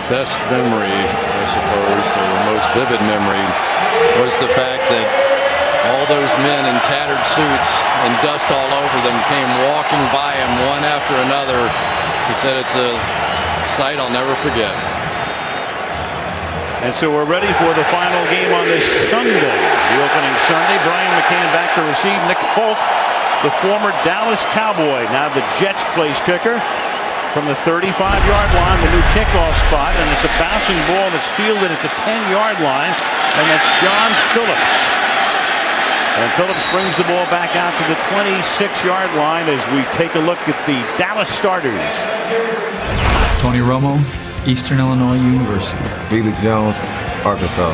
best memory, I suppose, or the most vivid memory, was the fact that all those men in tattered suits and dust all over them came walking by him one after another. He said it's a sight I'll never forget. And so we're ready for the final game on this Sunday. The opening Sunday. Brian McCann back to receive. Nick Folk, the former Dallas Cowboy, now the Jets place kicker. From the 35-yard line, the new kickoff spot, and it's a bouncing ball that's fielded at the 10-yard line, and that's John Phillips. And Phillips brings the ball back out to the 26-yard line as we take a look at the Dallas starters. Tony Romo, Eastern Illinois University. Felix Jones, Arkansas.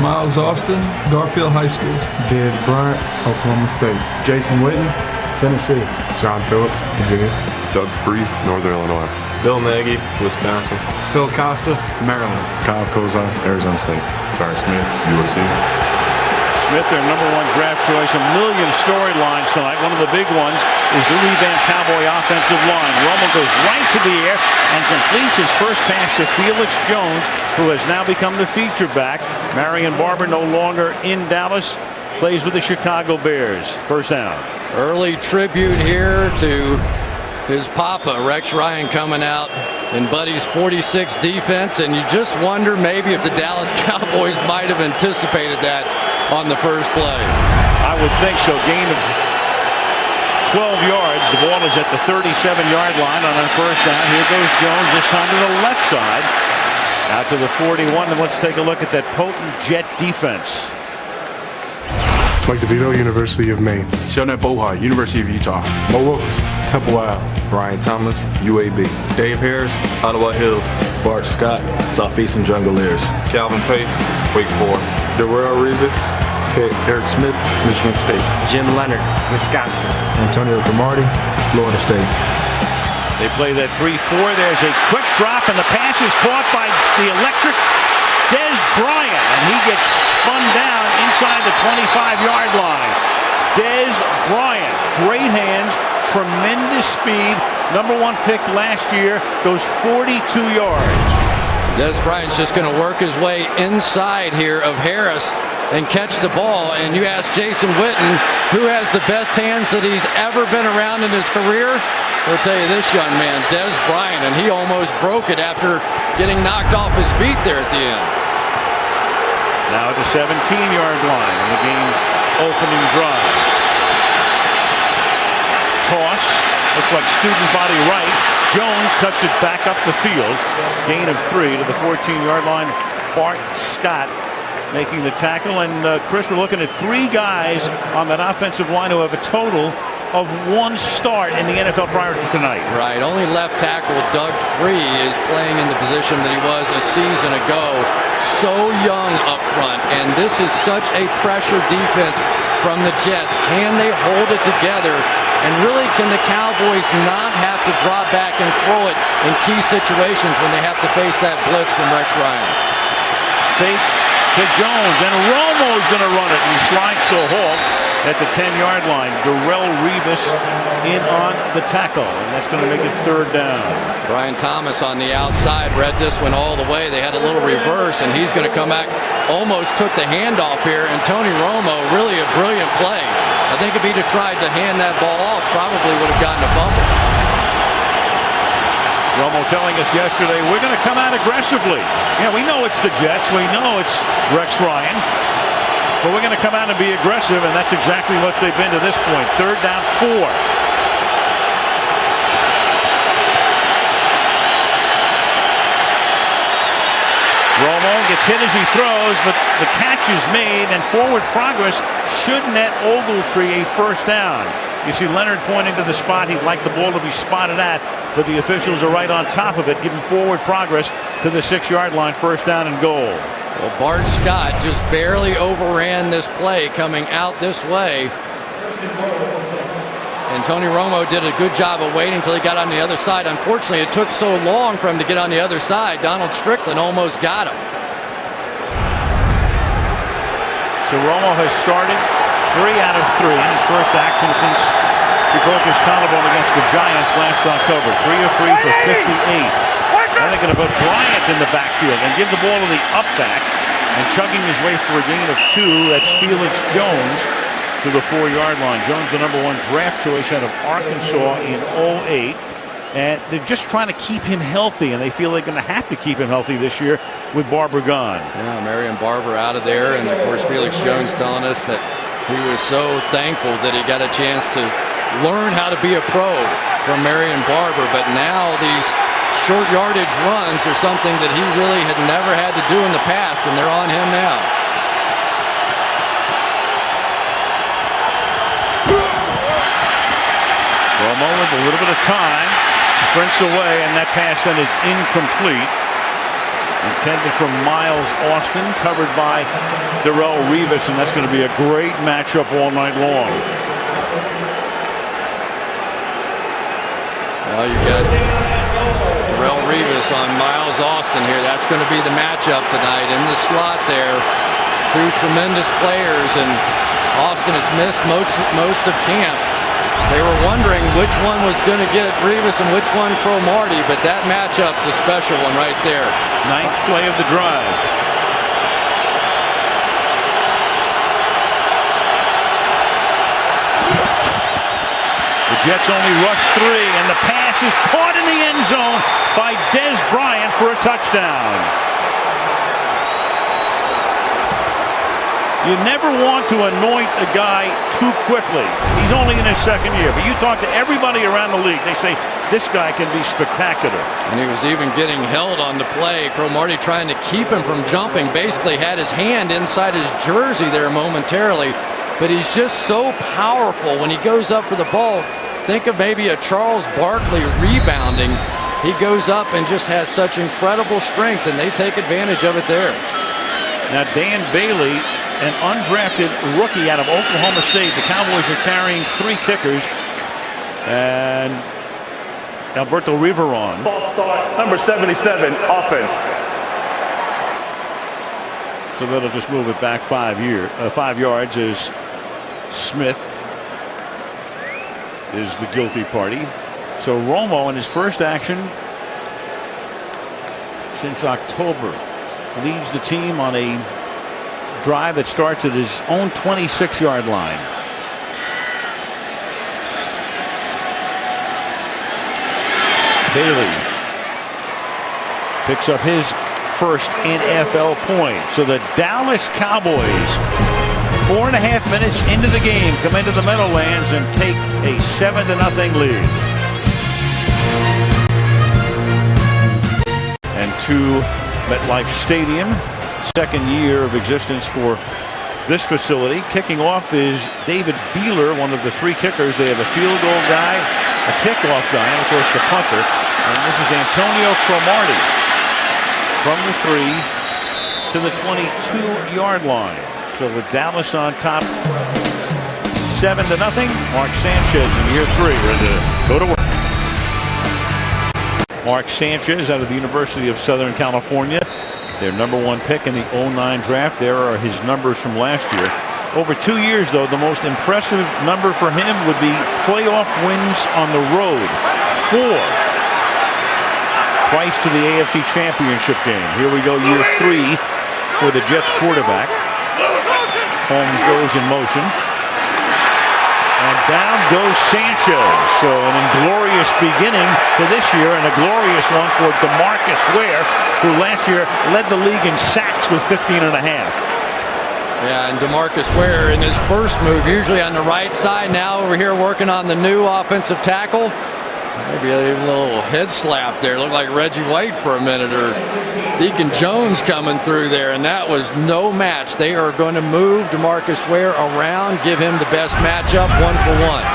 Miles Austin, Garfield High School. Dez Bryant, Oklahoma State. Jason Witten, Tennessee. John Phillips, Virginia. Doug Free, Northern Illinois. Bill Nagy, Wisconsin. Phil Costa, Maryland. Kyle Kozar, Arizona State. Terrence Smith, USC. Smith, their #1 draft choice. A million storylines tonight. One of the big ones is the revamped Cowboy offensive line. Romo goes right to the air and completes his first pass to Felix Jones, who has now become the feature back. Marion Barber no longer in Dallas. Plays with the Chicago Bears. First down. Early tribute here to his papa, Rex Ryan, coming out in Buddy's 46 defense, and you just wonder maybe if the Dallas Cowboys might have anticipated that on the first play. I would think so. Gain of 12 yards. The ball is at the 37-yard line on a first down. Here goes Jones, this time to the left side. Out to the 41, and let's take a look at that potent Jet defense. Mike DeVito, University of Maine. Sheldon Bohart, University of Utah. Mo Wilkes, Temple Ave. Brian Thomas, UAB. Dave Harris, Ottawa Hills. Bart Scott, Southeastern Jungle-Airs. Calvin Pace, Wake Forest. Darrell Reeves, Eric Smith, Michigan State. Jim Leonard, Wisconsin. Antonio Cromartie, Florida State. They play that 3-4. There's a quick drop, and the pass is caught by the electric Dez Bryant, and he gets spun down inside the 25-yard line. Dez Bryant, great hands, tremendous speed. #1 pick last year, goes 42 yards. Dez Bryant's just going to work his way inside here of Harris and catch the ball. And you ask Jason Witten, who has the best hands that he's ever been around in his career? I'll tell you this young man, Dez Bryant, and he almost broke it after getting knocked off his feet there at the end. Now at the 17-yard line in the game's opening drive. Toss, looks like student body right. Jones cuts it back up the field. Gain of 3 to the 14-yard line. Bart Scott making the tackle. And Chris, we're looking at 3 guys on that offensive line who have a total of 1 start in the NFL prior to tonight. Right, only left tackle Doug Free is playing in the position that he was a season ago. So young up front, and this is such a pressure defense from the Jets. Can they hold it together? And really, can the Cowboys not have to drop back and throw it in key situations when they have to face that blitz from Rex Ryan? Fake to Jones, and Romo's going to run it, and he slides to a halt at the 10-yard line. Darrell Reeves in on the tackle, and that's going to make it 3rd down. Brian Thomas on the outside read this one all the way. They had a little reverse, and he's going to come back. Almost took the handoff here, and Tony Romo, really a brilliant play. I think if he'd have tried to hand that ball off, probably would have gotten a fumble. Romo telling us yesterday, we're going to come out aggressively. Yeah, we know it's the Jets. We know it's Rex Ryan. But we're going to come out and be aggressive, and that's exactly what they've been to this point. 3rd down, 4. Romo gets hit as he throws, but the catch is made, and forward progress should net Ogletree a first down. You see Leonard pointing to the spot he'd like the ball to be spotted at, but the officials are right on top of it, giving forward progress to the 6-yard line, first down and goal. Well, Bart Scott just barely overran this play coming out this way. And Tony Romo did a good job of waiting until he got on the other side. Unfortunately, it took so long for him to get on the other side. Donald Strickland almost got him. So Romo has started 3 out of 3 in his first action since he broke his collarbone against the Giants last October. 3 of 3 for 58. Now they're going to put Bryant in the backfield and give the ball to the up back. And chugging his way for a gain of 2, that's Felix Jones to the 4-yard line. Jones, the #1 draft choice out of Arkansas in 2008. And they're just trying to keep him healthy, and they feel they're going to have to keep him healthy this year with Barber gone. Yeah, Marion Barber out of there, and of course Felix Jones telling us that he was so thankful that he got a chance to learn how to be a pro from Marion Barber. But now these short yardage runs are something that he really had never had to do in the past, and they're on him now. Romo with a little bit of time, sprints away, and that pass then is incomplete. Intended for Miles Austin, covered by Darrelle Revis, and that's going to be a great matchup all night long. Well, you've got Darrelle Revis on Miles Austin here. That's going to be the matchup tonight in the slot there. Two tremendous players, and Austin has missed most of camp. They were wondering which one was going to get Revis and which one Cromartie, but that matchup's a special one right there. 9th play of the drive. The Jets only rush 3, and the pass is caught in the end zone by Dez Bryant for a touchdown. You never want to anoint a guy too quickly. He's only in his 2nd year, but you talk to everybody around the league, they say this guy can be spectacular. And he was even getting held on the play. Cromartie trying to keep him from jumping, basically had his hand inside his jersey there momentarily. But he's just so powerful when he goes up for the ball. Think of maybe a Charles Barkley rebounding. He goes up and just has such incredible strength, and they take advantage of it there. Now Dan Bailey, an undrafted rookie out of Oklahoma State. The Cowboys are carrying 3 kickers, and Alberto Riveron. False start, number 77, offense. So that'll just move it back 5 yards as Smith is the guilty party. So Romo in his first action since October leads the team on a drive that starts at his own 26-yard line. Bailey picks up his first NFL point. So the Dallas Cowboys, 4.5 minutes into the game, come into the Meadowlands and take a 7-0 lead. And to MetLife Stadium, 2nd year of existence for this facility. Kicking off is David Beeler, one of the 3 kickers. They have a field goal guy, a kickoff guy, and of course the punter. And this is Antonio Cromartie from the 3 to the 22-yard line. So with Dallas on top, 7-0. Mark Sanchez in year 3 ready to go to work. Mark Sanchez out of the University of Southern California, their #1 pick in the 2009 draft. There are his numbers from last year. Over 2 years, though, the most impressive number for him would be playoff wins on the road. 4. Twice to the AFC Championship game. Here we go, year 3 for the Jets quarterback. Holmes goes in motion. And down goes Sanchez. So an inglorious beginning to this year, and a glorious one for DeMarcus Ware, who last year led the league in sacks with 15.5. Yeah, and DeMarcus Ware in his first move, usually on the right side, now over here working on the new offensive tackle. Maybe a little head slap there. Looked like Reggie White for a minute, or Deacon Jones coming through there, and that was no match. They are going to move DeMarcus Ware around, give him the best matchup, 1-for-1.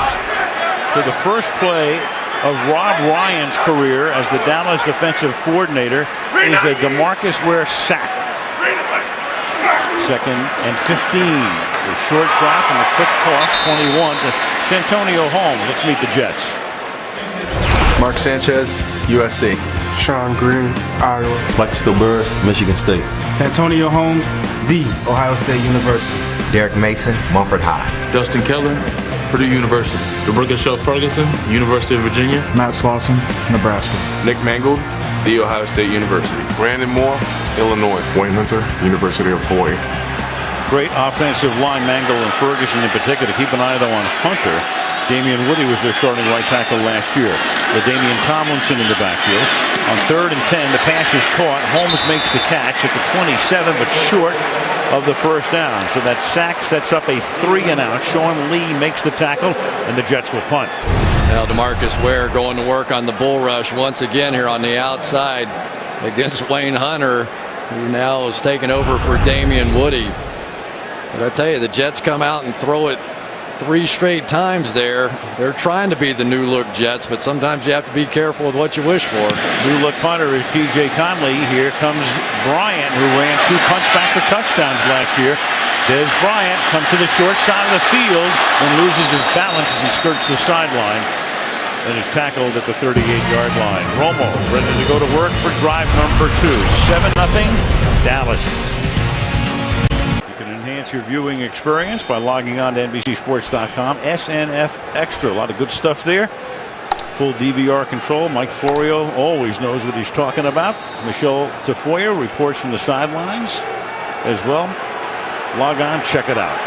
So the first play of Rob Ryan's career as the Dallas defensive coordinator is a DeMarcus Ware sack. 2nd and 15. The short drop and the quick toss, 21 to Santonio Holmes. Let's meet the Jets. Mark Sanchez, USC. Sean Green, Iowa. Plaxico Burress, Michigan State. Santonio Holmes, The Ohio State University. Derek Mason, Mumford High. Dustin Keller, Purdue University. Rebecca Shaw Ferguson, University of Virginia. Matt Slauson, Nebraska. Nick Mangold, The Ohio State University. Brandon Moore, Illinois. Wayne Hunter, University of Hawaii. Great offensive line, Mangle and Ferguson in particular. Keep an eye though on Hunter. Damian Woody was their starting right tackle last year. With Damian Tomlinson in the backfield. On 3rd and 10, the pass is caught. Holmes makes the catch at the 27, but short of the first down. So that sack sets up a 3-and-out. Sean Lee makes the tackle, and the Jets will punt. Now DeMarcus Ware going to work on the bull rush once again here on the outside against Wayne Hunter, who now is taking over for Damian Woody. But I tell you, the Jets come out and throw it 3 straight times there. They're trying to be the new look Jets, but sometimes you have to be careful with what you wish for. New look punter is TJ Conley. Here comes Bryant, who ran 2 punts back for touchdowns last year. Des Bryant comes to the short side of the field and loses his balance as he skirts the sideline and is tackled at the 38-yard line. Romo ready to go to work for drive number 2. 7-0 Dallas. Enhance your viewing experience by logging on to NBCSports.com. SNF Extra. A lot of good stuff there. Full DVR control. Mike Florio always knows what he's talking about. Michelle Tafoya reports from the sidelines as well. Log on, check it out.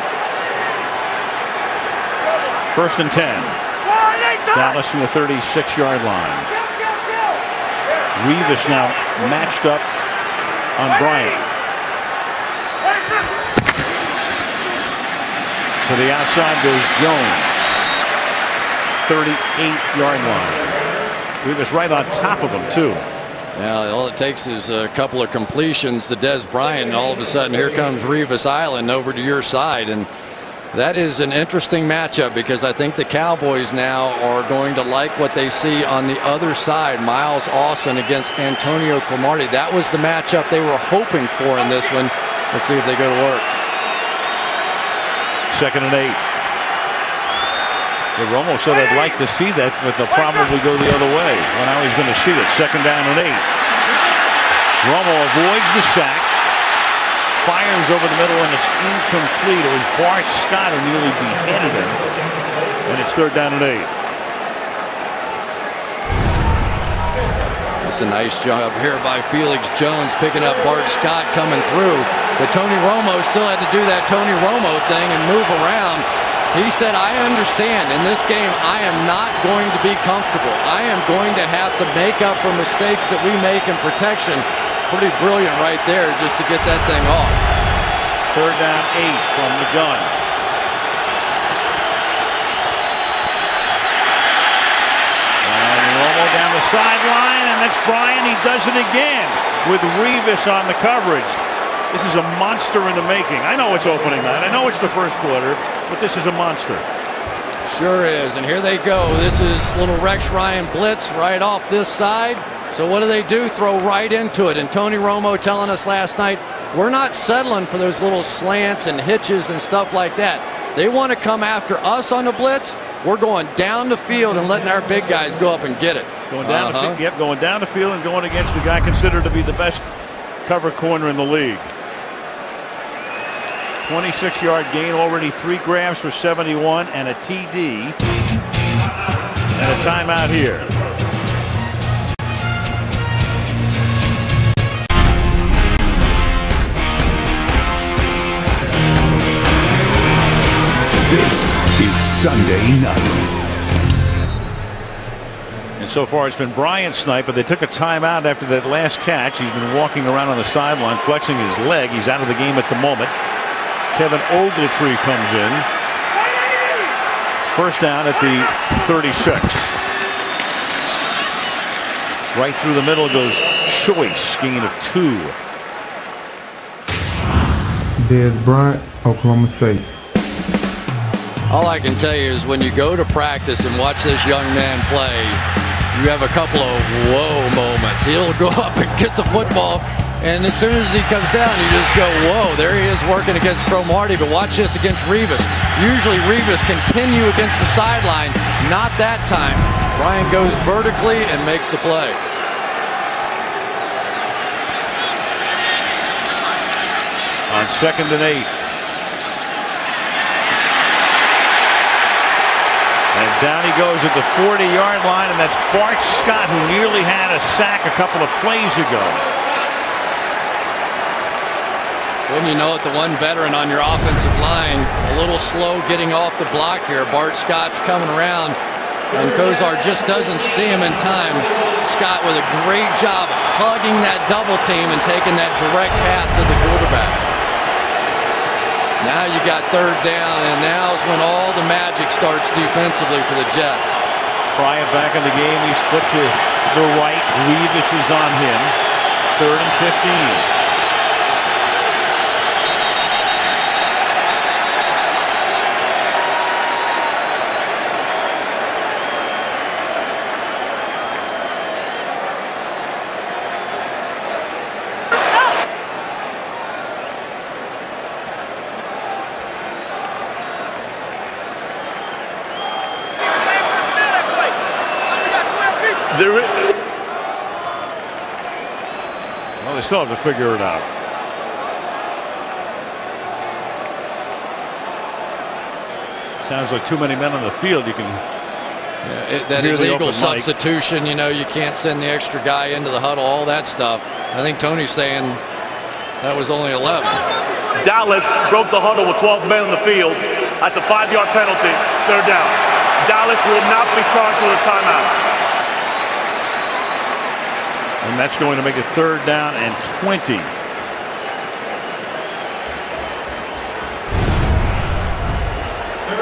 1st and 10. Dallas from the 36-yard line. Revis now matched up on Bryant. To the outside goes Jones. 38-yard line. Revis right on top of him, too. Now, all it takes is a couple of completions to Des Bryant, and all of a sudden, here comes Revis Island over to your side. And that is an interesting matchup because I think the Cowboys now are going to like what they see on the other side. Miles Austin against Antonio Cromartie. That was the matchup they were hoping for in this one. Let's see if they go to work. 2nd and 8. Romo said I'd like to see that, but they'll probably go the other way. Well, now he's going to see it. 2nd down and 8. Romo avoids the sack. Fires over the middle, and it's incomplete. It was Bart Scott who nearly beheaded him. And it's 3rd down and 8. It's a nice job here by Felix Jones picking up Bart Scott coming through. But Tony Romo still had to do that Tony Romo thing and move around. He said, I understand in this game I am not going to be comfortable. I am going to have to make up for mistakes that we make in protection. Pretty brilliant right there just to get that thing off. 3rd down 8 from the gun. And Romo down the sideline, and that's Bryant. He does it again with Revis on the coverage. This is a monster in the making. I know it's opening night. I know it's the 1st quarter, but this is a monster. Sure is. And here they go. This is little Rex Ryan blitz right off this side. So what do? Throw right into it. And Tony Romo telling us last night, we're not settling for those little slants and hitches and stuff like that. They want to come after us on the blitz. We're going down the field and letting our big guys go up and get it. Going down the field, yep, going down the field and going against the guy considered to be the best cover corner in the league. 26-yard gain, already 3 grabs for 71 and a TD. And a timeout here. This is Sunday night. And so far it's been Bryant snipe, but they took a timeout after that last catch. He's been walking around on the sideline, flexing his leg. He's out of the game at the moment. Kevin Ogletree comes in. 1st down at the 36. Right through the middle goes Choice, gain of 2. Des Bryant, Oklahoma State. All I can tell you is when you go to practice and watch this young man play, you have a couple of whoa moments. He'll go up and get the football, and as soon as he comes down, you just go, whoa, there he is working against Cromartie, but watch this against Revis. Usually Revis can pin you against the sideline. Not that time. Bryant goes vertically and makes the play. On 2nd and 8. And Down he goes at the 40-yard line, and that's Bart Scott, who nearly had a sack a couple of plays ago. When you know it, the one veteran on your offensive line, a little slow getting off the block here. Bart Scott's coming around, and Kozar just doesn't see him in time. Scott with a great job hugging that double team and taking that direct path to the quarterback. Now you got third down, and now is when all the magic starts defensively for the Jets. Bryant back in the game. He split to the right. Revis is on him. 3rd and 15. Well, they still have to figure it out. Sounds like too many men on the field. You can that illegal substitution, you know, you can't send the extra guy into the huddle, all that stuff. I think Tony's saying that was only 11. Dallas broke the huddle with 12 men on the field. That's a 5-yard penalty. 3rd down. Dallas will not be charged with a timeout. And that's going to make it 3rd down and 20.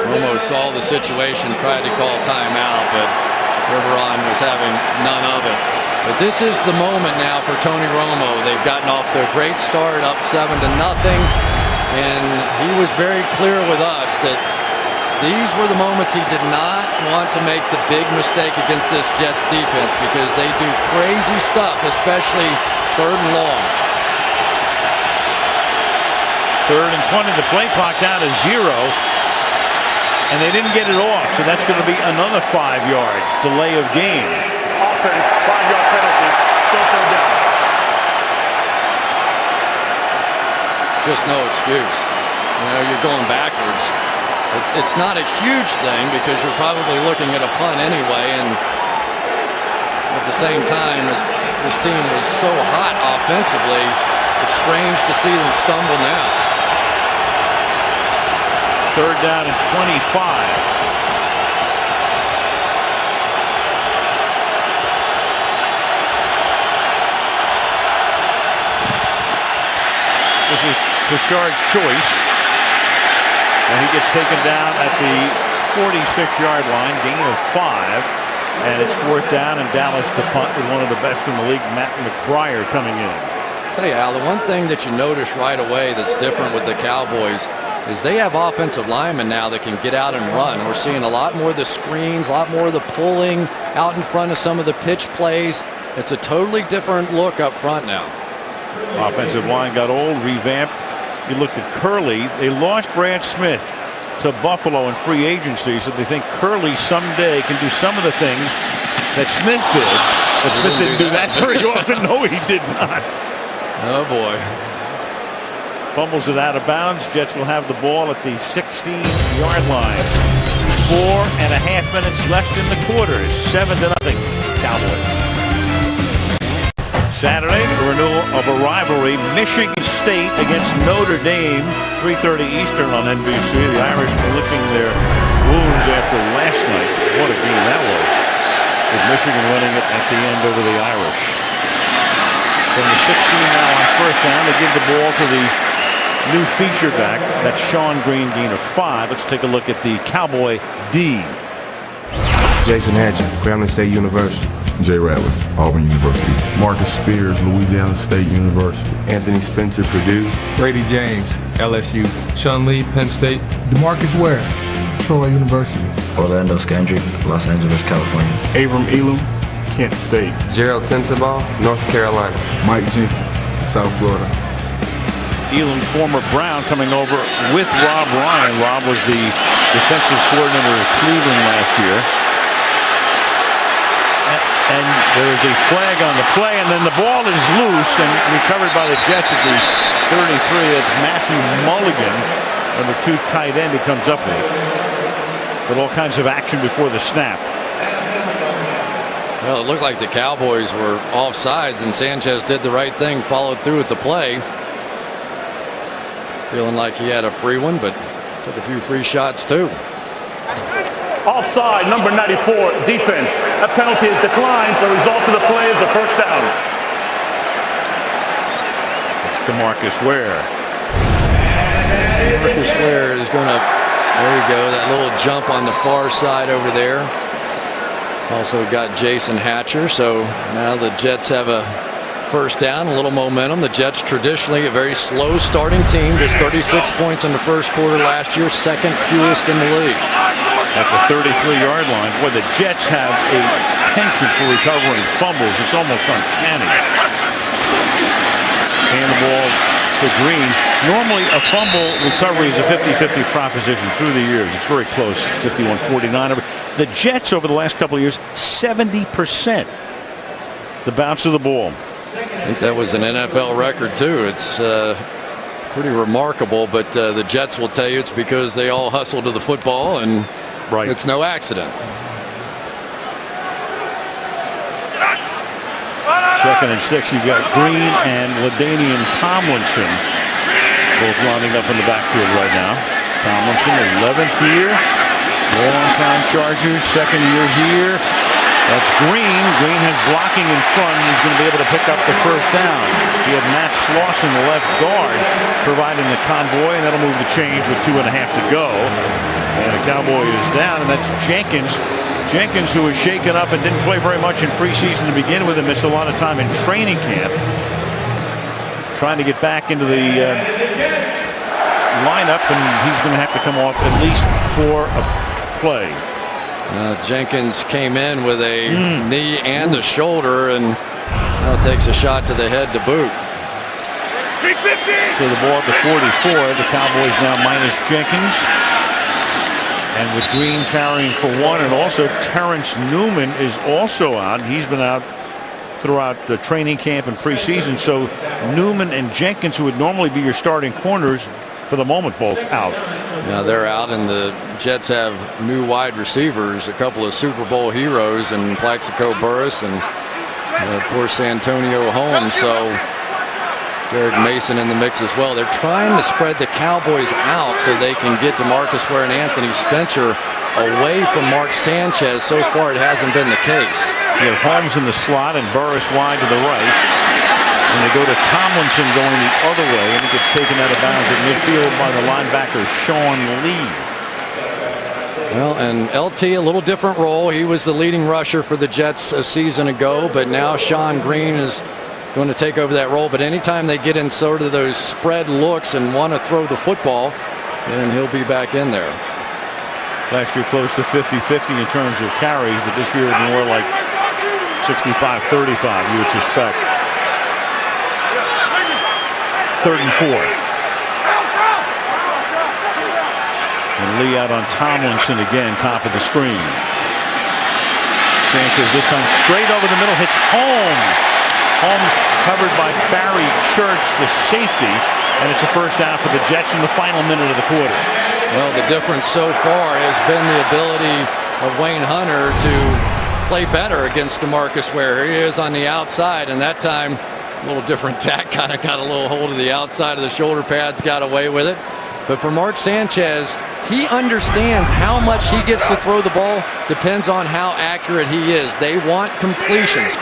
Romo saw the situation, tried to call timeout, but Riveron was having none of it. But this is the moment now for Tony Romo. They've gotten off to a great start, up 7-0, and he was very clear with us that these were the moments he did not want to make the big mistake against this Jets defense, because they do crazy stuff, especially 3rd and long. 3rd and 20. The play clock down to 0. And they didn't get it off, so that's going to be another 5 yards. Delay of game. Offense, 5-yard penalty. Still 3rd down. Just no excuse. You know, you're going backwards. It's not a huge thing because you're probably looking at a punt anyway, and at the same time, as this team was so hot offensively, it's strange to see them stumble now. 3rd down and 25. This is Tashard Choice, and he gets taken down at the 46-yard line, gain of 5, and it's 4th down, and Dallas to punt with one of the best in the league, Matt McBriar, coming in. Tell you, Al, the one thing that you notice right away that's different with the Cowboys is they have offensive linemen now that can get out and run. We're seeing a lot more of the screens, a lot more of the pulling out in front of some of the pitch plays. It's a totally different look up front now. Offensive line got old, revamped. You looked at Curley. They lost Brad Smith to Buffalo in free agency, so they think Curley someday can do some of the things that Smith did. But Smith didn't do that very often. No, he did not. Oh, boy. Fumbles it out of bounds. Jets will have the ball at the 16-yard line. 4.5 minutes left in the quarters. 7-0 Cowboys. Saturday, a renewal of a rivalry. Michigan State against Notre Dame. 3:30 Eastern on NBC. The Irish are licking their wounds after last night. What a game that was. With Michigan winning it at the end over the Irish. From the 16 now on 1st down, they give the ball to the new feature back. That's Sean Green, gain of 5. Let's take a look at the Cowboy D. Jason Hatchett, Grambling State University. Jay Ratliff, Auburn University. Marcus Spears, Louisiana State University. Anthony Spencer, Purdue. Brady James, LSU. Sean Lee, Penn State. DeMarcus Ware, Troy University. Orlando Scandrick, Los Angeles, California. Abram Elam, Kent State. Gerald Sensabaugh, North Carolina. Mike Jenkins, South Florida. Elam, former Brown, coming over with Rob Ryan. Rob was the defensive coordinator of Cleveland last year. And there is a flag on the play, and then the ball is loose and recovered by the Jets at the 33. That's Matthew Mulligan, number 2 tight end, who comes up with it. but all kinds of action before the snap. Well, it looked like the Cowboys were offsides, and Sanchez did the right thing, followed through with the play. Feeling like he had a free one, but took a few free shots too. Offside, number 94, defense. That penalty is declined. The result of the play is a first down. It's DeMarcus Ware. DeMarcus Ware is going to, there you go, that little jump on the far side over there. Also got Jason Hatcher, so now the Jets have a first down, a little momentum. The Jets traditionally a very slow starting team, just 36 points in the first quarter last year, second fewest in the league. At the 33-yard line, boy, the Jets have a penchant for recovering fumbles. It's almost uncanny. Hand the ball to Green. Normally, a fumble recovery is a 50-50 proposition through the years. It's very close. It's 51-49. The Jets over the last couple of years, 70%. The bounce of the ball. I think that was an NFL record too. It's pretty remarkable, but the Jets will tell you it's because they all hustle to the football, and it's no accident. Second and 6, you've got Green and LaDainian Tomlinson both lining up in the backfield right now. Tomlinson, 11th year, long-time Chargers, second year here. That's Green. Green has blocking in front, and he's going to be able to pick up the first down. He had Matt Slauson, the left guard, providing the convoy, and that'll move the chains with 2.5 to go. And the Cowboy is down, and that's Jenkins. Jenkins, who was shaken up and didn't play very much in preseason to begin with, and missed a lot of time in training camp. Trying to get back into the lineup, and he's going to have to come off at least for a play. Jenkins came in with a knee and a shoulder, and now takes a shot to the head to boot. So the ball at the 44. The Cowboys now minus Jenkins. And with Green carrying for one, and also Terrence Newman is also out. He's been out throughout the training camp and preseason. So Newman and Jenkins, who would normally be your starting corners, for the moment both out. Now they're out, and the Jets have new wide receivers, a couple of Super Bowl heroes, and Plaxico Burress and of course Antonio Holmes. So Derek Mason in the mix as well. They're trying to spread the Cowboys out so they can get DeMarcus Ware and Anthony Spencer away from Mark Sanchez. So far it hasn't been the case. You have Holmes in the slot and Burress wide to the right. And they go to Tomlinson going the other way, and he gets taken out of bounds at midfield by the linebacker Sean Lee. Well, and LT, a little different role. He was the leading rusher for the Jets a season ago, but now Sean Green is going to take over that role. But anytime they get in sort of those spread looks and want to throw the football, then he'll be back in there. Last year close to 50-50 in terms of carries, but this year more like 65-35, you would suspect. 3rd and 4. And Lee out on Tomlinson again, top of the screen. Sanchez this time straight over the middle, hits Holmes. Holmes covered by Barry Church, the safety, and it's a first down for the Jets in the final minute of the quarter. Well, the difference so far has been the ability of Wayne Hunter to play better against DeMarcus Ware. He is on the outside, and that time a little different tack, kind of got a little hold of the outside of the shoulder pads, got away with it. But for Mark Sanchez, he understands how much he gets to throw the ball depends on how accurate he is. They want completions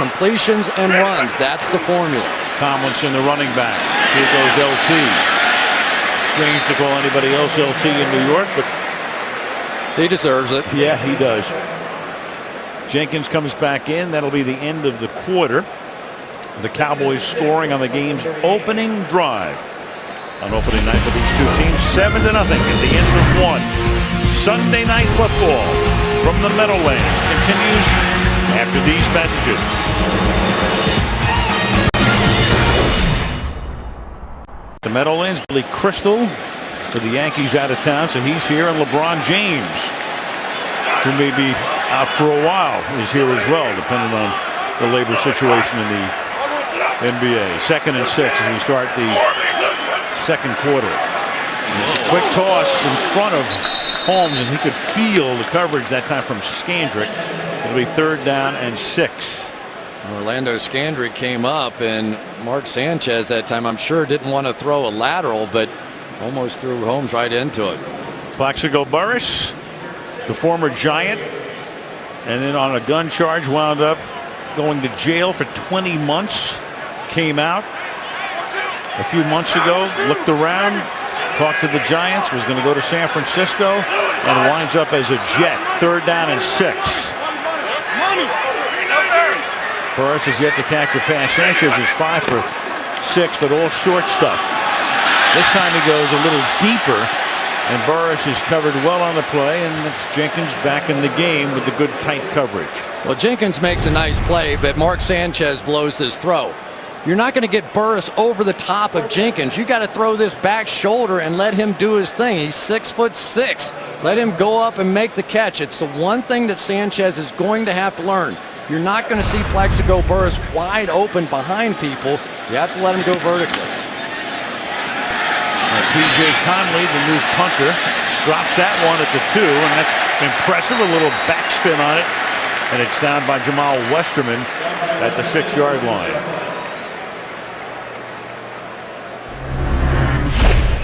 and runs. That's the formula. Tomlinson, the running back. Here goes LT. Strange to call anybody else LT in New York, but he deserves it. Yeah, he does. Jenkins comes back in. That'll be the end of the quarter. The Cowboys scoring on the game's opening drive. On opening night for these two teams, 7-0 at the end of one. Sunday Night Football from the Meadowlands continues after these messages. The Meadowlands, Billy Crystal for the Yankees out of town, so he's here, and LeBron James, who may be out for a while, is here as well, depending on the labor situation in the NBA. 2nd and 6 as we start the second quarter. Quick toss in front of Holmes, and he could feel the coverage that time from Skandrick. It'll be 3rd down and 6. Orlando Skandrick came up, and Mark Sanchez that time, I'm sure, didn't want to throw a lateral, but almost threw Holmes right into it. Plaxico Burress, the former Giant, and then on a gun charge wound up going to jail for 20 months. Came out a few months ago, looked around, talked to the Giants, was going to go to San Francisco, and winds up as a Jet. 3rd down and 6. Burress has yet to catch a pass. Sanchez is 5 for 6, but all short stuff. This time he goes a little deeper, and Burress is covered well on the play, and it's Jenkins back in the game with the good tight coverage. Well, Jenkins makes a nice play, but Mark Sanchez blows his throw. You're not going to get Burress over the top of Jenkins. You got to throw this back shoulder and let him do his thing. He's 6'6". Let him go up and make the catch. It's the one thing that Sanchez is going to have to learn. You're not going to see Plaxico Burress wide open behind people. You have to let him go vertically. T.J. Conley, the new punter, drops that one at the 2, and that's impressive. A little backspin on it, and it's down by Jamal Westerman at the 6-yard line.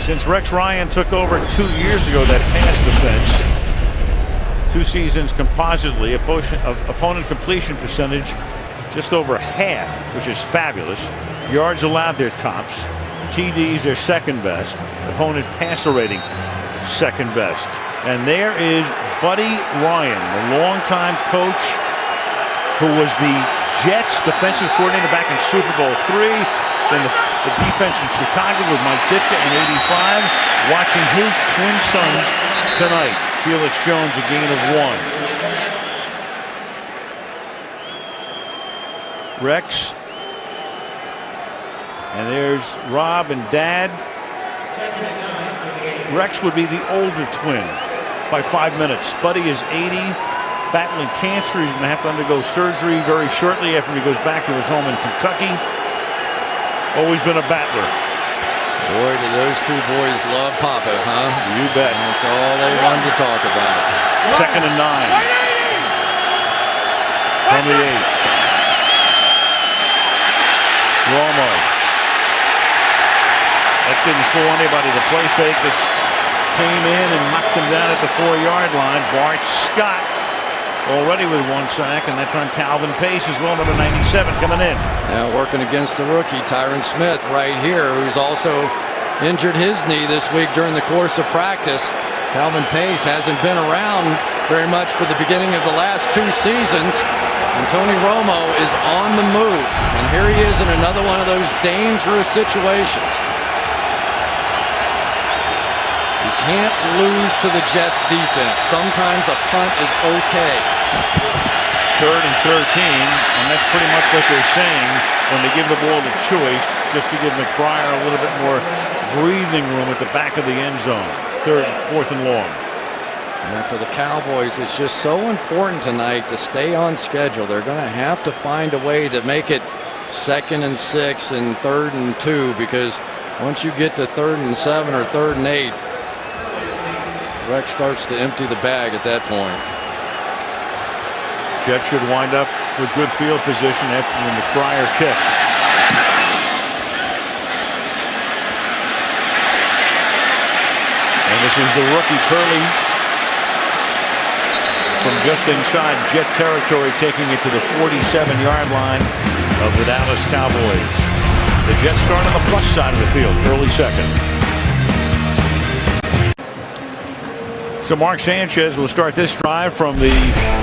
Since Rex Ryan took over 2 years ago, that pass defense, 2 seasons compositely, opponent completion percentage just over half, which is fabulous. Yards allowed, their tops. TDs, their second best. Opponent passer rating, second best. And there is Buddy Ryan, the longtime coach who was the Jets defensive coordinator back in Super Bowl III. Then the defense in Chicago with Mike Ditka in '85. Watching his twin sons tonight. Felix Jones a gain of 1. Rex. And there's Rob and Dad. Rex would be the older twin by 5 minutes. Buddy is 80, battling cancer. He's going to have to undergo surgery very shortly after he goes back to his home in Kentucky. Always been a battler. Boy, do those 2 boys love Papa, huh? You bet. That's all they wanted to talk about. 2nd and 9. From the 8. Romo. That didn't fool anybody. The play fake that came in and knocked him down at the 4-yard line. Bart Scott already with 1 sack, and that's on Calvin Pace as well, number 97 coming in. Now working against the rookie, Tyron Smith right here, who's also injured his knee this week during the course of practice. Calvin Pace hasn't been around very much for the beginning of the last 2 seasons. And Tony Romo is on the move. And here he is in another one of those dangerous situations. You can't lose to the Jets defense. Sometimes a punt is okay. 3rd and 13, and that's pretty much what they're saying when they give the ball the choice, just to give McBriar a little bit more breathing room at the back of the end zone. 4th and long. And for the Cowboys, it's just so important tonight to stay on schedule. They're going to have to find a way to make it 2nd and 6 and 3rd and 2, because once you get to 3rd and 7 or 3rd and 8, Rex starts to empty the bag at that point. Jets should wind up with good field position after the McBriar kick. And this is the rookie Curley from just inside Jet territory, taking it to the 47-yard line of the Dallas Cowboys. The Jets start on the plus side of the field, early 2nd. So Mark Sanchez will start this drive from the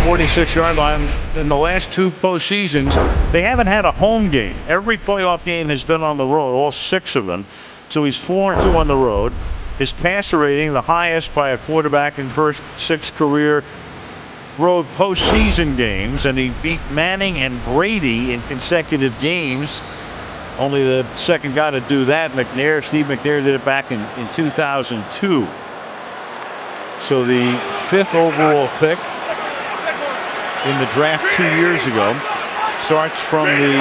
46-yard line. In the last 2 postseasons, they haven't had a home game. Every playoff game has been on the road, all 6 of them. So he's 4-2 on the road. His passer rating, the highest by a quarterback in first 6 career road postseason games, and he beat Manning and Brady in consecutive games. Only the second guy to do that, Steve McNair, did it back in 2002. So the 5th overall pick in the draft 2 years ago starts from the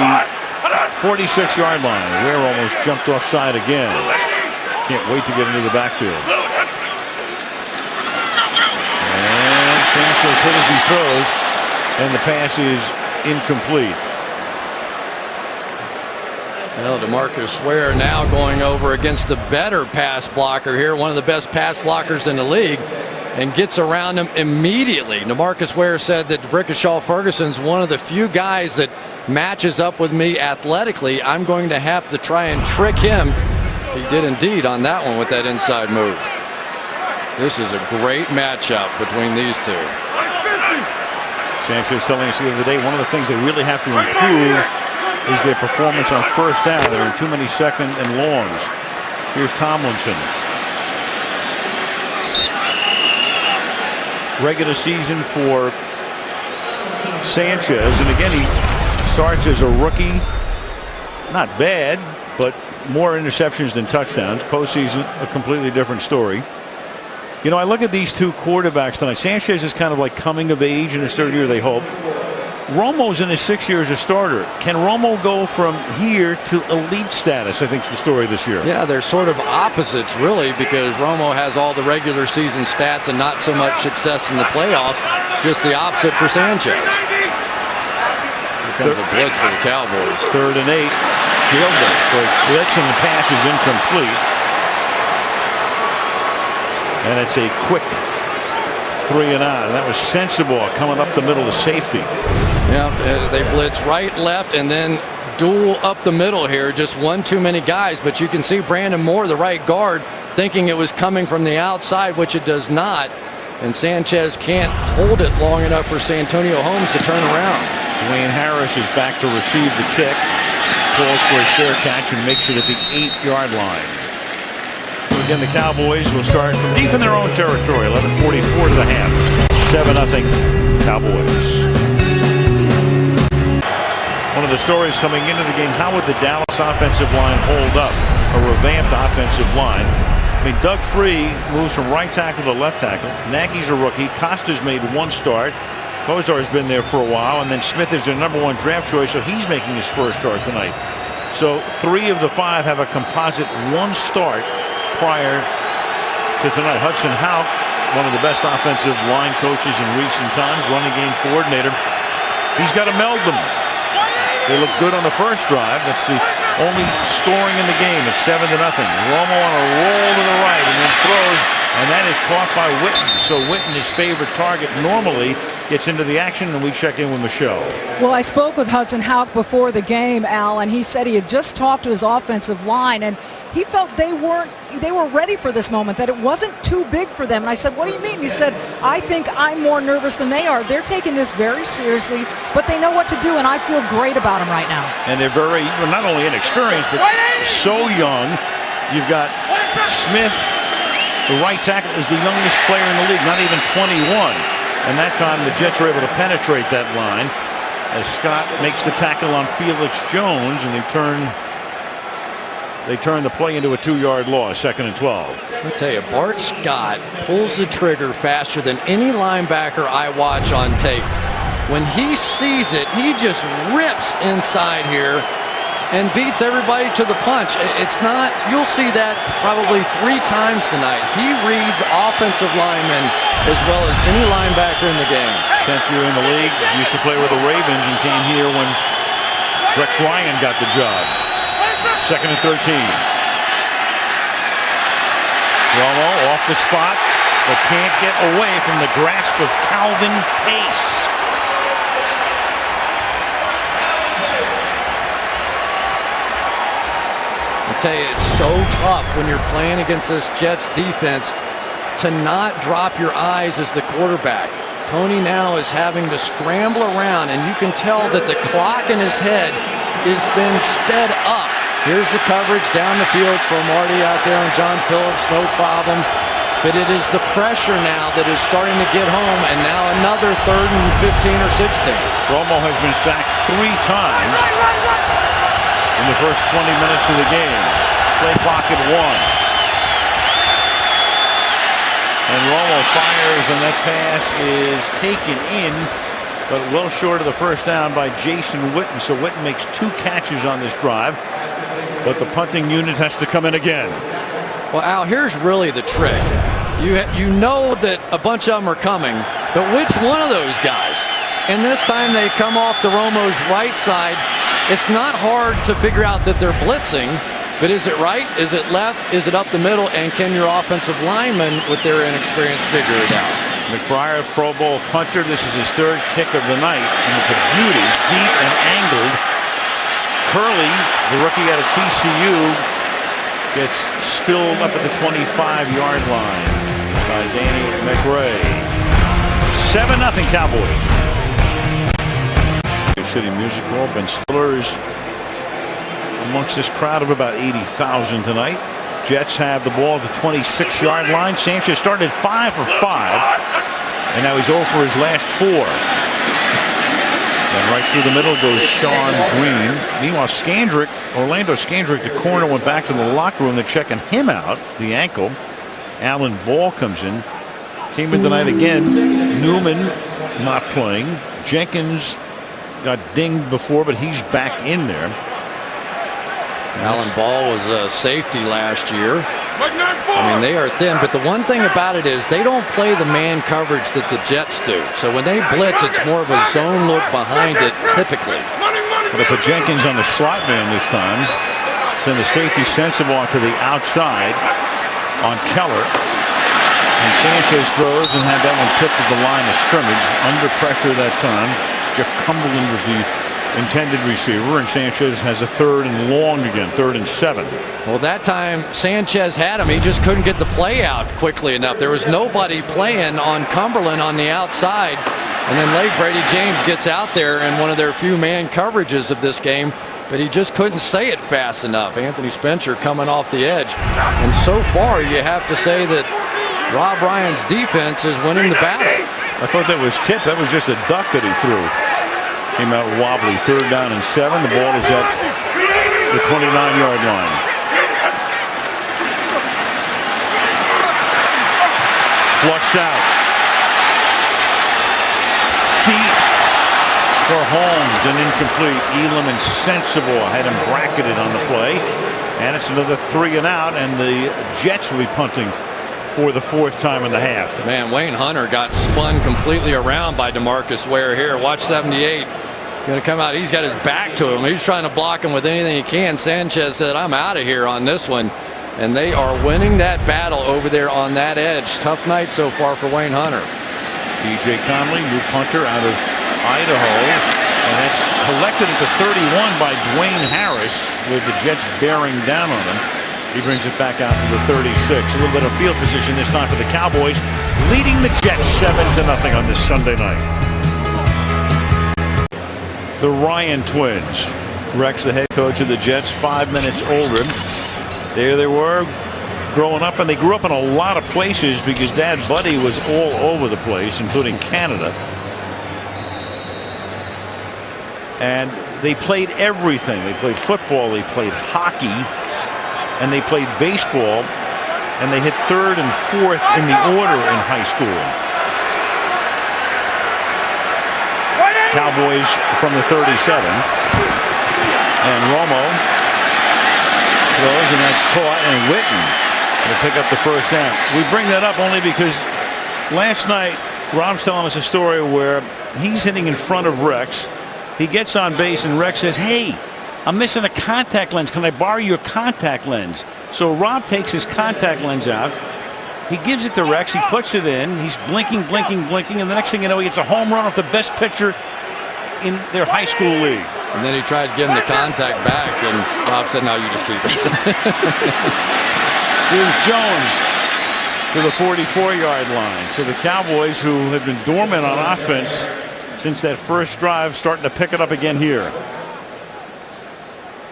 46-yard line. Ware almost jumped offside again. Can't wait to get into the backfield. Sanchez hit as he throws, and the pass is incomplete. Well, DeMarcus Ware now going over against the better pass blocker here, one of the best pass blockers in the league, and gets around him immediately. DeMarcus Ware said that Brickashaw Ferguson's one of the few guys that matches up with me athletically. I'm going to have to try and trick him. He did indeed on that one with that inside move. This is a great matchup between these two. Sanchez telling us the other day, one of the things they really have to improve is their performance on first down. They're in too many second and longs. Here's Tomlinson. Regular season for Sanchez, and again he starts as a rookie. Not bad, but more interceptions than touchdowns. Postseason, a completely different story. You know, I look at these two quarterbacks tonight. Sanchez is kind of like coming of age in his third year, they hope. Romo's in his 6th year as a starter. Can Romo go from here to elite status? I think is the story this year. Yeah, they're sort of opposites, really, because Romo has all the regular season stats and not so much success in the playoffs. Just the opposite for Sanchez. Here comes a blitz for the Cowboys. 3rd and 8. Jailbreak. The blitz and the pass is incomplete. And it's a quick 3 and out. That was sensible coming up the middle of safety. Yeah, they blitz right, left, and then duel up the middle here. Just one too many guys, but you can see Brandon Moore, the right guard, thinking it was coming from the outside, which it does not. And Sanchez can't hold it long enough for Santonio Holmes to turn around. Dwayne Harris is back to receive the kick. Calls for a fair catch and makes it at the 8-yard line. So again, the Cowboys will start from deep in their own territory. 11:44 to the half. 7-0 Cowboys. One of the stories coming into the game, how would the Dallas offensive line hold up? A revamped offensive line. I mean, Doug Free moves from right tackle to left tackle. Nagy's a rookie. Costa's made one start. Kozar's been there for a while, and then Smith is their #1 draft choice, so he's making his first start tonight. So 3 of the 5 have a composite 1 start prior to tonight. Hudson Houck, one of the best offensive line coaches in recent times, running game coordinator. He's got to meld them. They look good on the first drive. That's the only scoring in the game. It's 7-0. Romo on a roll to the right and then throws, and that is caught by Witten. So Witten, his favorite target, normally gets into the action, and we check in with Michelle. Well, I spoke with Hudson Houck before the game, Al, and he said he had just talked to his offensive line, and he felt they were ready for this moment, that it wasn't too big for them. And I said, what do you mean? He said, I think I'm more nervous than they are. They're taking this very seriously, but they know what to do, and I feel great about them right now. And they're very, well, not only inexperienced, but so young. You've got Smith, the right tackle, is the youngest player in the league, not even 21. And that time the Jets are able to penetrate that line as Scott makes the tackle on Felix Jones, and they turn the play into a 2-yard loss, 2nd and 12. Let me tell you, Bart Scott pulls the trigger faster than any linebacker I watch on tape. When he sees it, he just rips inside here and beats everybody to the punch. It's not, you'll see that probably 3 times tonight. He reads offensive linemen as well as any linebacker in the game. 10th year in the league, used to play with the Ravens and came here when Rex Ryan got the job. 2nd and 13. Romo off the spot, but can't get away from the grasp of Calvin Pace. I tell you, it's so tough when you're playing against this Jets defense to not drop your eyes as the quarterback. Tony now is having to scramble around, and you can tell that the clock in his head has been sped up. Here's the coverage down the field for Marty out there on John Phillips, no problem. But it is the pressure now that is starting to get home, and now another 3rd and 15 or 16. Romo has been sacked 3 times in the first 20 minutes of the game. Play clock at 1. And Romo fires, and that pass is taken in, but well short of the first down by Jason Witten. So Witten makes 2 catches on this drive, but the punting unit has to come in again. Well, Al, here's really the trick. You know that a bunch of them are coming, But which one of those guys? And this time they come off to Romo's right side. It's not hard to figure out that they're blitzing, but is it right? Is it left? Is it up the middle? And can your offensive linemen, with their inexperience, figure it out? McBride, Pro Bowl punter. This is his third kick of the night, and it's a beauty, deep and angled. Curley, the rookie out of TCU, gets spilled up at the 25-yard line by Danny McRae. 7-0 Cowboys. City Music Hall. Ben Stiller's amongst this crowd of about 80,000 tonight. Jets have the ball at the 26-yard line. Sanchez started 5 for 5, and now he's 0 for his last 4. And right through the middle goes Sean Green. Meanwhile, Orlando Scandrick, the corner, went back to the locker room. They're checking him out, the ankle. Alan Ball comes in. Came in tonight again. Newman not playing. Jenkins got dinged before, but he's back in there. Alan Ball was a safety last year. I mean, they are thin, but the one thing about it is they don't play the man coverage that the Jets do. So when they blitz, it's more of a zone look behind it typically. They put Jenkins on the slot man this time. Send the safety Sensible to the outside on Keller. And Sanchez throws and had that one tipped at the line of scrimmage. Under pressure that time. Jeff Cumberland was the intended receiver, and Sanchez has a 3rd and long again, 3rd and 7. Well, that time Sanchez had him. He just couldn't get the play out quickly enough. There was nobody playing on Cumberland on the outside. And then late Brady James gets out there in one of their few man coverages of this game, but he just couldn't say it fast enough. Anthony Spencer coming off the edge. And so far, you have to say that Rob Ryan's defense is winning the battle. I thought that was tipped. That was just a duck that he threw. Came out wobbly. 3rd down and 7. The ball is at the 29-yard line. Flushed out. Deep for Holmes and incomplete. Elam and Sensible had him bracketed on the play. And it's another 3 and out, and the Jets will be punting for the 4th time in the half. Man, Wayne Hunter got spun completely around by DeMarcus Ware here. Watch 78. He's going to come out. He's got his back to him. He's trying to block him with anything he can. Sanchez said, I'm out of here on this one. And they are winning that battle over there on that edge. Tough night so far for Wayne Hunter. DJ Conley, new punter out of Idaho. And that's collected at the 31 by Dwayne Harris, with the Jets bearing down on him. He brings it back out to the 36. A little bit of field position this time for the Cowboys, leading the Jets 7-0 on this Sunday night. The Ryan twins. Rex, the head coach of the Jets, 5 minutes older. There they were growing up, and they grew up in a lot of places because Dad Buddy was all over the place, including Canada. And they played everything. They played football, they played hockey, and they played baseball, and they hit 3rd and 4th in the order in high school. Cowboys from the 37. And Romo throws, and that's caught, and Witten will pick up the 1st down. We bring that up only because last night Rob's telling us a story where he's hitting in front of Rex. He gets on base, and Rex says, hey, I'm missing a contact lens. Can I borrow your contact lens? So Rob takes his contact lens out. He gives it to Rex. He puts it in. He's blinking, blinking, blinking. And the next thing you know, he gets a home run off the best pitcher in their high school league. And then he tried to give him the contact back, and Rob said, no, you just keep it. Here's Jones to the 44-yard line. So the Cowboys, who have been dormant on offense since that first drive, starting to pick it up again here.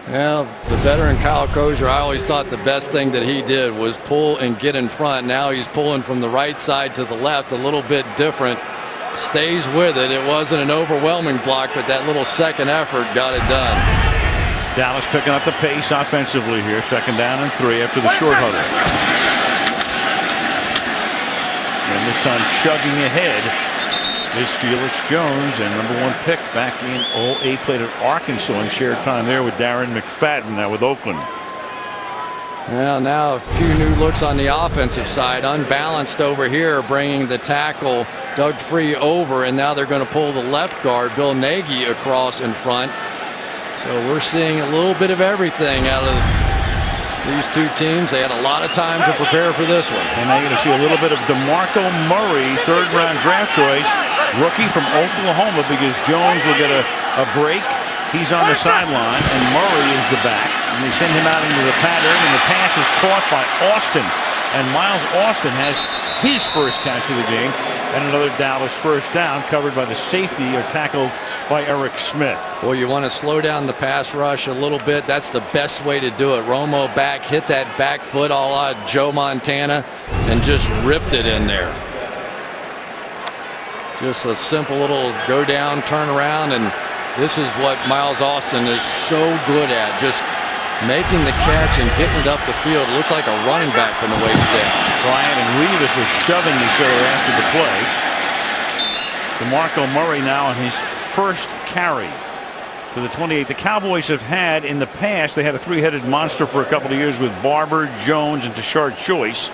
Well, the veteran Kyle Crozier, I always thought the best thing that he did was pull and get in front. Now he's pulling from the right side to the left, a little bit different. Stays with it. It wasn't an overwhelming block, but that little second effort got it done. Dallas picking up the pace offensively here. 2nd down and 3 after the short huddle. And this time chugging ahead is Felix Jones, and #1 pick back in 08, played at Arkansas and shared time there with Darren McFadden, now with Oakland. Well, now a few new looks on the offensive side. Unbalanced over here, bringing the tackle Doug Free over, and now they're going to pull the left guard Bill Nagy across in front. So we're seeing a little bit of everything out of these two teams. They had a lot of time to prepare for this one. And now you're going to see a little bit of DeMarco Murray, third-round draft choice, rookie from Oklahoma, because Jones will get a break. He's on the sideline, and Murray is the back. And they send him out into the pattern, and the pass is caught by Austin. And Miles Austin has his first catch of the game, and another Dallas first down, covered by the safety or tackled by Eric Smith. Well, you want to slow down the pass rush a little bit. That's the best way to do it. Romo back, hit that back foot a la Joe Montana, and just ripped it in there. Just a simple little go down, turn around, and this is what Miles Austin is so good at, just making the catch and getting it up the field. It looks like a running back from the waist down. Bryant and Revis were shoving each other after the play. DeMarco Murray now on his first carry to the 28. The Cowboys have had in the past, they had a three-headed monster for a couple of years with Barber, Jones, and Tashard Choice.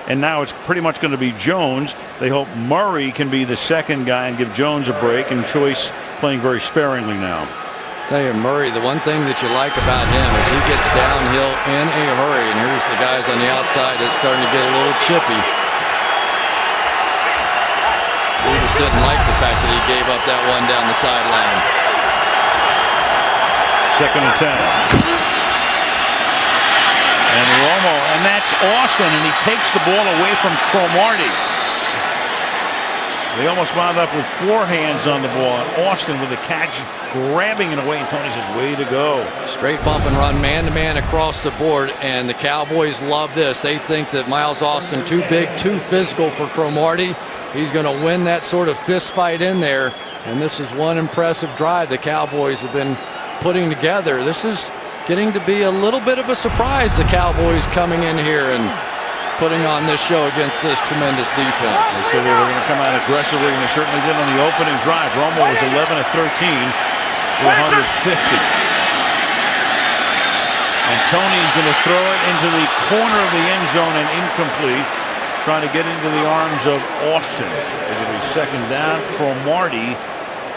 And now it's pretty much going to be Jones. They hope Murray can be the second guy and give Jones a break, and Choice playing very sparingly now. I'll tell you, Murray, the one thing that you like about him is he gets downhill in a hurry, and here's the guys on the outside that's starting to get a little chippy. We just didn't like the fact that he gave up that one down the sideline. 2nd and 10. And Romo, and that's Austin, and he takes the ball away from Cromartie. They almost wound up with 4 hands on the ball, and Austin with the catch, grabbing it away, and Tony says, way to go. Straight bump and run, man-to-man across the board, and the Cowboys love this. They think that Miles Austin too big, too physical for Cromartie. He's going to win that sort of fist fight in there, and this is one impressive drive the Cowboys have been putting together. This is getting to be a little bit of a surprise, the Cowboys coming in here and putting on this show against this tremendous defense. They said they were going to come out aggressively, and they certainly did on the opening drive. Romo was 11 of 13 for 150. And Tony's going to throw it into the corner of the end zone and incomplete, trying to get into the arms of Austin. It'll be second down. Cromartie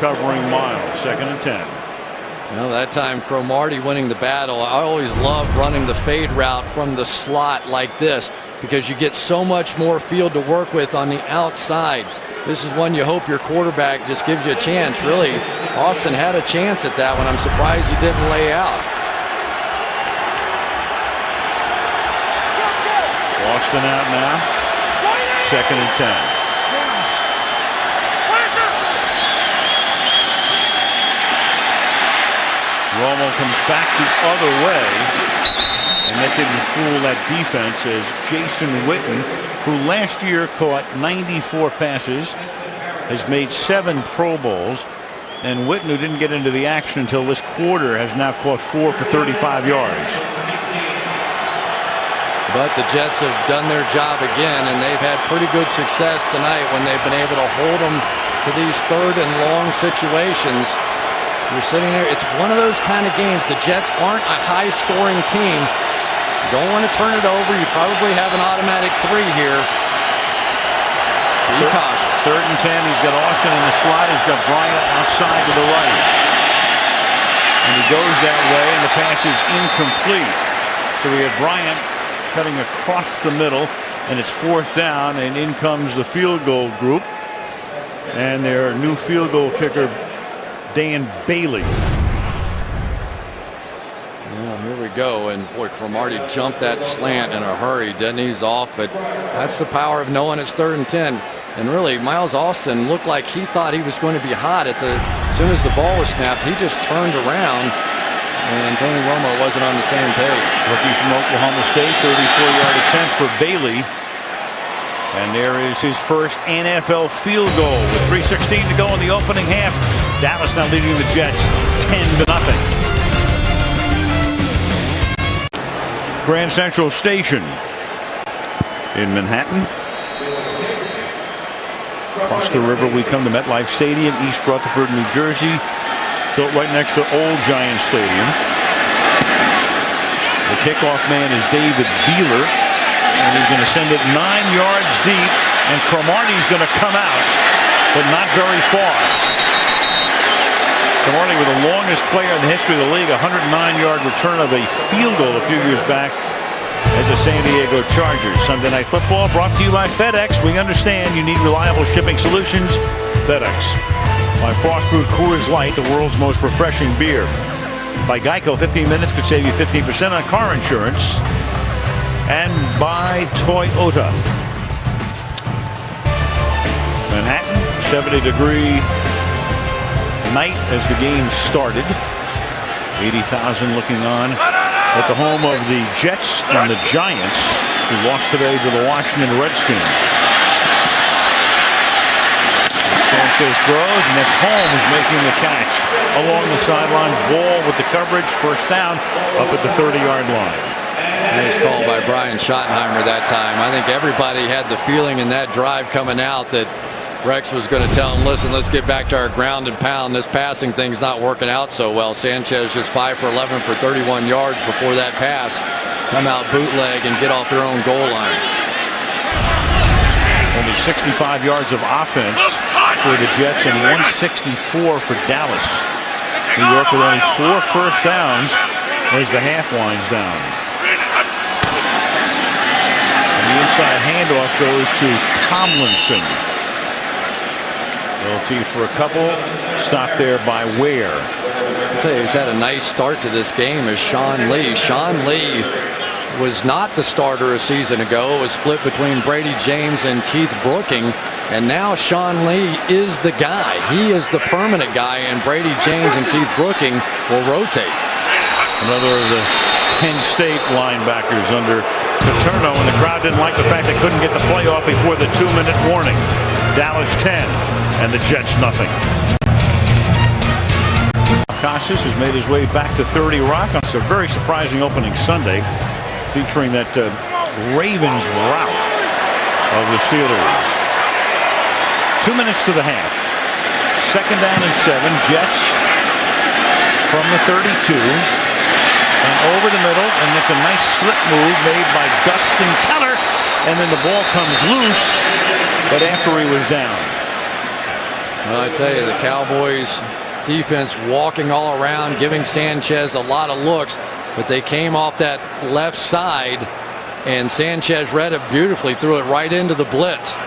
covering Miles. 2nd and 10. Well, that time Cromartie winning the battle. I always love running the fade route from the slot like this because you get so much more field to work with on the outside. This is one you hope your quarterback just gives you a chance. Really, Austin had a chance at that one. I'm surprised he didn't lay out. Austin out now. 2nd and 10. Romo comes back the other way, and that didn't fool that defense as Jason Witten, who last year caught 94 passes, has made 7 Pro Bowls, and Witten, who didn't get into the action until this quarter, has now caught 4 for 35 yards. But the Jets have done their job again, and they've had pretty good success tonight when they've been able to hold them to these 3rd and long situations. You're sitting there. It's one of those kind of games. The Jets aren't a high-scoring team. You don't want to turn it over. You probably have an automatic 3 here. Be cautious. 3rd and 10. He's got Austin in the slot. He's got Bryant outside to the right. And he goes that way, and the pass is incomplete. So we have Bryant cutting across the middle, and it's 4th down, and in comes the field goal group. And their new field goal kicker, Dan Bailey. Well, here we go, and boy, Cromartie jumped that slant in a hurry, didn't he? He's off, but that's the power of knowing it's 3rd and 10. And really, Miles Austin looked like he thought he was going to be hot as soon as the ball was snapped. He just turned around, and Tony Romo wasn't on the same page. Rookie from Oklahoma State, 34-yard attempt for Bailey. And there is his first NFL field goal with 3:16 to go in the opening half. Dallas now leading the Jets 10-0. Grand Central Station in Manhattan. Across the river we come to MetLife Stadium, East Rutherford, New Jersey. Built right next to Old Giant Stadium. The kickoff man is David Beeler, and he's going to send it 9 yards deep, and Cromartie's going to come out, but not very far. Cromartie with the longest player in the history of the league, 109-yard return of a field goal a few years back as a San Diego Chargers. Sunday Night Football brought to you by FedEx. We understand you need reliable shipping solutions. FedEx. By Frostbrewed Coors Light, the world's most refreshing beer. By Geico, 15 minutes could save you 15% on car insurance. And by Toyota. Manhattan, 70-degree night as the game started. 80,000 looking on at the home of the Jets and the Giants, who lost today to the Washington Redskins. Sanchez throws, and that's Holmes making the catch along the sideline. Ball with the coverage, first down up at the 30-yard line. Nice call by Brian Schottenheimer that time. I think everybody had the feeling in that drive coming out that Rex was going to tell him, listen, let's get back to our ground and pound. This passing thing's not working out so well. Sanchez just 5 for 11 for 31 yards before that pass. Come out bootleg and get off their own goal line. Only 65 yards of offense for the Jets and 164 for Dallas. New York with only 4 first downs as the half winds down. And the inside handoff goes to Tomlinson. LT for a couple. Stopped there by Ware. I'll tell you, he's had a nice start to this game is Sean Lee. Sean Lee was not the starter a season ago. It was split between Brady James and Keith Brooking. And now Sean Lee is the guy. He is the permanent guy, and Brady James and Keith Brooking will rotate. Another of the Penn State linebackers under Paterno, and the crowd didn't like the fact they couldn't get the play off before the 2-minute warning. Dallas 10 and the Jets nothing. Costas has made his way back to 30 Rock on a very surprising opening Sunday, featuring that Ravens rout of the Steelers. 2 minutes to the half. Second down and 7. Jets from the 32 and over the middle, and it's a nice slip move made by Dustin Keller, and then the ball comes loose, but after he was down. Well, I tell you, the Cowboys defense walking all around, giving Sanchez a lot of looks, but they came off that left side, and Sanchez read it beautifully, threw it right into the blitz.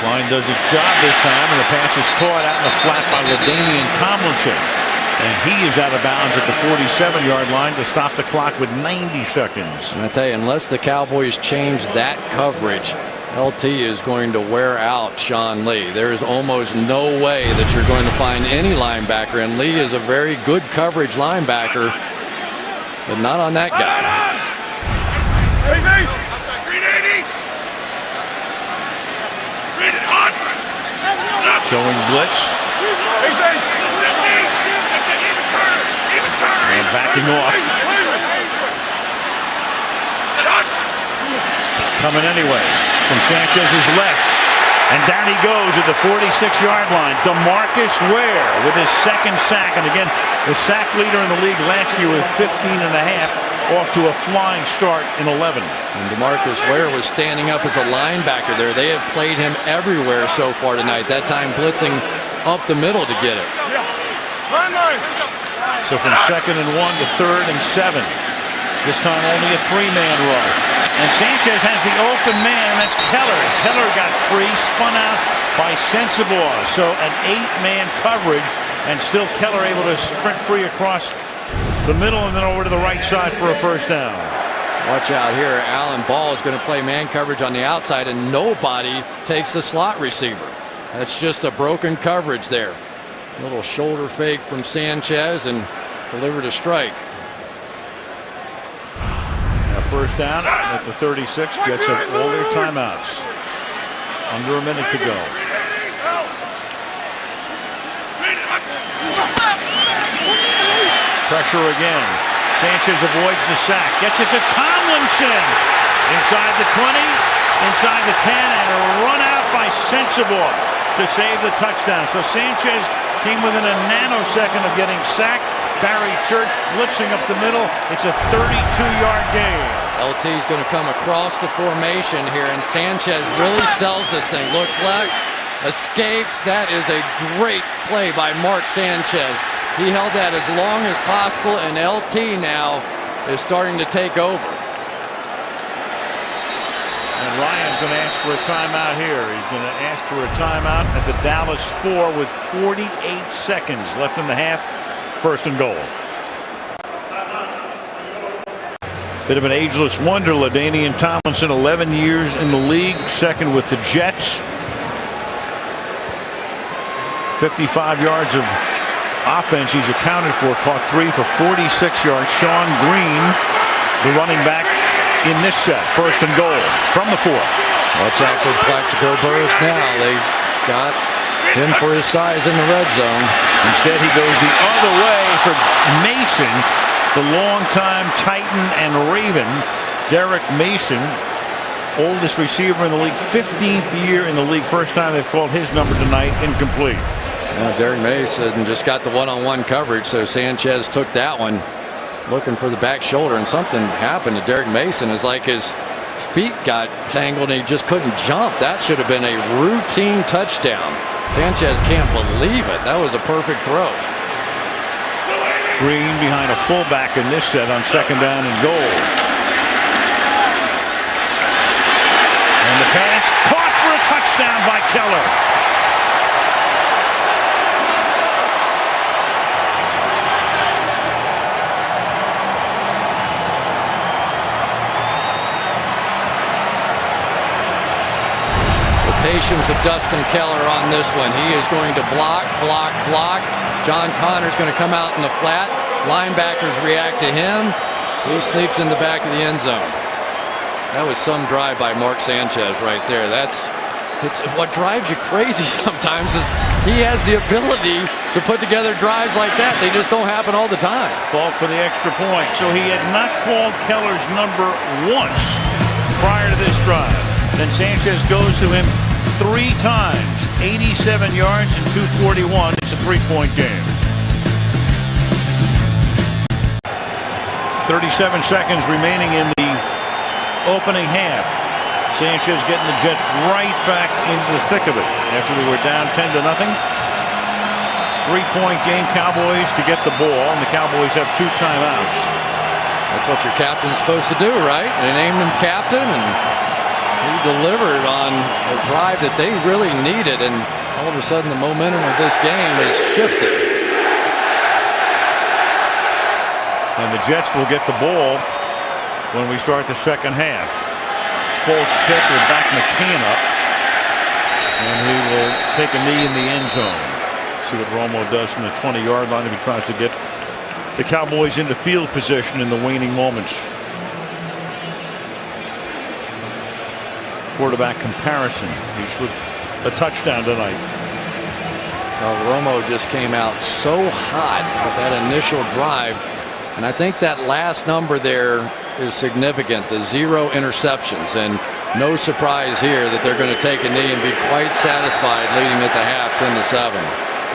Line does its job this time, and the pass is caught out in the flat by LaDainian Tomlinson. And he is out of bounds at the 47-yard line to stop the clock with 90 seconds. And I tell you, unless the Cowboys change that coverage, LT is going to wear out Sean Lee. There is almost no way that you're going to find any linebacker, and Lee is a very good coverage linebacker, but not on that guy. Showing blitz. And backing off. Coming anyway from Sanchez's left. And down he goes at the 46-yard line. DeMarcus Ware with his second sack. And again, the sack leader in the league last year with 15.5. Off to a flying start in 11. And DeMarcus Ware was standing up as a linebacker there. They have played him everywhere so far tonight. That time blitzing up the middle to get it. So from 2nd and 1 to 3rd and 7. This time only a 3-man rush. And Sanchez has the open man, and that's Keller. Keller got free, spun out by Sensabaugh. So an 8-man coverage, and still Keller able to sprint free across the middle and then over to the right side for a first down. Watch out here. Allen Ball is going to play man coverage on the outside, and nobody takes the slot receiver. That's just a broken coverage there. A little shoulder fake from Sanchez and delivered a strike. Now first down at the 36. Jets have all their timeouts. Under a minute to go. Pressure again. Sanchez avoids the sack. Gets it to Tomlinson. Inside the 20, inside the 10, and a run out by Sensabaugh to save the touchdown. So Sanchez came within a nanosecond of getting sacked Barry Church blitzing up the middle. It's a 32-yard gain. LT is going to come across the formation here, and Sanchez really sells this thing. Looks like escapes. That is a great play by Mark Sanchez. He held that as long as possible, and LT now is starting to take over. And Ryan's going to ask for a timeout here. He's going to ask for a timeout at the Dallas 4 with 48 seconds left in the half. First and goal. Bit of an ageless wonder, LaDainian Tomlinson, 11 years in the league, second with the Jets. 55 yards of offense he's accounted for, caught 3 for 46 yards. Sean Green, the running back in this set. First and goal from the 4. Watch out for Plaxico Burress now. They got him for his size in the red zone. Instead, he goes the other way for Mason, the longtime Titan and Raven. Derek Mason, oldest receiver in the league, 15th year in the league. First time they've called his number tonight. Incomplete. Derek Mason just got the one-on-one coverage, so Sanchez took that one, looking for the back shoulder, and something happened to Derek Mason. It's like his feet got tangled and he just couldn't jump. That should have been a routine touchdown. Sanchez can't believe it. That was a perfect throw. Green behind a fullback in this set on second down and goal. And the pass caught for a touchdown by Keller. Patience of Dustin Keller on this one. He is going to block. John Connor's going to come out in the flat. Linebackers react to him. He sneaks in the back of the end zone. That was some drive by Mark Sanchez right there. It's what drives you crazy sometimes is he has the ability to put together drives like that. They just don't happen all the time. Fault for the extra point. So he had not called Keller's number once prior to this drive. Then Sanchez goes to him 3 times, 87 yards and 241. It's a 3-point game. 37 seconds remaining in the opening half. Sanchez getting the Jets right back into the thick of it after they were down 10-0. 3-point game. Cowboys to get the ball, and the Cowboys have 2 timeouts. That's what your captain's supposed to do, right? They named him captain, and he delivered on a drive that they really needed, and all of a sudden the momentum of this game has shifted. And the Jets will get the ball when we start the second half. Folt's kick will back McCann up, and he will take a knee in the end zone. See what Romo does from the 20-yard line if he tries to get the Cowboys into field position in the waning moments. Quarterback comparison, each with a touchdown tonight. Romo just came out so hot with that initial drive, and I think that last number there is significant, the 0 interceptions, and no surprise here that they're going to take a knee and be quite satisfied leading at the half 10-7.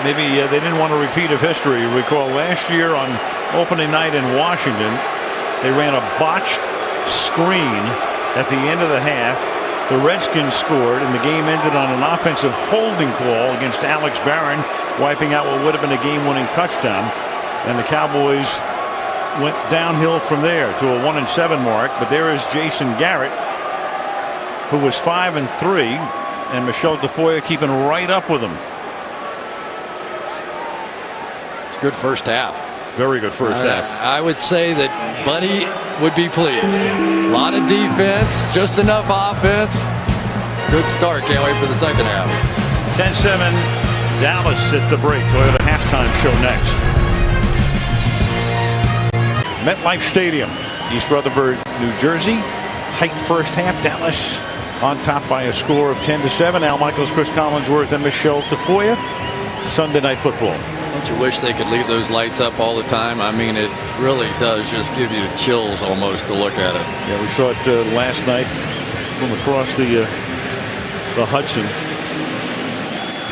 Maybe they didn't want a repeat of history. You recall last year on opening night in Washington, they ran a botched screen at the end of the half. The Redskins scored, and the game ended on an offensive holding call against Alex Barron, wiping out what would have been a game-winning touchdown. And the Cowboys went downhill from there to a 1-7 mark. But there is Jason Garrett, who was 5-3, and Michelle Tafoya keeping right up with him. It's a good first half. Very good first half. I would say that Buddy would be pleased. A lot of defense, just enough offense. Good start. Can't wait for the second half. 10-7 Dallas at the break. Toyota halftime show next. MetLife Stadium, East Rutherford, New Jersey. Tight first half. Dallas on top by a score of 10-7. Al Michaels, Chris Collinsworth, and Michelle Tafoya. Sunday Night Football. Don't you wish they could leave those lights up all the time? I mean, it really does just give you chills almost to look at it. Yeah, we saw it last night from across the Hudson.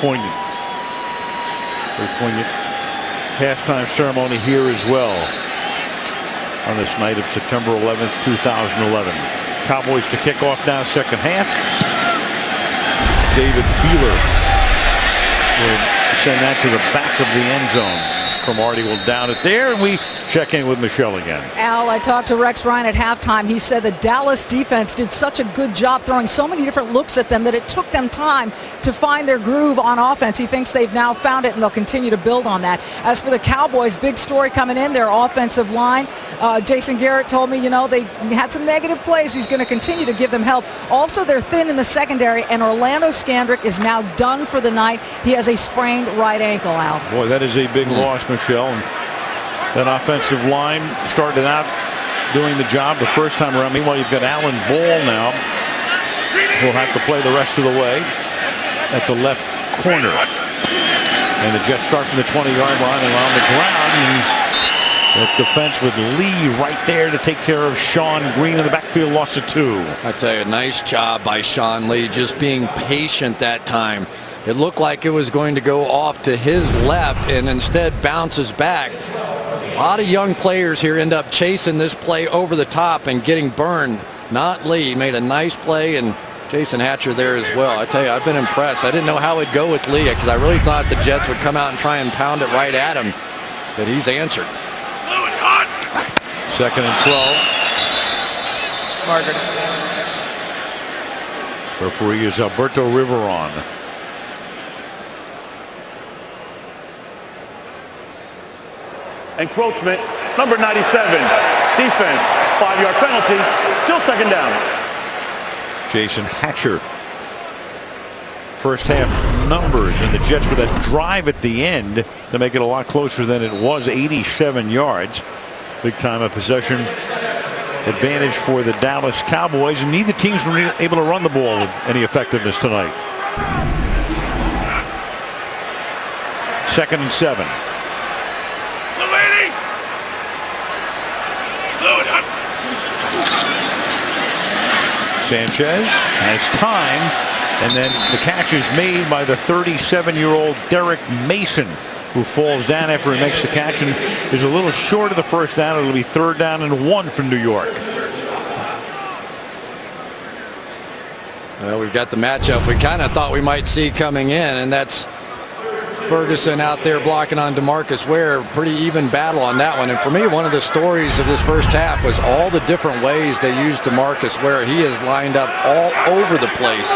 Poignant. Very poignant. halftime ceremony here as well on this night of September 11th, 2011. Cowboys to kick off now, second half. David Beeler will send that to the back of the end zone. Cromartie will down it there, and we check in with Michelle again. Al, I talked to Rex Ryan at halftime. He said the Dallas defense did such a good job throwing so many different looks at them that it took them time to find their groove on offense. He thinks they've now found it, and they'll continue to build on that. As for the Cowboys, big story coming in, their offensive line. Jason Garrett told me, they had some negative plays. He's going to continue to give them help. Also, they're thin in the secondary, and Orlando Scandrick is now done for the night. He has a sprained right ankle, Al. Boy, that is a big loss, Michelle. And that offensive line started out doing the job the first time around. Meanwhile, you've got Alan Ball now. Will have to play the rest of the way at the left corner. And the Jets start from the 20-yard line and on the ground. And that defense with Lee right there to take care of Sean Green in the backfield, loss of 2. I tell you, nice job by Sean Lee, just being patient that time. It looked like it was going to go off to his left and instead bounces back. A lot of young players here end up chasing this play over the top and getting burned. Not Lee. He made a nice play, and Jason Hatcher there as well. I tell you, I've been impressed. I didn't know how it'd go with Lee because I really thought the Jets would come out and try and pound it right at him. But he's answered. Second and 12. Margaret. Referee is Alberto Riveron. Encroachment, number 97. Defense, 5-yard penalty. Still second down. Jason Hatcher. First half numbers, and the Jets with that drive at the end to make it a lot closer than it was, 87 yards. Big time of possession advantage for the Dallas Cowboys, and neither teams were able to run the ball with any effectiveness tonight. Second and 7. Sanchez has time, and then the catch is made by the 37-year-old Derek Mason, who falls down after he makes the catch and is a little short of the first down. It'll be 3rd down and 1 for New York. Well, we've got the matchup we kind of thought we might see coming in, and that's Ferguson out there blocking on DeMarcus Ware. Pretty even battle on that one. And for me, one of the stories of this first half was all the different ways they used DeMarcus Ware. He is lined up all over the place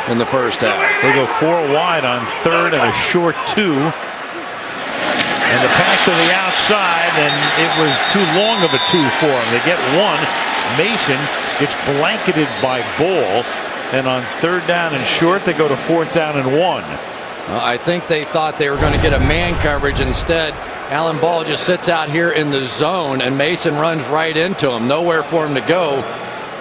in the first half. They go 4 wide on 3rd and a short 2. And the pass to the outside, and it was too long of a 2 for him. They get 1. Mason gets blanketed by Ball. And on 3rd down and short, they go to 4th down and 1. I think they thought they were going to get a man coverage. Instead, Alan Ball just sits out here in the zone, and Mason runs right into him. Nowhere for him to go.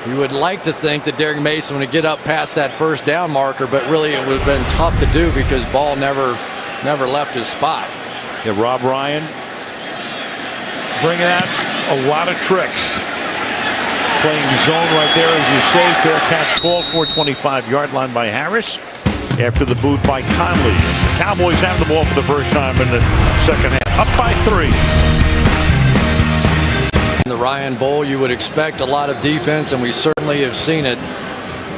You would like to think that Derek Mason would get up past that first down marker, but really it would have been tough to do because Ball never left his spot. Yeah, Rob Ryan bringing out a lot of tricks. Playing zone right there, as you say. Fair catch called for 25-yard line by Harris. After the boot by Conley. The Cowboys have the ball for the first time in the second half. Up by 3. In the Ryan Bowl, you would expect a lot of defense, and we certainly have seen it.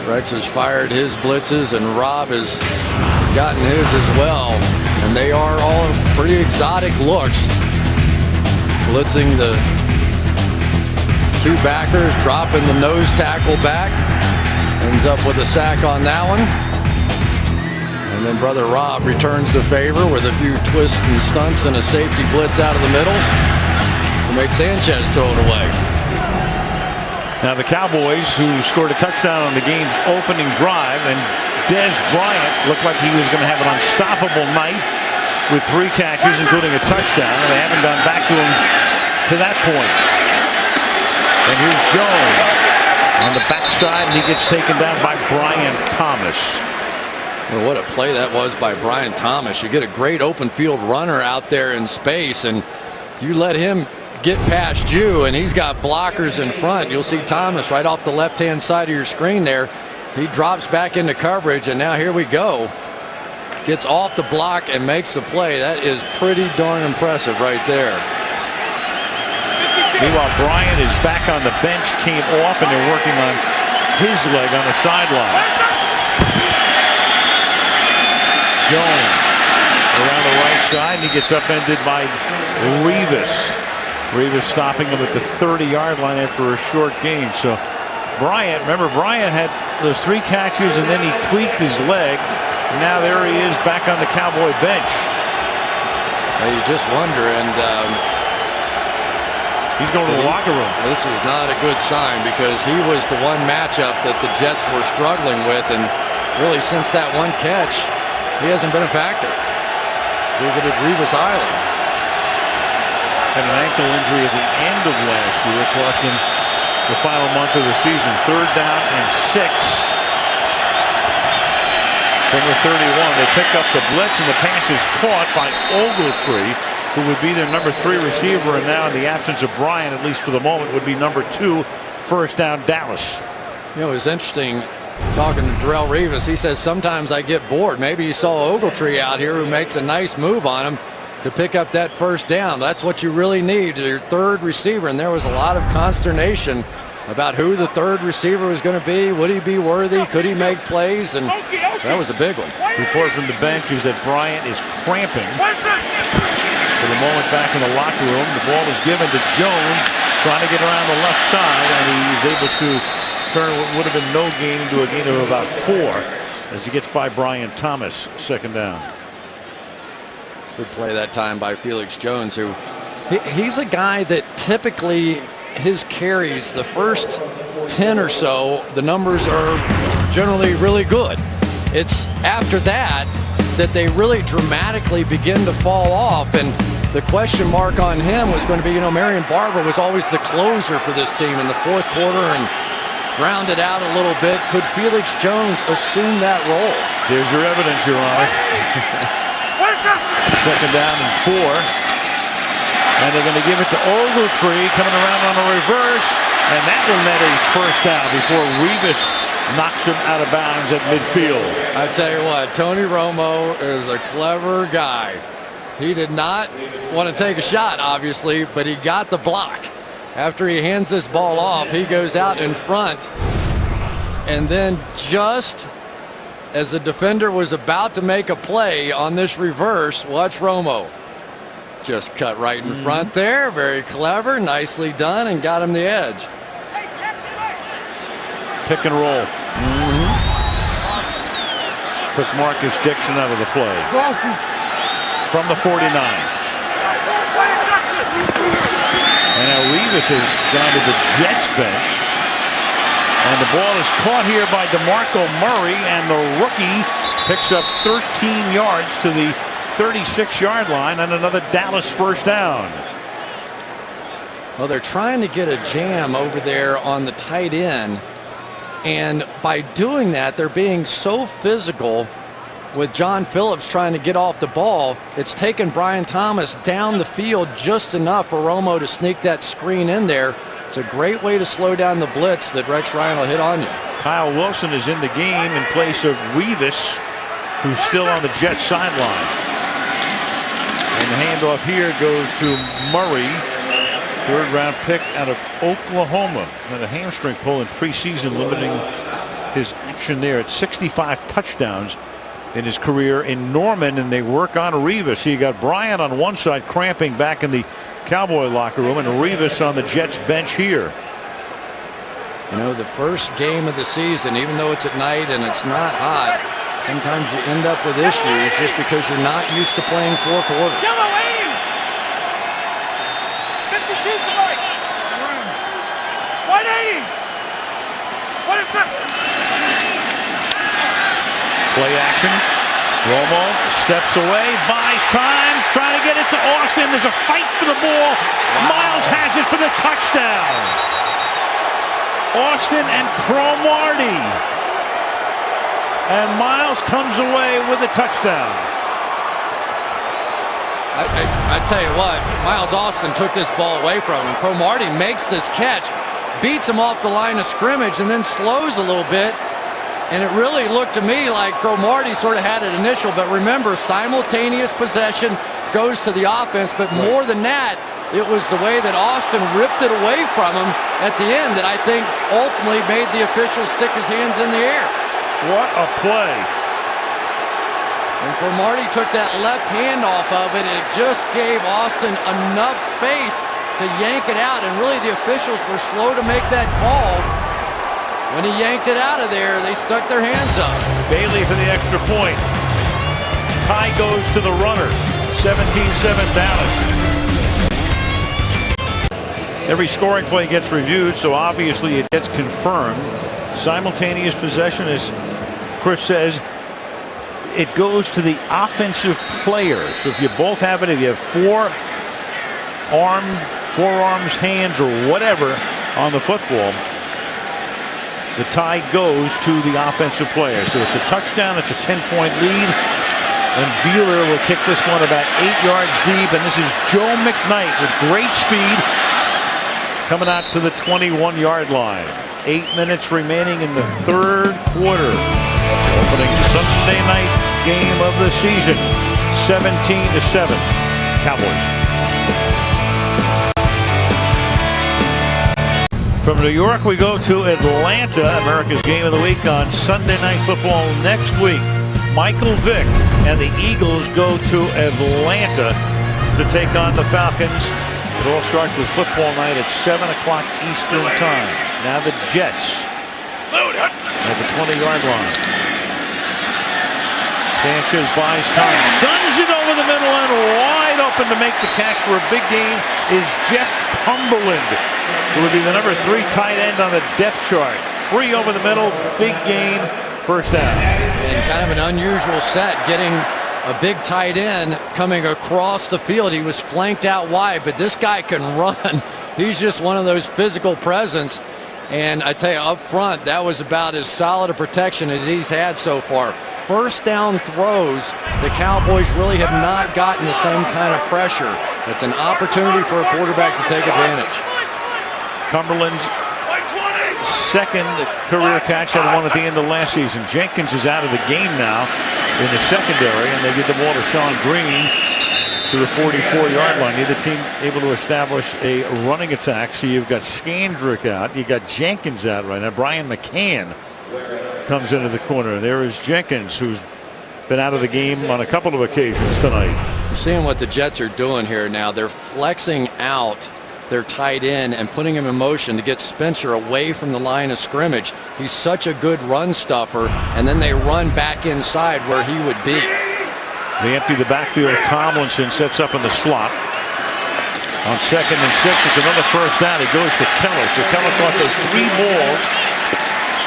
Rex has fired his blitzes, and Rob has gotten his as well. And they are all pretty exotic looks. Blitzing the 2 backers, dropping the nose tackle back. Ends up with a sack on that one. And then brother Rob returns the favor with a few twists and stunts and a safety blitz out of the middle to make Sanchez throw it away. Now the Cowboys, who scored a touchdown on the game's opening drive, and Dez Bryant looked like he was going to have an unstoppable night with 3 catches, including a touchdown, and they haven't gone back to him to that point. And here's Jones on the backside, and he gets taken down by Brian Thomas. Well, what a play that was by Brian Thomas. You get a great open field runner out there in space, and you let him get past you, and he's got blockers in front. You'll see Thomas right off the left-hand side of your screen there. He drops back into coverage, and now here we go. gets off the block and makes the play. That is pretty darn impressive right there. Meanwhile, Bryant is back on the bench, came off, and they're working on his leg on the sideline. Jones around the right side, and he gets upended by Revis. Revis stopping him at the 30-yard line after a short gain. So Bryant, remember, Bryant had those 3 catches, and then he tweaked his leg. Now there he is back on the Cowboy bench. Well, you just wonder, and he's going to the locker room. This is not a good sign, because he was the one matchup that the Jets were struggling with, and really since that one catch, he hasn't been a factor. Visited Revis Island. Had an ankle injury at the end of last year, cost him the final month of the season. 3rd down and 6 from the 31. They pick up the blitz, and the pass is caught by Ogletree, who would be their number 3 receiver, and now in the absence of Bryant, at least for the moment, would be number 2. First down, Dallas. You know, it was interesting talking to Darrelle Revis. He says, sometimes I get bored. Maybe he saw Ogletree out here who makes a nice move on him to pick up that first down. That's what you really need, your 3rd receiver. And there was a lot of consternation about who the 3rd receiver was going to be. Would he be worthy? Could he make plays? And that was a big one. Report from the bench is that Bryant is cramping. For the moment back in the locker room, the ball is given to Jones, trying to get around the left side, and he's able to turn what would have been no gain into a gain of about 4 as he gets by Brian Thomas. 2nd down. Good play that time by Felix Jones, who he's a guy that typically his carries, the first 10 or so, the numbers are generally really good. It's after that they really dramatically begin to fall off, and the question mark on him was going to be, you know, Marion Barber was always the closer for this team in the 4th quarter and rounded out a little bit. Could Felix Jones assume that role? There's your evidence, Your Honor. 2nd down and 4. And they're going to give it to Ogletree, coming around on a reverse, and that will net a first down before Revis knocks him out of bounds at midfield. I tell you what, Tony Romo is a clever guy. He did not want to take a shot, obviously, but he got the block. After he hands this ball off, he goes out in front, and then just as the defender was about to make a play on this reverse, watch Romo. Just cut right in front there. Very clever, nicely done, and got him the edge. Pick and roll. Took Marcus Dixon out of the play. From the 49. And now Revis has gone to the Jets bench. And the ball is caught here by DeMarco Murray, and the rookie picks up 13 yards to the 36-yard line on another Dallas first down. Well, they're trying to get a jam over there on the tight end, and by doing that, they're being so physical with John Phillips trying to get off the ball. It's taken Brian Thomas down the field just enough for Romo to sneak that screen in there. It's a great way to slow down the blitz that Rex Ryan will hit on you. Kyle Wilson is in the game in place of Revis, who's still on the Jets sideline. And the handoff here goes to Murray, 3rd round pick out of Oklahoma. Had a hamstring pull in preseason, limiting his action there at 65 touchdowns in his career in Norman, and they work on Revis. So you got Bryant on one side cramping back in the Cowboy locker room, and Revis on the Jets bench here. You know, the first game of the season, even though it's at night and it's not hot, sometimes you end up with issues just because you're not used to playing 4 quarters. Yellow 80! 52 tonight! 180! What is this? Play action. Romo steps away, buys time, trying to get it to Austin. There's a fight for the ball. Miles has it for the touchdown. Austin and Cromartie. And Miles comes away with a touchdown. I tell you what, Miles Austin took this ball away from him. Cromartie makes this catch, beats him off the line of scrimmage, and then slows a little bit And it really looked to me like Cromartie sort of had an initial, but remember, simultaneous possession goes to the offense, but more than that, it was the way that Austin ripped it away from him at the end that I think ultimately made the official stick his hands in the air. What a play. And Cromartie took that left hand off of it. It just gave Austin enough space to yank it out, and really the officials were slow to make that call. When he yanked it out of there, they stuck their hands up. Bailey for the extra point. Tie goes to the runner. 17-7 Dallas. Every scoring play gets reviewed, so obviously it gets confirmed. Simultaneous possession, as Chris says, it goes to the offensive player. So if you both have it, if you have forearms, hands, or whatever on the football, the tie goes to the offensive player. So it's a touchdown. It's a 10-point lead. And Beeler will kick this one about 8 yards deep. And this is Joe McKnight with great speed coming out to the 21-yard line. 8 minutes remaining in the third quarter. Opening Sunday night game of the season. 17-7 Cowboys. From New York, we go to Atlanta, America's Game of the Week on Sunday Night Football next week. Michael Vick and the Eagles go to Atlanta to take on the Falcons. It all starts with football night at 7 o'clock Eastern Time. Now the Jets at the 20-yard line. Sanchez buys time, guns it over the middle, and wide open to make the catch for a big gain is Jeff Cumberland, who would be the number 3 tight end on the depth chart. Free over the middle, big gain, first down. And kind of an unusual set, getting a big tight end coming across the field. He was flanked out wide, but this guy can run. He's just one of those physical presence. And I tell you, up front, that was about as solid a protection as he's had so far. First down throws, the Cowboys really have not gotten the same kind of pressure. It's an opportunity for a quarterback to take advantage. Cumberland's second career catch, had one at the end of last season. Jenkins is out of the game now in the secondary, and they give the ball to Sean Green to the 44-yard line. Neither team able to establish a running attack. So you've got Skandrick out, you've got Jenkins out right now. Brian McCann comes into the corner. There is Jenkins, who's been out of the game on a couple of occasions tonight. You're seeing what the Jets are doing here now. They're flexing out their tight end and putting him in motion to get Spencer away from the line of scrimmage. He's such a good run stuffer, and then they run back inside where he would be. They empty the backfield. Tomlinson sets up in the slot. On 2nd and 6, it's another first down. He goes to Keller. So Keller caught those 3 balls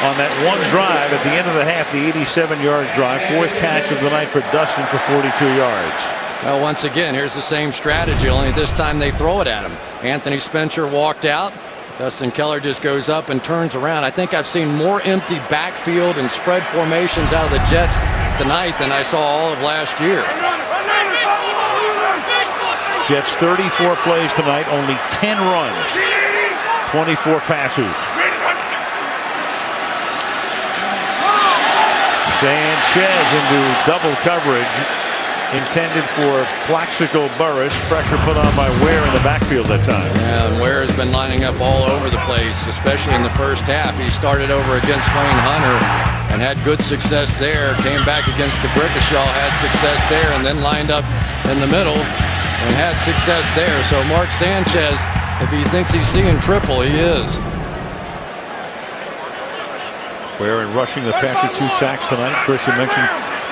on that one drive at the end of the half, the 87-yard drive. 4th catch of the night for Dustin for 42 yards. Well, once again, here's the same strategy, only this time they throw it at him. Anthony Spencer walked out. Dustin Keller just goes up and turns around. I think I've seen more empty backfield and spread formations out of the Jets tonight than I saw all of last year. Jets 34 plays tonight, only 10 runs, 24 passes. Sanchez into double coverage intended for Plaxico Burress. Pressure put on by Ware in the backfield that time. Yeah, and Ware has been lining up all over the place, especially in the first half. He started over against Wayne Hunter and had good success there. Came back against the Brickashaw, had success there, and then lined up in the middle and had success there. So Mark Sanchez, if he thinks he's seeing triple, he is. Ware in rushing the passer, 2 sacks tonight. Chris, you mentioned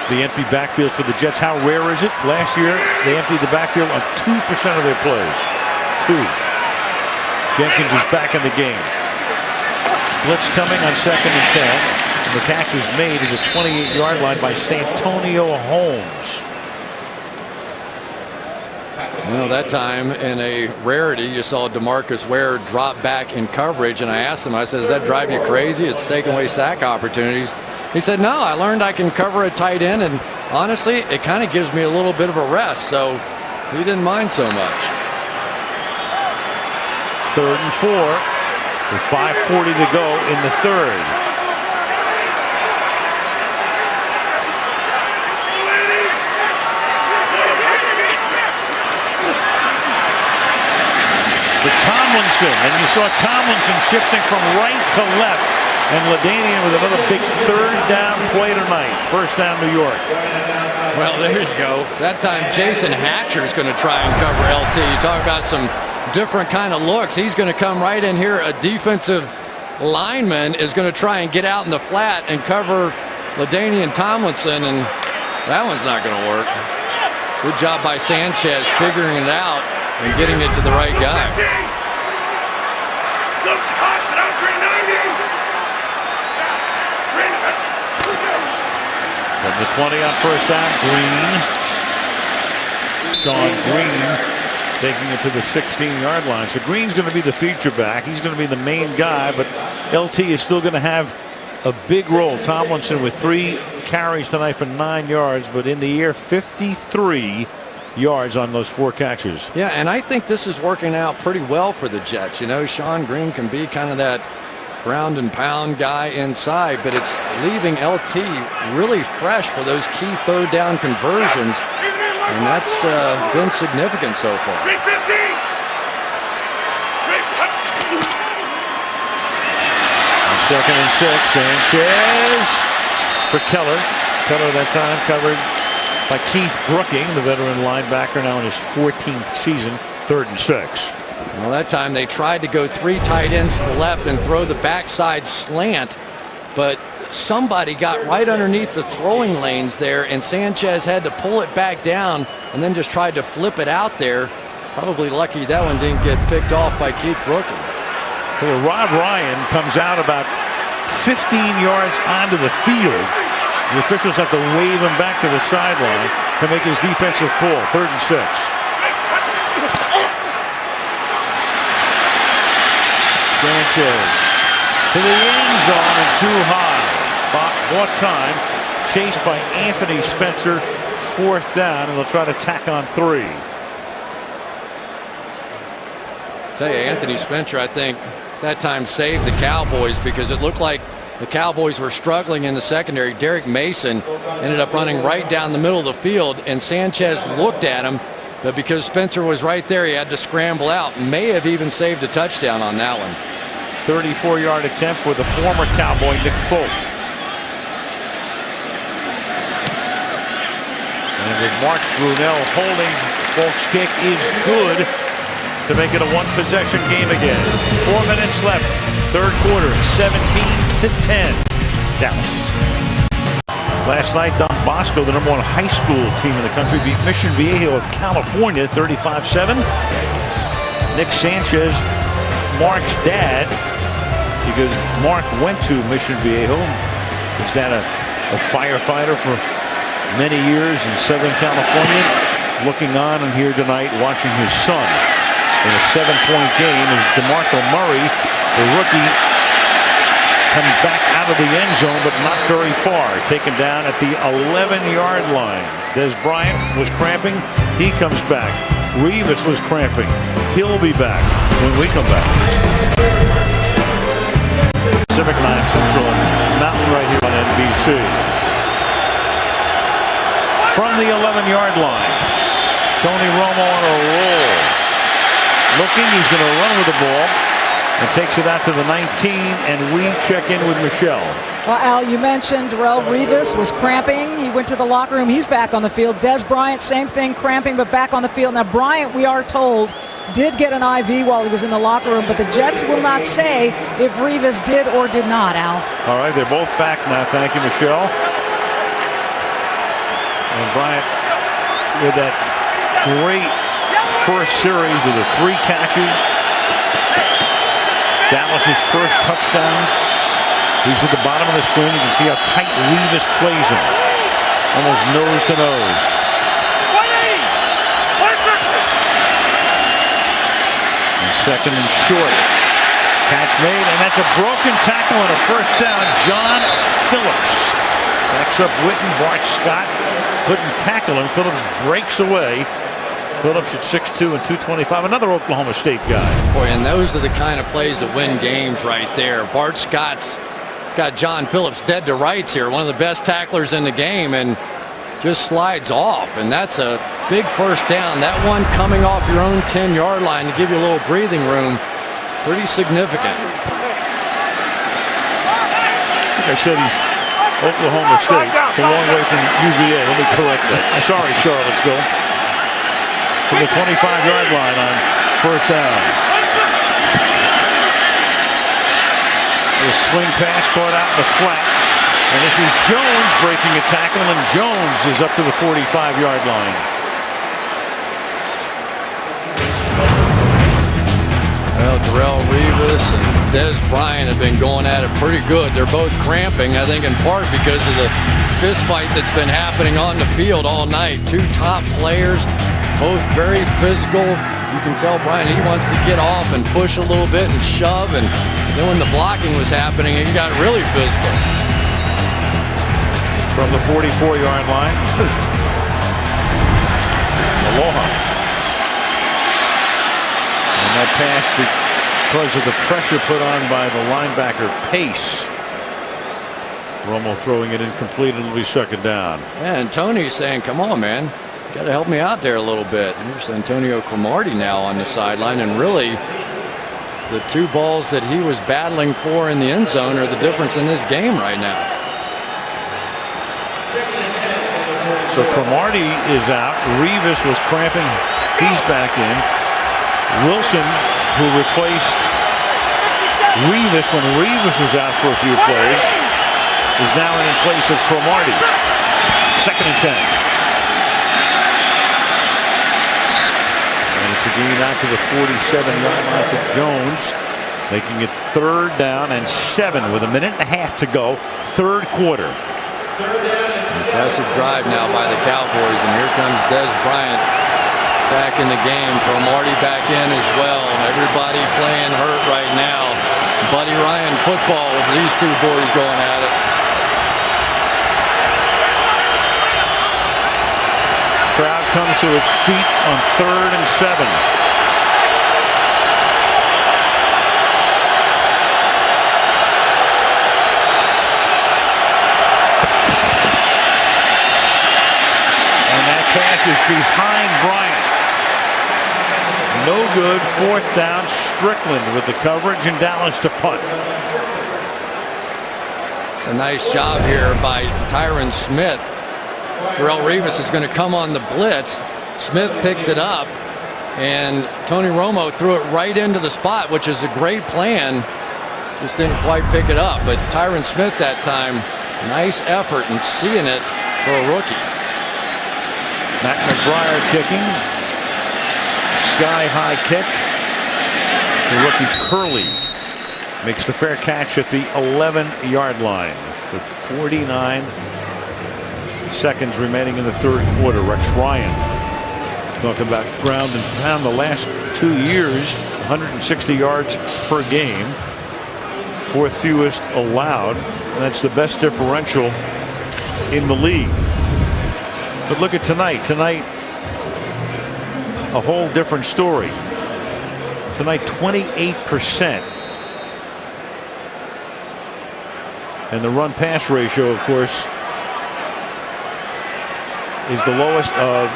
the empty backfield for the Jets. How rare is it? Last year, they emptied the backfield on 2% of their plays. 2. Jenkins is back in the game. Blitz coming on 2nd and 10. And the catch is made at the 28-yard line by Santonio Holmes. Well, that time, in a rarity, you saw DeMarcus Ware drop back in coverage, and I asked him, I said, does that drive you crazy? It's taking away sack opportunities. He said, no, I learned I can cover a tight end, and honestly, it kind of gives me a little bit of a rest, so he didn't mind so much. 3rd and 4 with 5:40 to go in the third. Tomlinson, and you saw Tomlinson shifting from right to left. And LaDainian with another big third down play tonight. First down, New York. Well, there you go. That time, Jason Hatcher is going to try and cover LT. You talk about some different kind of looks. He's going to come right in here. A defensive lineman is going to try and get out in the flat and cover LaDainian Tomlinson, and that one's not going to work. Good job by Sanchez figuring it out and getting it to the right guy. From the 20 on first down, Green. Sean Green taking it to the 16-yard line. So Green's going to be the feature back. He's going to be the main guy, but LT is still going to have a big role. Tomlinson with 3 carries tonight for 9 yards, but in the air 53 yards on those 4 catches. Yeah, and I think this is working out pretty well for the Jets. You know, Sean Green can be kind of that ground and pound guy inside, but it's leaving LT really fresh for those key third down conversions, and that's been significant so far. Second and 6, Sanchez for Keller. Keller that time covered by Keith Brooking, the veteran linebacker, now in his 14th season. 3rd and 6. Well, that time they tried to go 3 tight ends to the left and throw the backside slant, but somebody got right underneath the throwing lanes there, and Sanchez had to pull it back down and then just tried to flip it out there. Probably lucky that one didn't get picked off by Keith Brooking. So Rob Ryan comes out about 15 yards onto the field. The officials have to wave him back to the sideline to make his defensive pull. 3rd and 6. Sanchez to the end zone and too high. Bought time. Chased by Anthony Spencer. 4th down, and they'll try to tack on 3. Tell you, Anthony Spencer, I think that time saved the Cowboys because it looked like the Cowboys were struggling in the secondary. Derek Mason ended up running right down the middle of the field, and Sanchez looked at him, but because Spencer was right there, he had to scramble out. May have even saved a touchdown on that one. 34-yard attempt for the former Cowboy Nick Folk. And with Mark Brunell holding, Folk's kick is good to make it a 1-possession game again. 4 minutes left. 3rd quarter, 17-10. Dallas. Last night, Don Bosco, the #1 high school team in the country, beat Mission Viejo of California 35-7. Nick Sanchez, Mark's dad, because Mark went to Mission Viejo. Was that a firefighter for many years in Southern California? Looking on and here tonight, watching his son in a 7-point game as DeMarco Murray, the rookie, comes back out of the end zone, but not very far. Taken down at the 11-yard line. Des Bryant was cramping. He comes back. Rivas was cramping. He'll be back when we come back. Pacific 9 Central and Mountain right here on NBC. From the 11-yard line, Tony Romo on a roll. Looking, he's going to run with the ball and takes it out to the 19, and we check in with Michelle. Well, Al, you mentioned Darrell Rivas was cramping. He went to the locker room. He's back on the field. Des Bryant, same thing, cramping, but back on the field. Now, Bryant, we are told, did get an IV while he was in the locker room, but the Jets will not say if Rivas did or did not, Al. All right, they're both back now. Thank you, Michelle. And Bryant with that great first series with the 3 catches. Dallas's first touchdown. He's at the bottom of the screen. You can see how tight Rivas plays him. Almost nose to nose. And 2nd and short. Catch made, and that's a broken tackle and a first down. John Phillips backs up Witten. Bart Scott couldn't tackle him. Phillips breaks away. Phillips at 6'2" and 225, another Oklahoma State guy. Boy, and those are the kind of plays that win games right there. Bart Scott's got John Phillips dead to rights here, one of the best tacklers in the game, and just slides off, and that's a big first down. That one coming off your own 10-yard line to give you a little breathing room. pretty significant. I think I said he's Oklahoma State. It's a long way from UVA. Let me correct that. Sorry, Charlottesville. From the 25-yard line on first down. The swing pass caught out in the flat. And this is Jones breaking a tackle, and Jones is up to the 45-yard line. Well, Darrelle Revis and Dez Bryant have been going at it pretty good. They're both cramping, I think in part because of the fist fight that's been happening on the field all night. Two top players, both very physical. You can tell Bryant, he wants to get off and push a little bit and shove, and then when the blocking was happening, it got really physical. From the 44-yard line, Aloha. And that pass, because of the pressure put on by the linebacker Pace. Romo throwing it incomplete, and it'll be second down. Yeah, and Tony's saying, come on, man. You got to help me out there a little bit. Here's Antonio Cromartie now on the sideline, and really the two balls that he was battling for in the end zone are the difference in this game right now. So Cromartie is out. Revis was cramping. He's back in. Wilson, who replaced Revis when Revis was out for a few plays, is now in place of Cromartie. Second and 10. And it's a gain out to the 47-yard line for Jones, making it third down and 7 with a minute and a half to go. Third quarter. Impressive drive now by the Cowboys, and here comes Dez Bryant back in the game. Cromartie back in as well. Everybody playing hurt right now. Buddy Ryan football with these two boys going at it. Crowd comes to its feet on third and 7. Pass is behind Bryant. No good. Fourth down. Strickland with the coverage, and Dallas to punt. It's a nice job here by Tyron Smith. Darrelle Revis is going to come on the blitz. Smith picks it up, and Tony Romo threw it right into the spot, which is a great plan. Just didn't quite pick it up. But Tyron Smith that time, nice effort and seeing it for a rookie. Matt McBriar kicking. Sky-high kick. The rookie Curley makes the fair catch at the 11-yard line with 49 seconds remaining in the third quarter. Rex Ryan talking about ground and pound the last 2 years, 160 yards per game. Fourth fewest allowed, and that's the best differential in the league. But look at tonight. Tonight, a whole different story. Tonight, 28%. And the run-pass ratio, of course, is the lowest of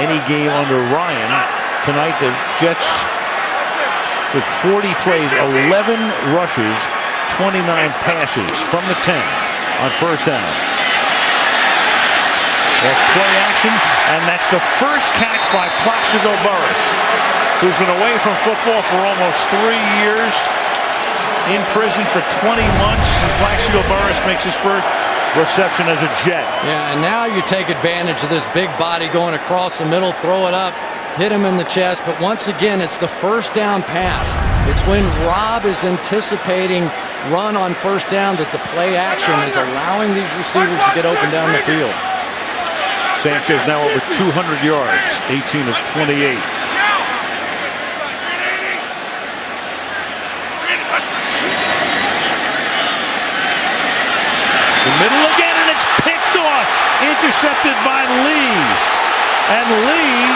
any game under Ryan. Tonight, the Jets, with 40 plays, 11 rushes, 29 passes from the 10 on first down. That's play action, and that's the first catch by Plaxico Burress, who's been away from football for almost 3 years, in prison for 20 months, and Plaxico Burress makes his first reception as a Jet. Yeah, and now you take advantage of this big body going across the middle, throw it up, hit him in the chest, but once again, it's the first down pass. It's when Rob is anticipating run on first down that the play action is allowing these receivers to get open down the field. Sanchez now over 200 yards, 18 of 28. The middle again, and it's picked off. Intercepted by Lee. And Lee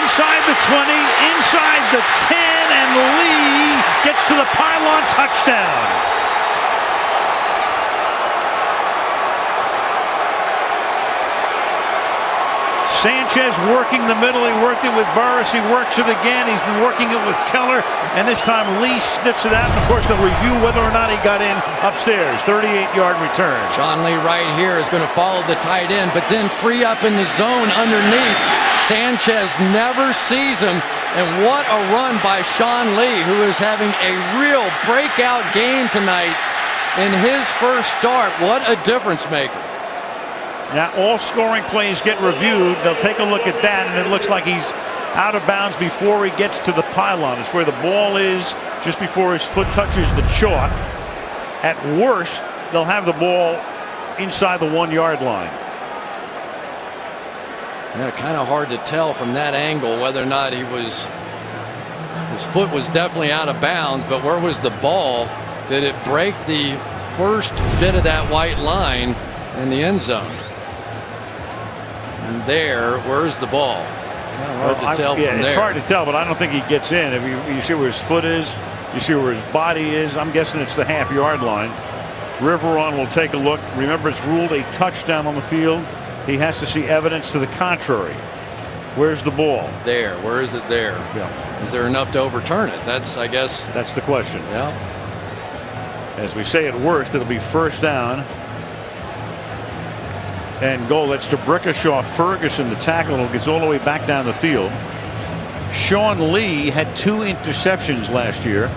inside the 20, inside the 10, and Lee gets to the pylon, touchdown. Sanchez working the middle. He worked it with Burris. He works it again. He's been working it with Keller. And this time Lee sniffs it out. And of course, they'll review whether or not he got in upstairs. 38-yard return. Sean Lee right here is going to follow the tight end, but then free up in the zone underneath. Sanchez never sees him. And what a run by Sean Lee, who is having a real breakout game tonight in his first start. What a difference maker. Now all scoring plays get reviewed. They'll take a look at that, and it looks like he's out of bounds before he gets to the pylon. It's where the ball is just before his foot touches the chalk. At worst, they'll have the ball inside the 1-yard line. Yeah, kind of hard to tell from that angle whether or not his foot was definitely out of bounds, but where was the ball? Did it break the first bit of that white line in the end zone? And where's the ball? Hard to tell from it's there. hard to tell, but I don't think he gets in. If you see where his foot is, you see where his body is. I'm guessing it's the half-yard line. Riveron will take a look. Remember, it's ruled a touchdown on the field. He has to see evidence to the contrary. Where's the ball? There. Where is it there? Yeah. Is there enough to overturn it? I guess. That's the question. Yeah. As we say, at worst, it'll be first down and goal. That's to Brickashaw Ferguson, the tackle, who gets all the way back down the field. Sean Lee had 2 interceptions last year,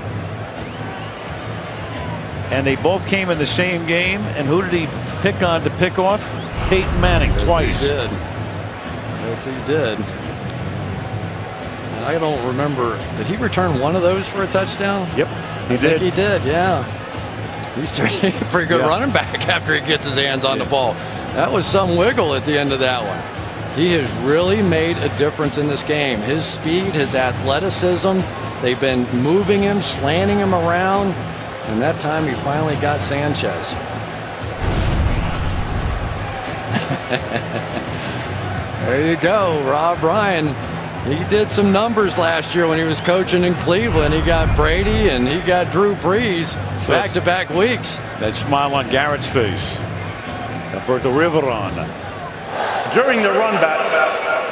and they both came in the same game. And who did he pick on to pick off? Peyton Manning, twice. He did. Yes, he did. And I don't remember. Did he return one of those for a touchdown? Yep, he did. I think he did. Yeah. He's a pretty good running back after he gets his hands on the ball. That was some wiggle at the end of that one. He has really made a difference in this game. His speed, his athleticism, they've been moving him, slanting him around, and that time he finally got Sanchez. There you go, Rob Ryan. He did some numbers last year when he was coaching in Cleveland. He got Brady and he got Drew Brees back-to-back weeks. That smile on Garrett's face. Alberto Riveron. During the run back,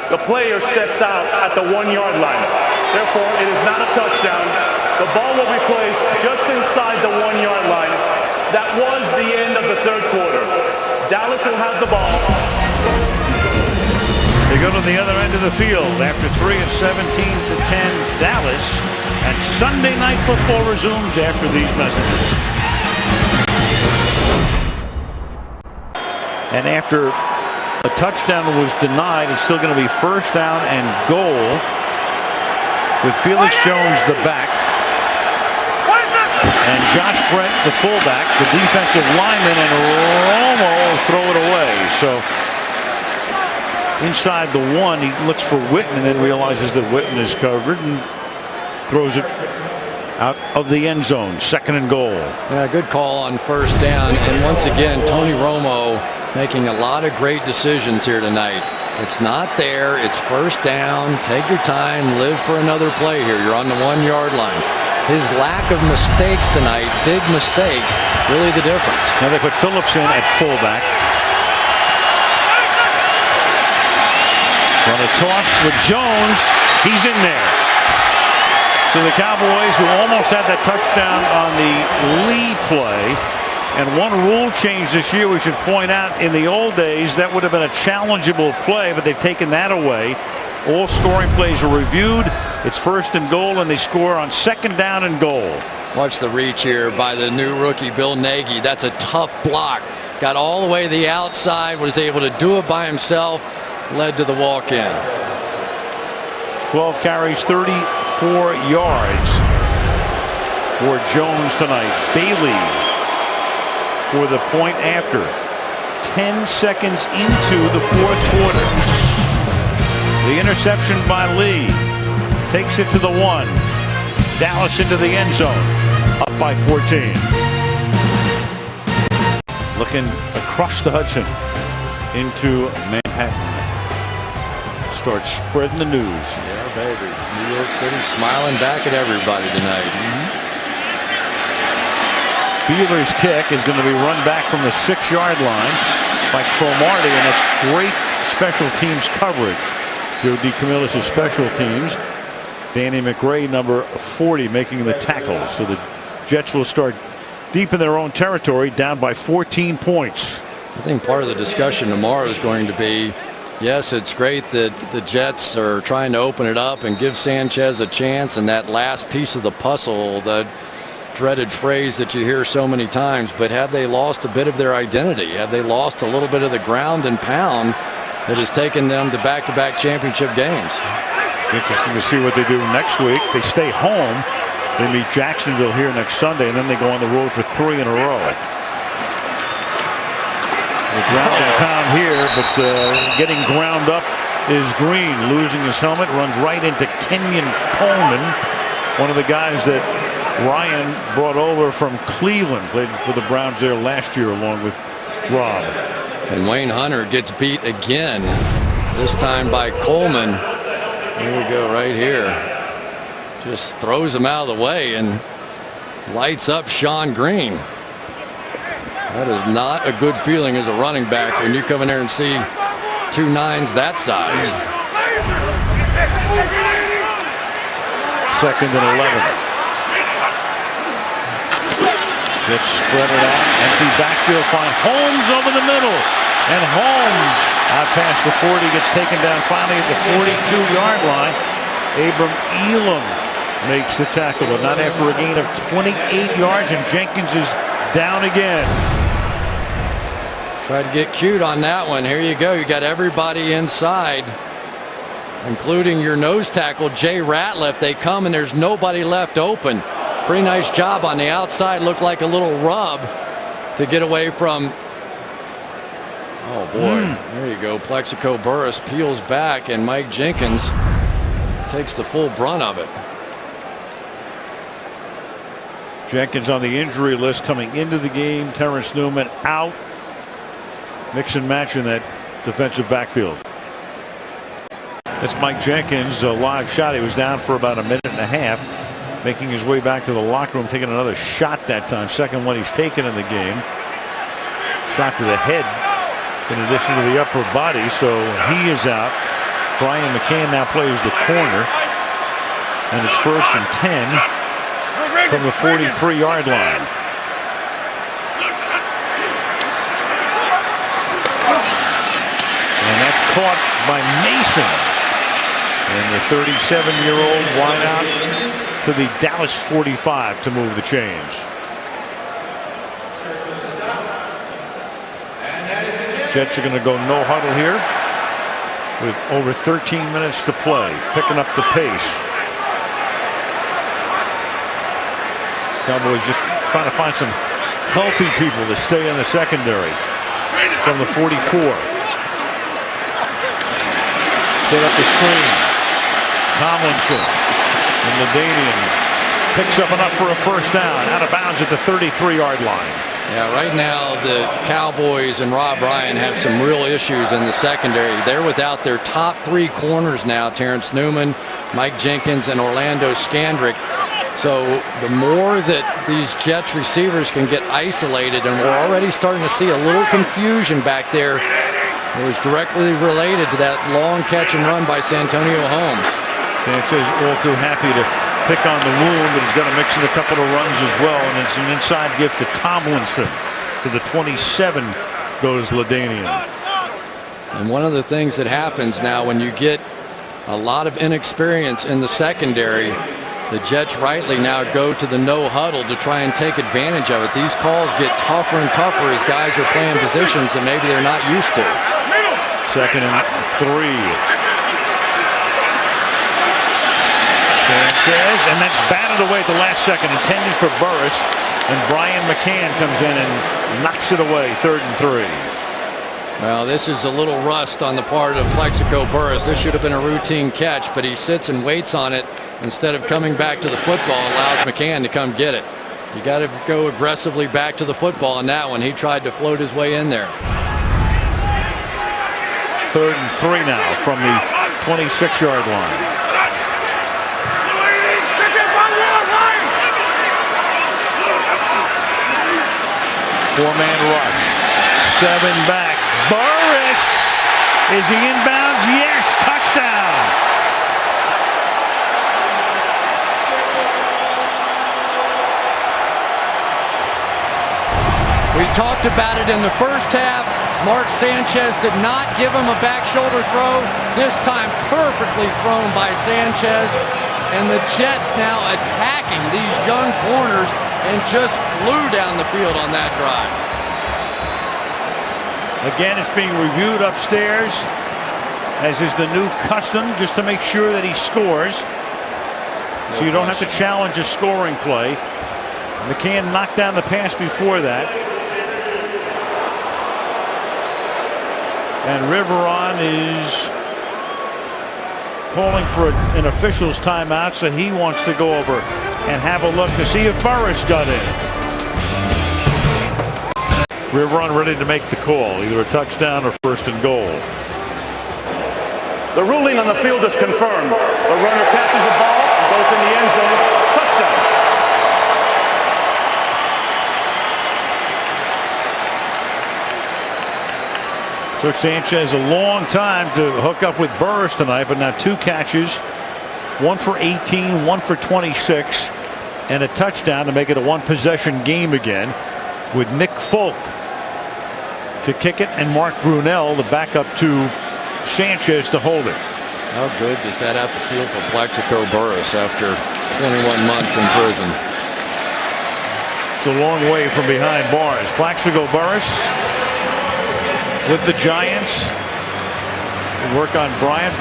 the player steps out at the 1-yard line. Therefore, it is not a touchdown. The ball will be placed just inside the 1-yard line. That was the end of the third quarter. Dallas will have the ball. They go to the other end of the field after 3 of 17 to 10 Dallas, and Sunday Night Football resumes after these messages. And after a touchdown was denied, it's still going to be first down and goal with Felix Jones the back and Josh Brett the fullback, the defensive lineman, and Romo will throw it away. So inside the 1, he looks for Witten and then realizes that Witten is covered and throws it out of the end zone. Second and goal. Yeah, good call on first down. And once again, Tony Romo making a lot of great decisions here tonight. It's not there. It's first down. Take your time. Live for another play here. You're on the 1-yard line. His lack of mistakes tonight, big mistakes, really the difference. Now they put Phillips in at fullback. On a toss with Jones, he's in there. So the Cowboys, who almost had that touchdown on the Lee play, and one rule change this year we should point out, in the old days that would have been a challengeable play, but they've taken that away. All scoring plays are reviewed. It's first and goal, and they score on second down and goal. Watch the reach here by the new rookie Bill Nagy. That's a tough block. Got all the way to the outside, was able to do it by himself, led to the walk-in. 12 carries, 34 yards for Jones tonight. Bailey for the point after. 10 seconds into the fourth quarter. The interception by Lee takes it to the 1. Dallas into the end zone, up by 14. Looking across the Hudson into Manhattan. Start spreading the news. Yeah, baby. New York City smiling back at everybody tonight. Bealer's kick is going to be run back from the 6-yard line by Cromartie, and it's great special teams coverage. Joe DeCamillis is special teams. Danny McRae, number 40, making the tackle. So the Jets will start deep in their own territory, down by 14 points. I think part of the discussion tomorrow is going to be, yes, it's great that the Jets are trying to open it up and give Sanchez a chance, and that last piece of the puzzle, the dreaded phrase that you hear so many times, but have they lost a bit of their identity? Have they lost a little bit of the ground and pound that has taken them to back-to-back championship games? Interesting to see what they do next week. They stay home. They meet Jacksonville here next Sunday, and then they go on the road for 3 in a row. The ground and pound here, but getting ground up is Green, losing his helmet, runs right into Kenyon Coleman, one of the guys that Ryan brought over from Cleveland, played for the Browns there last year along with Rob. And Wayne Hunter gets beat again, this time by Coleman. Here we go, right here. Just throws him out of the way and lights up Sean Green. That is not a good feeling as a running back when you come in there and see 2 9s that size. 2nd and 11. Jets spread it out. Empty backfield, find Holmes over the middle. And Holmes out past the 40, gets taken down finally at the 42-yard line. Abram Elam makes the tackle, but not after a gain of 28 yards, and Jenkins is down again. Try to get cute on that one. Here you go. You got everybody inside, including your nose tackle, Jay Ratliff. They come and there's nobody left open. Pretty nice job on the outside. Looked like a little rub to get away from. Oh boy, there you go. Plexico Burris peels back, and Mike Jenkins takes the full brunt of it. Jenkins on the injury list coming into the game. Terrence Newman out. Mix and match in that defensive backfield. That's Mike Jenkins, a live shot. He was down for about a minute and a half, making his way back to the locker room, taking another shot that time. Second one he's taken in the game. Shot to the head in addition to the upper body, so he is out. Brian McCann now plays the corner, and it's 1st and 10 from the 43-yard line. And that's caught by Mason. And the 37-year-old wideout to the Dallas 45 to move the chains. Jets are going to go no huddle here with over 13 minutes to play, picking up the pace. Cowboys just trying to find some healthy people to stay in the secondary from the 44. Set up the screen. Tomlinson and Ladanian picks up enough for a first down, out of bounds at the 33-yard line. Yeah, right now the Cowboys and Rob Ryan have some real issues in the secondary. They're without their top 3 corners now, Terrence Newman, Mike Jenkins, and Orlando Scandrick. So the more that these Jets receivers can get isolated, and we're already starting to see a little confusion back there. It was directly related to that long catch and run by Santonio Holmes. Sanchez all too happy to pick on the wound, but he's going to mix in a couple of runs as well, and it's an inside gift to Tomlinson. To the 27 goes Ladanian. And one of the things that happens now when you get a lot of inexperience in the secondary, the Jets rightly now go to the no huddle to try and take advantage of it. These calls get tougher and tougher as guys are playing positions that maybe they're not used to. 2nd and 3. Sanchez, and that's batted away at the last second, intended for Burris, and Brian McCann comes in and knocks it away. 3rd and 3. Well, this is a little rust on the part of Plexico Burris. This should have been a routine catch, but he sits and waits on it instead of coming back to the football, allows McCann to come get it. You got to go aggressively back to the football on that one. He tried to float his way in there. 3rd and 3 now from the 26-yard line. Four-man rush. 7 back. Burris Is he inbounds? Yes, touchdown. We talked about it in the first half. Mark Sanchez did not give him a back shoulder throw. This time perfectly thrown by Sanchez. And the Jets now attacking these young corners and just flew down the field on that drive. Again, it's being reviewed upstairs, as is the new custom, just to make sure that he scores. So you don't have to challenge a scoring play. McCann knocked down the pass before that. And Riveron is calling for an official's timeout, so he wants to go over and have a look to see if Burris got in. Riveron ready to make the call, either a touchdown or first and goal. The ruling on the field is confirmed. The runner catches the ball and goes in the end zone. Touchdown. Took Sanchez a long time to hook up with Burris tonight, but now 2 catches, 1 for 18, 1 for 26, and a touchdown to make it a 1-possession game again, with Nick Folk to kick it and Mark Brunell, the backup to Sanchez, to hold it. How good does that have to feel for Plaxico Burris after 21 months in prison? It's a long way from behind bars. Plaxico Burris with the Giants. Work on Bryant.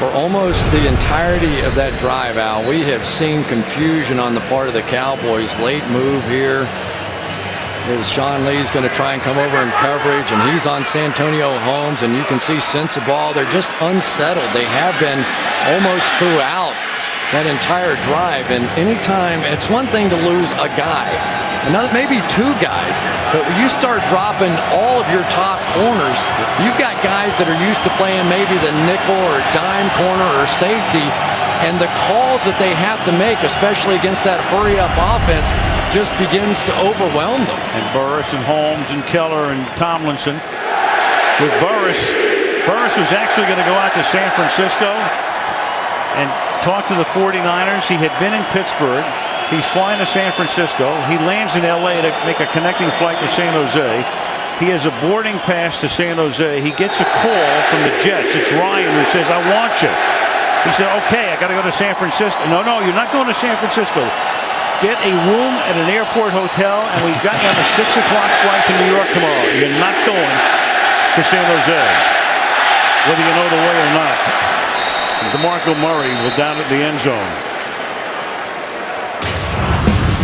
For almost the entirety of that drive, Al, we have seen confusion on the part of the Cowboys. Late move here. Is Sean Lee's going to try and come over in coverage, and he's on Santonio Holmes, and you can see Sensabaugh. They're just unsettled. They have been almost throughout that entire drive. And anytime, it's one thing to lose a guy, another maybe 2 guys, but when you start dropping all of your top corners, you've got guys that are used to playing maybe the nickel or dime corner or safety, and the calls that they have to make, especially against that hurry-up offense, just begins to overwhelm them. And Burris and Holmes and Keller and Tomlinson. With Burris was actually going to go out to San Francisco and talk to the 49ers. He had been in Pittsburgh. He's flying to San Francisco. He lands in LA to make a connecting flight to San Jose. He has a boarding pass to San Jose. He gets a call from the Jets. It's Ryan who says, "I want you." He said, "Okay, I got to go to San Francisco." "No, you're not going to San Francisco. Get a room at an airport hotel, and we've got you on a 6 o'clock flight to New York tomorrow. You're not going to San Jose, whether you know the way or not." DeMarco Murray was down at the end zone.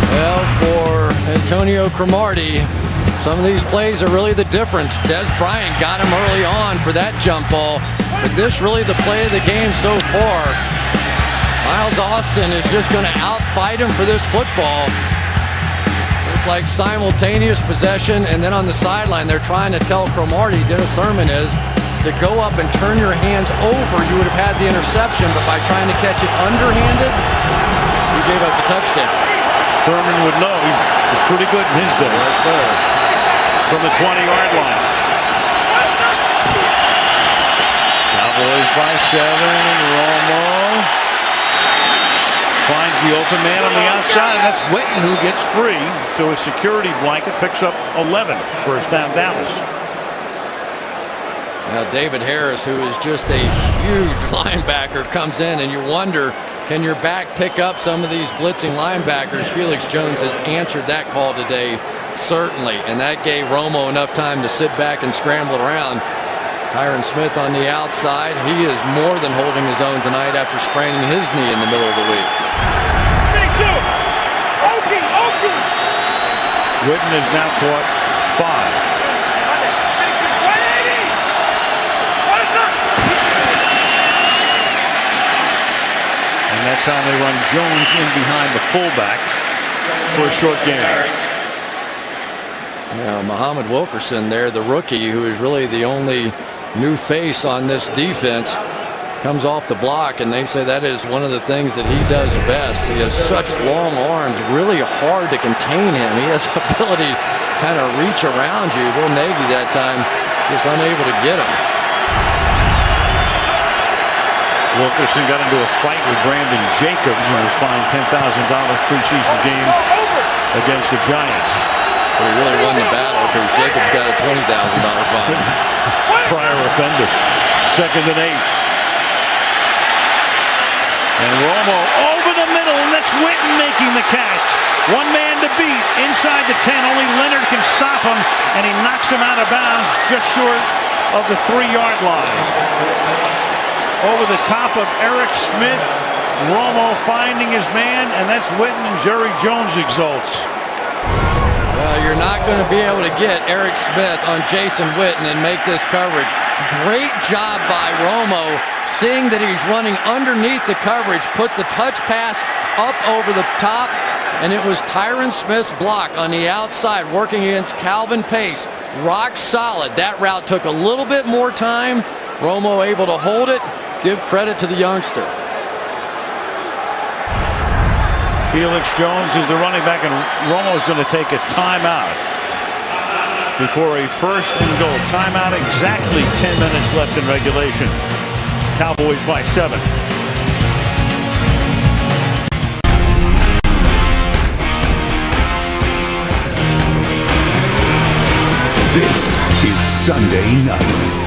Well, for Antonio Cromartie, some of these plays are really the difference. Des Bryant got him early on for that jump ball, but this really the play of the game so far. Miles Austin is just going to outfight him for this football. It's like simultaneous possession, and then on the sideline they're trying to tell Cromartie, Dennis Thurman is, to go up and turn your hands over. You would have had the interception, but by trying to catch it underhanded, you gave up the touchdown. Thurman would know. He's pretty good in his day. Yes, sir. From the 20-yard line. Cowboys by 7. Romo finds the open man on the outside, and that's Witten who gets free. So his security blanket picks up 11. First down, Dallas. Now David Harris, who is just a huge linebacker, comes in, and you wonder, can your back pick up some of these blitzing linebackers? Felix Jones has answered that call today, certainly, and that gave Romo enough time to sit back and scramble around. Tyron Smith on the outside. He is more than holding his own tonight after spraining his knee in the middle of the week. Witten has now caught 5. And that time they run Jones in behind the fullback for a short gain. Yeah, Muhammad Wilkerson there, the rookie, who is really the only new face on this defense, comes off the block, and they say that is one of the things that he does best. He has such long arms, really hard to contain him. He has ability kind of reach around you. Will Nagy that time was unable to get him. Wilkerson got into a fight with Brandon Jacobs and was fined $10,000 preseason game against the Giants. But he really won the battle because Jacobs got a $20,000 fine. Prior offender. 2nd and 8. And Romo over the middle, and that's Witten making the catch. One man to beat inside the 10. Only Leonard can stop him, and he knocks him out of bounds just short of the 3-yard line. Over the top of Eric Smith. Romo finding his man, and that's Witten, and Jerry Jones exults. Well, you're not going to be able to get Eric Smith on Jason Witten and make this coverage. Great job by Romo, seeing that he's running underneath the coverage, put the touch pass up over the top, and it was Tyron Smith's block on the outside working against Calvin Pace. Rock solid. That route took a little bit more time. Romo able to hold it. Give credit to the youngster. Felix Jones is the running back, and Romo is going to take a timeout before a 1st and goal. Timeout, exactly 10 minutes left in regulation. Cowboys by 7. This is Sunday night.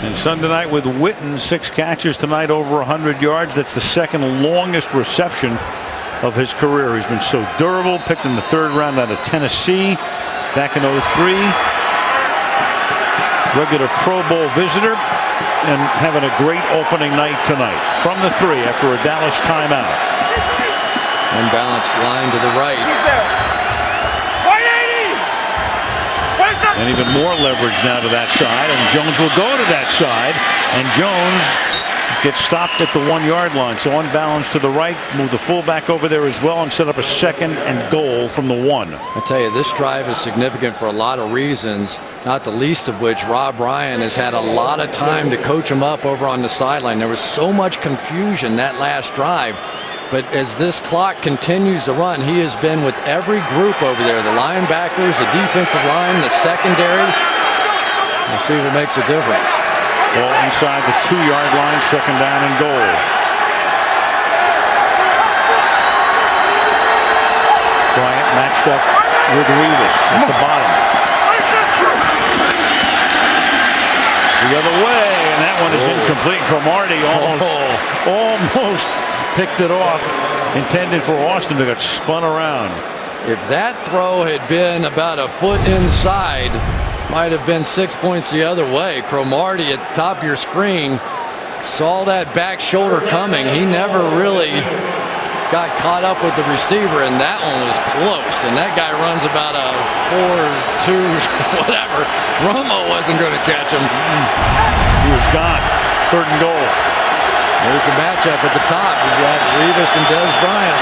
And Sunday night with Witten, 6 catches tonight, over 100 yards. That's the 2nd longest reception of his career. He's been so durable. Picked in the 3rd round out of Tennessee back in 03. Regular Pro Bowl visitor and having a great opening night tonight. From the 3 after a Dallas timeout. Unbalanced line to the right. And even more leverage now to that side, and Jones will go to that side, and Jones gets stopped at the 1-yard line. So unbalanced to the right, move the fullback over there as well, and set up a 2nd and goal from the 1. I tell you, this drive is significant for a lot of reasons, not the least of which Rob Ryan has had a lot of time to coach him up over on the sideline. There was so much confusion that last drive. But as this clock continues to run, he has been with every group over there. The linebackers, the defensive line, the secondary. We'll see if it makes a difference. Ball inside the 2-yard line, 2nd down and goal. Bryant matched up with Revis at the bottom. The other way, and that one is incomplete. Cromartie almost picked it off, intended for Austin, to get spun around. If that throw had been about a foot inside, might have been 6 points the other way. Cromartie at the top of your screen saw that back shoulder coming. He never really got caught up with the receiver, and that one was close. And that guy runs about a 4.2, whatever. Romo wasn't going to catch him. He was gone. 3rd and goal. There's a matchup at the top. You've got Revis and Des Bryant.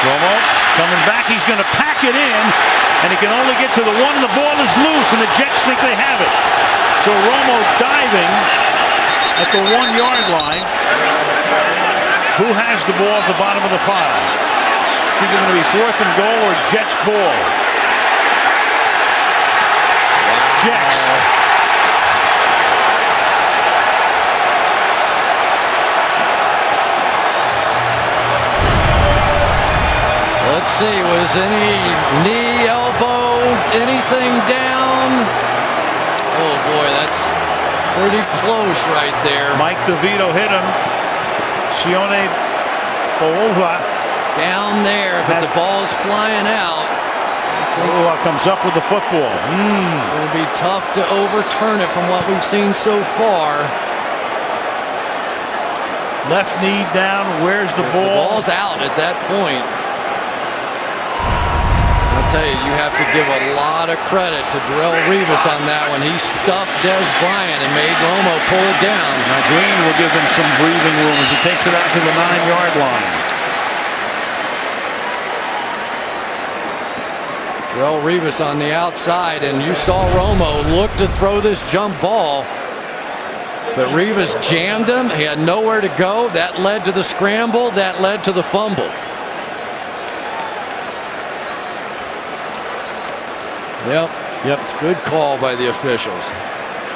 Romo coming back. He's going to pack it in, and he can only get to the 1. The ball is loose, and the Jets think they have it. So Romo diving at the 1-yard line. Who has the ball at the bottom of the pile? It's either going to be 4th and goal or Jets ball. Jets. Let's see, was any knee, elbow, anything down? Oh boy, that's pretty close right there. Mike DeVito hit him. Sione Boa down there, but the ball's flying out. Boa comes up with the football. It'll be tough to overturn it from what we've seen so far. Left knee down. Where's the ball? The ball's out at that point. I'll tell you, you have to give a lot of credit to Darrelle Revis on that one. He stuffed Des Bryant and made Romo pull it down. Now Green will give them some breathing room as he takes it out to the 9-yard line. Darrelle Revis on the outside, and you saw Romo look to throw this jump ball. But Rivas jammed him. He had nowhere to go. That led to the scramble. That led to the fumble. Yep. It's a good call by the officials.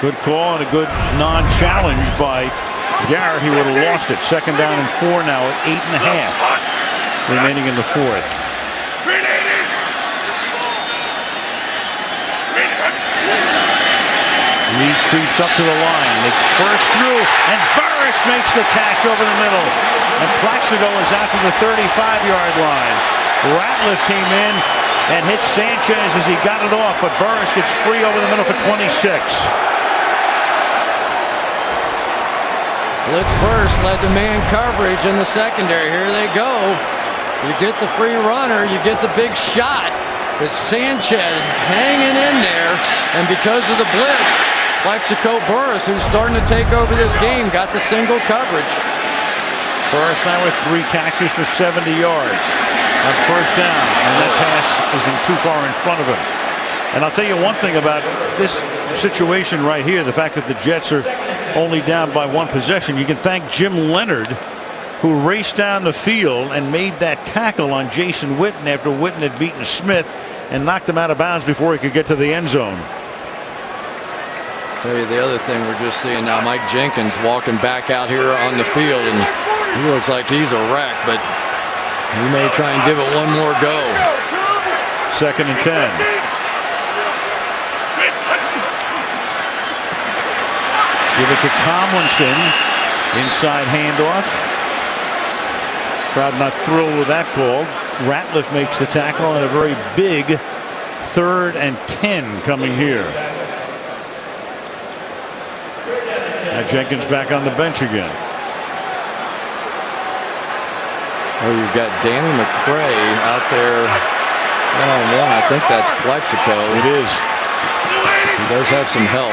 Good call and a good non-challenge by Garrett. He would have lost it. 2nd down and 4 now at 8.5 remaining in the 4th. Lee creeps up to the line. They burst through, and Burris makes the catch over the middle. And Plaxico is out to the 35-yard line. Ratliff came in and hit Sanchez as he got it off, but Burris gets free over the middle for 26. Blitz first led to man coverage in the secondary. Here they go. You get the free runner, you get the big shot. It's Sanchez hanging in there, and because of the blitz, Plaxico Burris, who's starting to take over this game, got the single coverage. Burris now with 3 catches for 70 yards on 1st down, and that pass isn't too far in front of him. And I'll tell you one thing about this situation right here, the fact that the Jets are only down by 1 possession. You can thank Jim Leonard, who raced down the field and made that tackle on Jason Witten after Witten had beaten Smith and knocked him out of bounds before he could get to the end zone. Tell you the other thing we're just seeing now, Mike Jenkins walking back out here on the field, and he looks like he's a wreck, but he may try and give it one more go. 2nd and 10. Give it to Tomlinson. Inside handoff. Crowd not thrilled with that call. Ratliff makes the tackle, and a very big 3rd and 10 coming here. Now Jenkins back on the bench again. Oh, you've got Danny McCray out there. One-on-one. I think that's Plaxico. It is. He does have some help.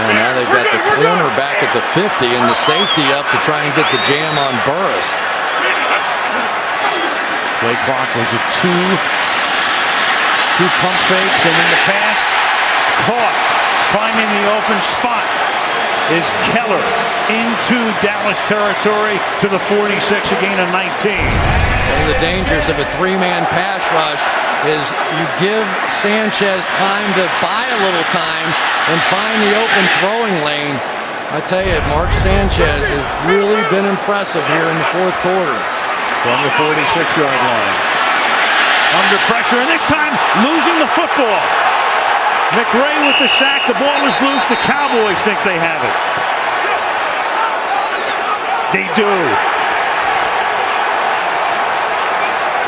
And now they've got the corner back at the 50 and the safety up to try and get the jam on Burris. Play clock was at 2. 2 pump fakes, and then the pass caught. Finding the open spot is Keller into Dallas territory to the 46, a gain of 19. One of the dangers of a 3-man pass rush is you give Sanchez time to buy a little time and find the open throwing lane. I tell you, Mark Sanchez has really been impressive here in the 4th quarter. From the 46-yard line. Under pressure, and this time losing the football. McRae with the sack. The ball is loose. The Cowboys think they have it. They do.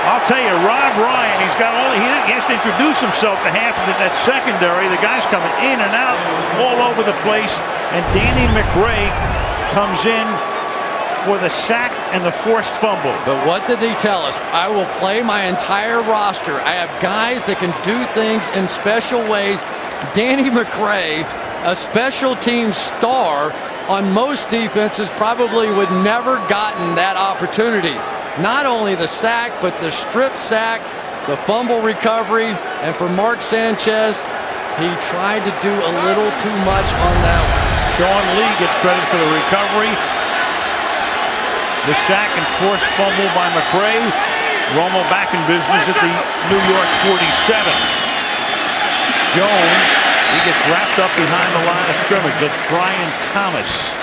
I'll tell you, Rob Ryan, he has to introduce himself to half of that secondary. The guy's coming in and out all over the place. And Danny McRae comes in for the sack and the forced fumble. But what did he tell us? I will play my entire roster. I have guys that can do things in special ways. Danny McRae, a special team star on most defenses, probably would never gotten that opportunity. Not only the sack, but the strip sack, the fumble recovery, and for Mark Sanchez, he tried to do a little too much on that one. Sean Lee gets credit for the recovery. The sack and forced fumble by McRae. Romo back in business at the New York 47. Jones, he gets wrapped up behind the line of scrimmage. That's Brian Thomas.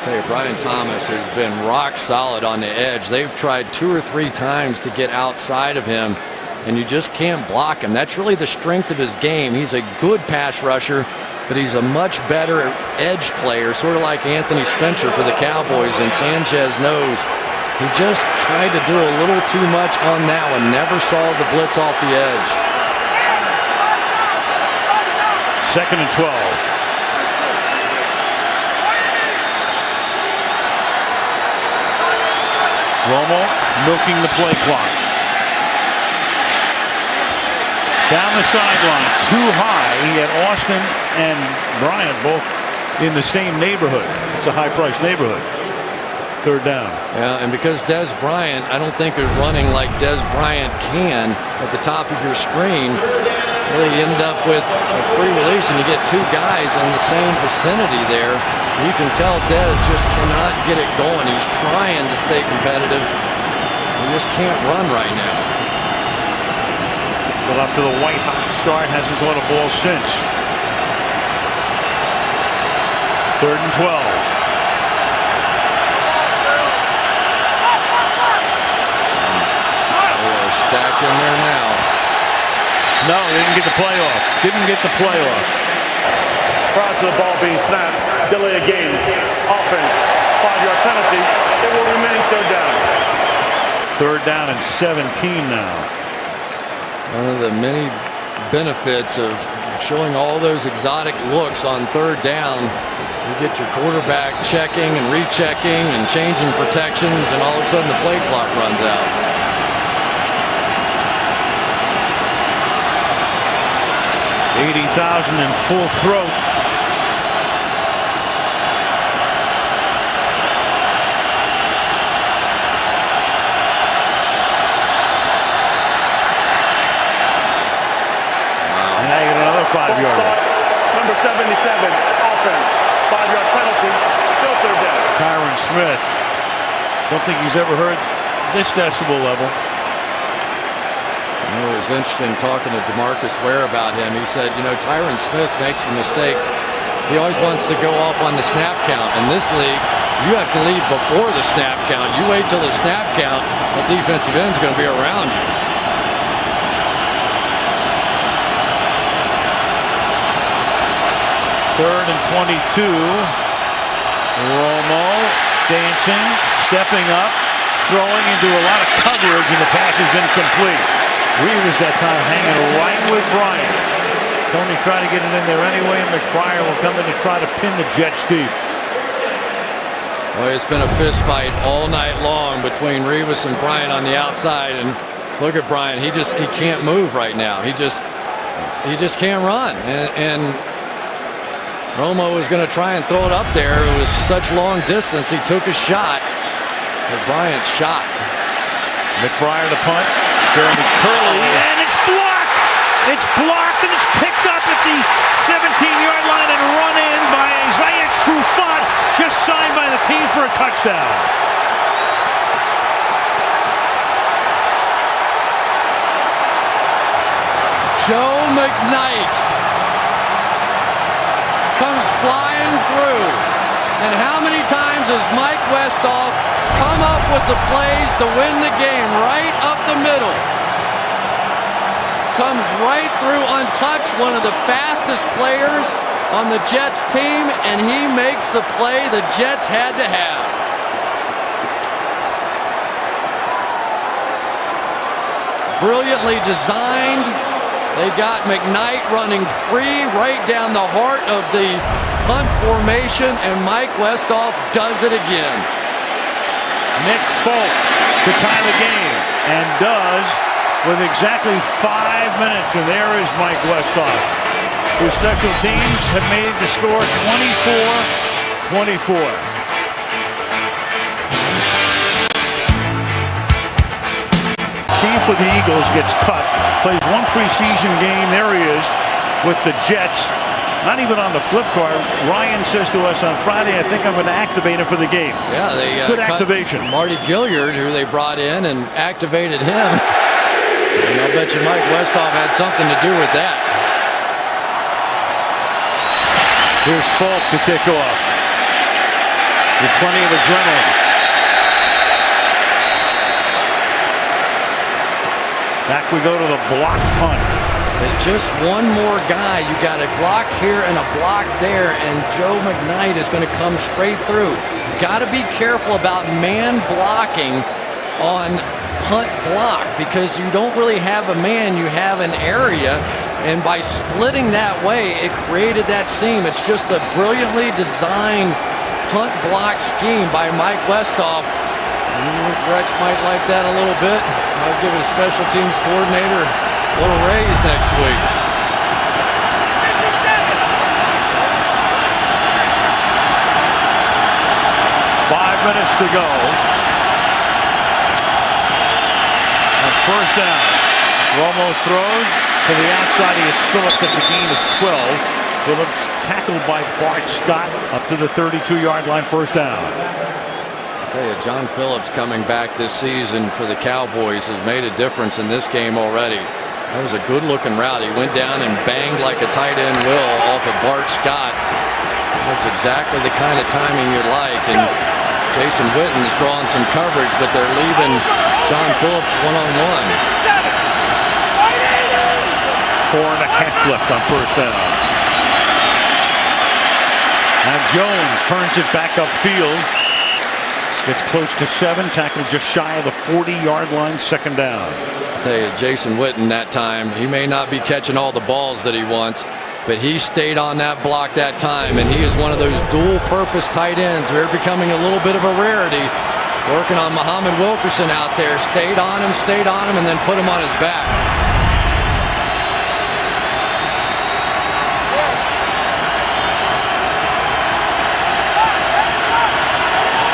I tell you, Brian Thomas has been rock solid on the edge. They've tried 2 or 3 times to get outside of him, and you just can't block him. That's really the strength of his game. He's a good pass rusher, but he's a much better edge player, sort of like Anthony Spencer for the Cowboys, and Sanchez knows he just tried to do a little too much on that one. Never saw the blitz off the edge. 2nd and 12. Romo milking the play clock. Down the sideline, too high. He had Austin and Bryant both in the same neighborhood. It's a high-priced neighborhood. 3rd down. Yeah, and because Des Bryant, I don't think is running like Des Bryant can at the top of your screen, Really end up with a free release, and you get two guys in the same vicinity there. You can tell Dez just cannot get it going. He's trying to stay competitive. He just can't run right now. Well, after the white-hot start, hasn't caught a ball since. 3rd and 12. They are stacked in there now. No, they didn't get the playoff. Didn't get the playoff. Prior to the ball being snapped, delay a game. Offense, 5-yard penalty. It will remain 3rd down. 3rd down and 17 now. One of the many benefits of showing all those exotic looks on 3rd down. You get your quarterback checking and rechecking and changing protections, and all of a sudden the play clock runs out. $80,000 in full throat. And now you get another 5-yarder. Number 77, offense, 5-yard penalty, still 3rd down. Tyron Smith. Don't think he's ever heard this decibel level. It was interesting talking to DeMarcus Ware about him. He said, you know, Tyron Smith makes the mistake. He always wants to go off on the snap count. In this league, you have to leave before the snap count. You wait till the snap count, the defensive end's going to be around you. Third and 22. Romo dancing, stepping up, throwing into a lot of coverage, and the pass is incomplete. Reeves that time hanging right with Bryant. Tony tried to get it in there anyway, and McBride will come in to try to pin the Jets deep. Well, it's been a fist fight all night long between Reeves and Bryant on the outside, and look at Bryant. He can't move right now. He just can't run. And Romo was going to try and throw it up there. It was such long distance. He took a shot, but Bryant's shot. McBride to punt. Jeremy Curley, and it's blocked. It's blocked, and it's picked up at the 17-yard line and run in by Isaiah Trufant, just signed by the team for a touchdown. Joe McKnight comes flying through. And how many times has Mike Westhoff come up with the plays to win the game right up the middle? Comes right through untouched, one of the fastest players on the Jets team, and he makes the play the Jets had to have. Brilliantly designed. They got McKnight running free right down the heart of the punt formation, and Mike Westhoff does it again. Nick Folk to tie the game, and does with exactly 5 minutes. And there is Mike Westhoff, whose special teams have made the score 24-24. Keith with the Eagles gets cut, plays one preseason game. There he is with the Jets. Not even on the flip card. Ryan says to us on Friday, I think I'm going to activate him for the game. Yeah, they good activation. Marty Gilliard, who they brought in and activated him. And I'll bet you Mike Westhoff had something to do with that. Here's Falk to kick off. With plenty of adrenaline. Back we go to the block punt. Just one more guy. You got a block here and a block there, and Joe McKnight is going to come straight through. Got to be careful about man blocking on punt block, because you don't really have a man, you have an area, and by splitting that way, it created that seam. It's just a brilliantly designed punt block scheme by Mike Westhoff. Rex might like that a little bit. I'll give his special teams coordinator a little raise next week. Five minutes to go. On first down, Romo throws. To the outside, he hits Phillips. That's a gain of 12. Phillips tackled by Bart Scott up to the 32-yard line, first down. I tell you, John Phillips coming back this season for the Cowboys has made a difference in this game already. That was a good-looking route. He went down and banged like a tight end will off of Bart Scott. That's exactly the kind of timing you like. And Jason Witten's drawing some coverage, but they're leaving John Phillips one-on-one. 4.5 left on first down. Now Jones turns it back upfield. Gets close to 7. Tackled just shy of the 40-yard line, second down. I tell you, Jason Witten that time, he may not be catching all the balls that he wants, but he stayed on that block that time, and he is one of those dual-purpose tight ends. They're becoming a little bit of a rarity. Working on Muhammad Wilkerson out there. Stayed on him, and then put him on his back.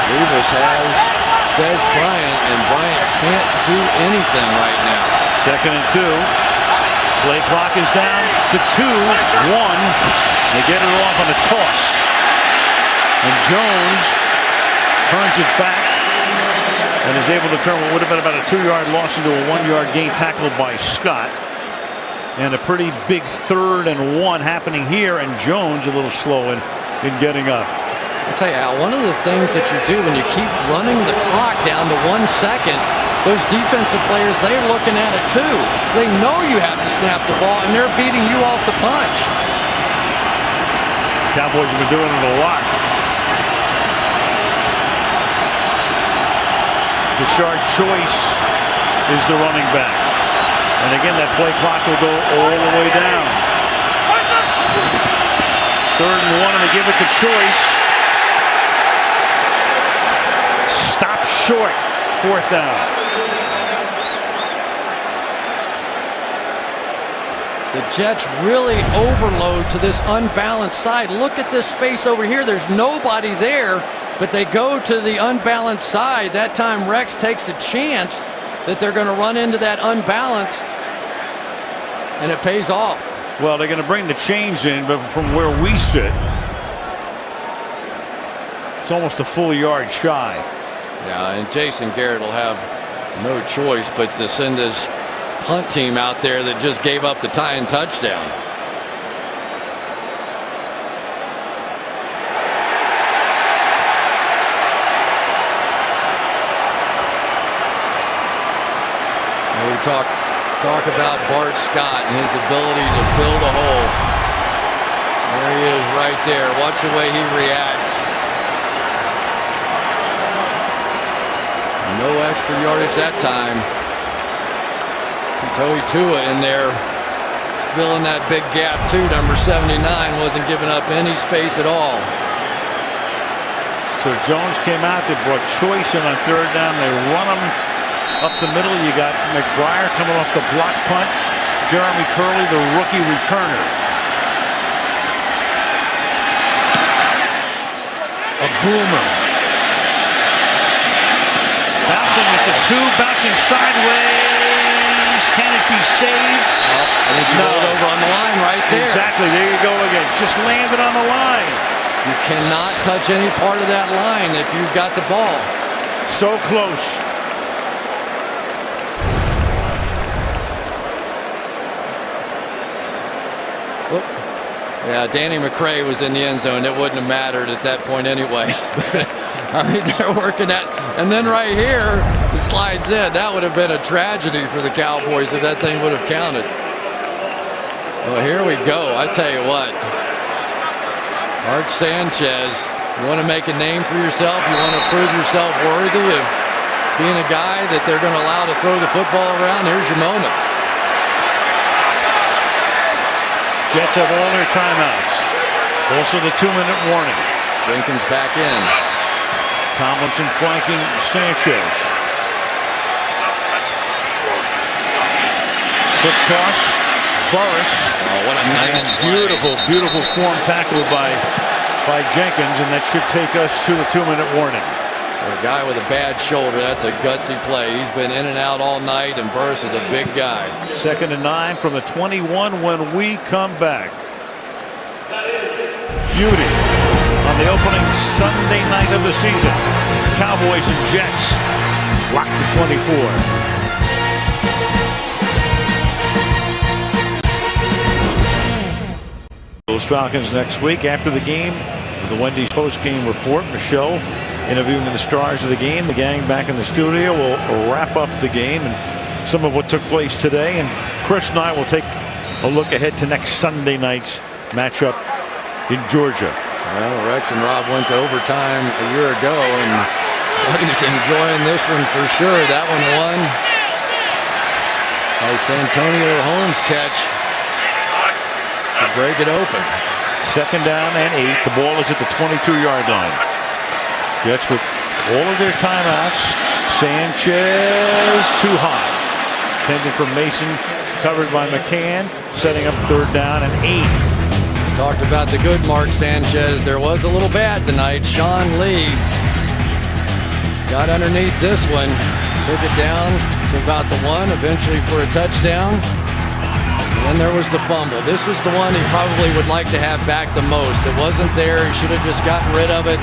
Davis has Dez Bryant, and Bryant can't do anything right now. 2nd and 2. Play clock is down to 2-1. They get it off on a toss. And Jones turns it back and is able to turn what would have been about a 2-yard loss into a 1-yard gain, tackled by Scott. And a pretty big 3rd and 1 happening here, and Jones a little slow in getting up. I'll tell you, Al, one of the things that you do when you keep running the clock down to 1 second, those defensive players, they're looking at it too. So they know you have to snap the ball, and they're beating you off the punch. Cowboys have been doing it a lot. Rashard Choice is the running back. And again, that play clock will go all the way down. 3rd and 1, and they give it to Choice. Stop short, 4th down. The Jets really overload to this unbalanced side. Look at this space over here. There's nobody there, but they go to the unbalanced side. That time Rex takes a chance that they're going to run into that unbalance, and it pays off. Well, they're going to bring the chains in, but from where we sit, it's almost a full yard shy. Yeah, and Jason Garrett will have no choice but to send his punt team out there that just gave up the tying touchdown. We talk about Bart Scott and his ability to fill the hole. There he is right there. Watch the way he reacts. No extra yardage that time. Toi Tua in there filling that big gap too. Number 79 wasn't giving up any space at all. So Jones came out. They brought Choice in on 3rd down. They run him up the middle. You got McBriar coming off the block punt. Jeremy Curley, the rookie returner. A boomer. Bouncing at the 2, bouncing sideways. Can it be saved? Well, I think you rolled over on the line right there. Exactly. There you go again. Just landed on the line. You cannot touch any part of that line if you've got the ball. So close. Whoop. Yeah, Danny McCray was in the end zone. It wouldn't have mattered at that point anyway. I mean, they're working at, and then right here, it slides in. That would have been a tragedy for the Cowboys if that thing would have counted. Well, here we go. I tell you what. Mark Sanchez, you want to make a name for yourself? You want to prove yourself worthy of being a guy that they're going to allow to throw the football around? Here's your moment. Jets have all their timeouts. Also the 2-minute warning. Jenkins back in. Tomlinson flanking Sanchez. Quick toss. Burris. Oh, what a nice beautiful form tackle by Jenkins, and that should take us to the 2-minute warning. For a guy with a bad shoulder, that's a gutsy play. He's been in and out all night, and Burris is a big guy. 2nd and 9 from the 21 when we come back. Beauty on the opening Sunday night of the season. Cowboys and Jets locked to 24. Those Falcons next week after the game. The Wendy's post-game report. Michelle interviewing the stars of the game. The gang back in the studio will wrap up the game and some of what took place today. And Chris and I will take a look ahead to next Sunday night's matchup in Georgia. Well, Rex and Rob went to overtime a year ago, and Buddy's enjoying this one for sure. That one won. Nice Antonio Holmes catch to break it open. 2nd down and 8. The ball is at the 22-yard line. Jets with all of their timeouts. Sanchez too high. Intended for Mason, covered by McCann. Setting up 3rd down and 8. Talked about the good Mark Sanchez. There was a little bad tonight. Sean Lee got underneath this one. Took it down to about the 1, eventually for a touchdown. And then there was the fumble. This was the one he probably would like to have back the most. It wasn't there. He should have just gotten rid of it.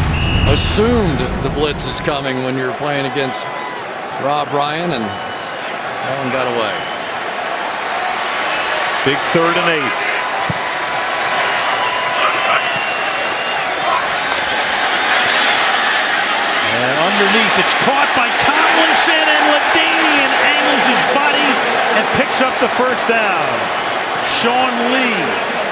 Assumed the blitz is coming when you're playing against Rob Ryan, and that one got away. Big 3rd and 8. And underneath, it's caught by Tomlinson, and LaDainian angles his body and picks up the 1st down. Sean Lee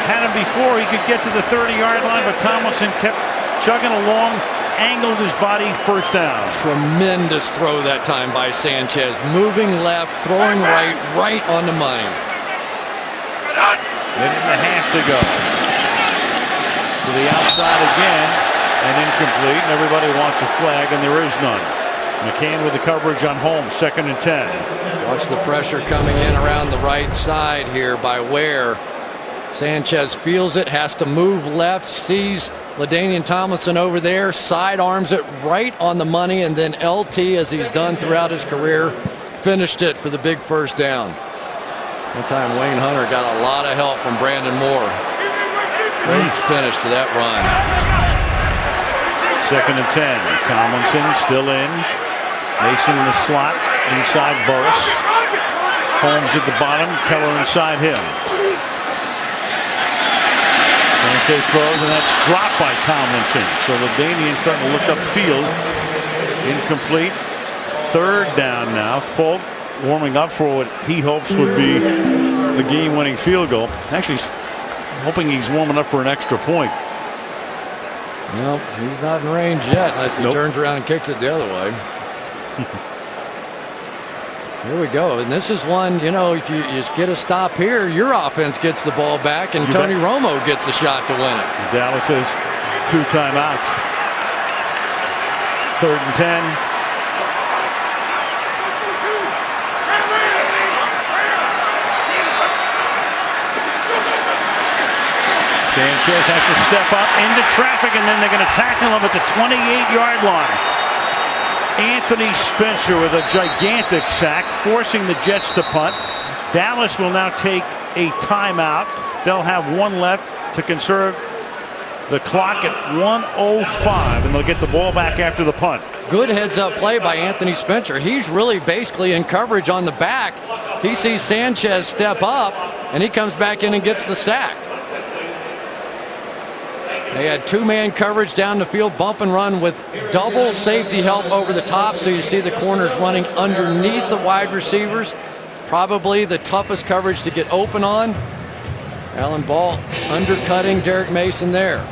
had him before he could get to the 30-yard line, but Tomlinson kept chugging along, angled his body, 1st down. Tremendous throw that time by Sanchez. Moving left, throwing right on the money. Minute and a half to go. To the outside again, and incomplete, and everybody wants a flag, and there is none. McCann with the coverage on Holmes, 2nd and 10. Watch the pressure coming in around the right side here by Ware. Sanchez feels it, has to move left, sees LaDainian Tomlinson over there, sidearms it right on the money, and then LT, as he's done throughout his career, finished it for the big 1st down. That time Wayne Hunter got a lot of help from Brandon Moore. Great finish to that run. 2nd and 10. Tomlinson still in. Mason in the slot inside Burris. Holmes at the bottom. Keller inside him. Sanchez throws, and that's dropped by Tomlinson. So LaDainian starting to look upfield. Incomplete. 3rd down now. Folk warming up for what he hopes would be the game-winning field goal. Actually, hoping he's warming up for an extra point. Well, he's not in range yet unless he turns around and kicks it the other way. Here we go. And this is one, you know, if you just get a stop here, your offense gets the ball back, and Tony Romo gets a shot to win it. Dallas has 2 timeouts. 3rd and 10. Sanchez has to step up into traffic, and then they're going to tackle him at the 28-yard line. Anthony Spencer with a gigantic sack, forcing the Jets to punt. Dallas will now take a timeout. They'll have 1 left to conserve the clock at 1:05, and they'll get the ball back after the punt. Good heads-up play by Anthony Spencer. He's really basically in coverage on the back. He sees Sanchez step up, and he comes back in and gets the sack. They had 2-man coverage down the field, bump and run with double safety help over the top. So you see the corners running underneath the wide receivers. Probably the toughest coverage to get open on. Alan Ball undercutting Derek Mason there.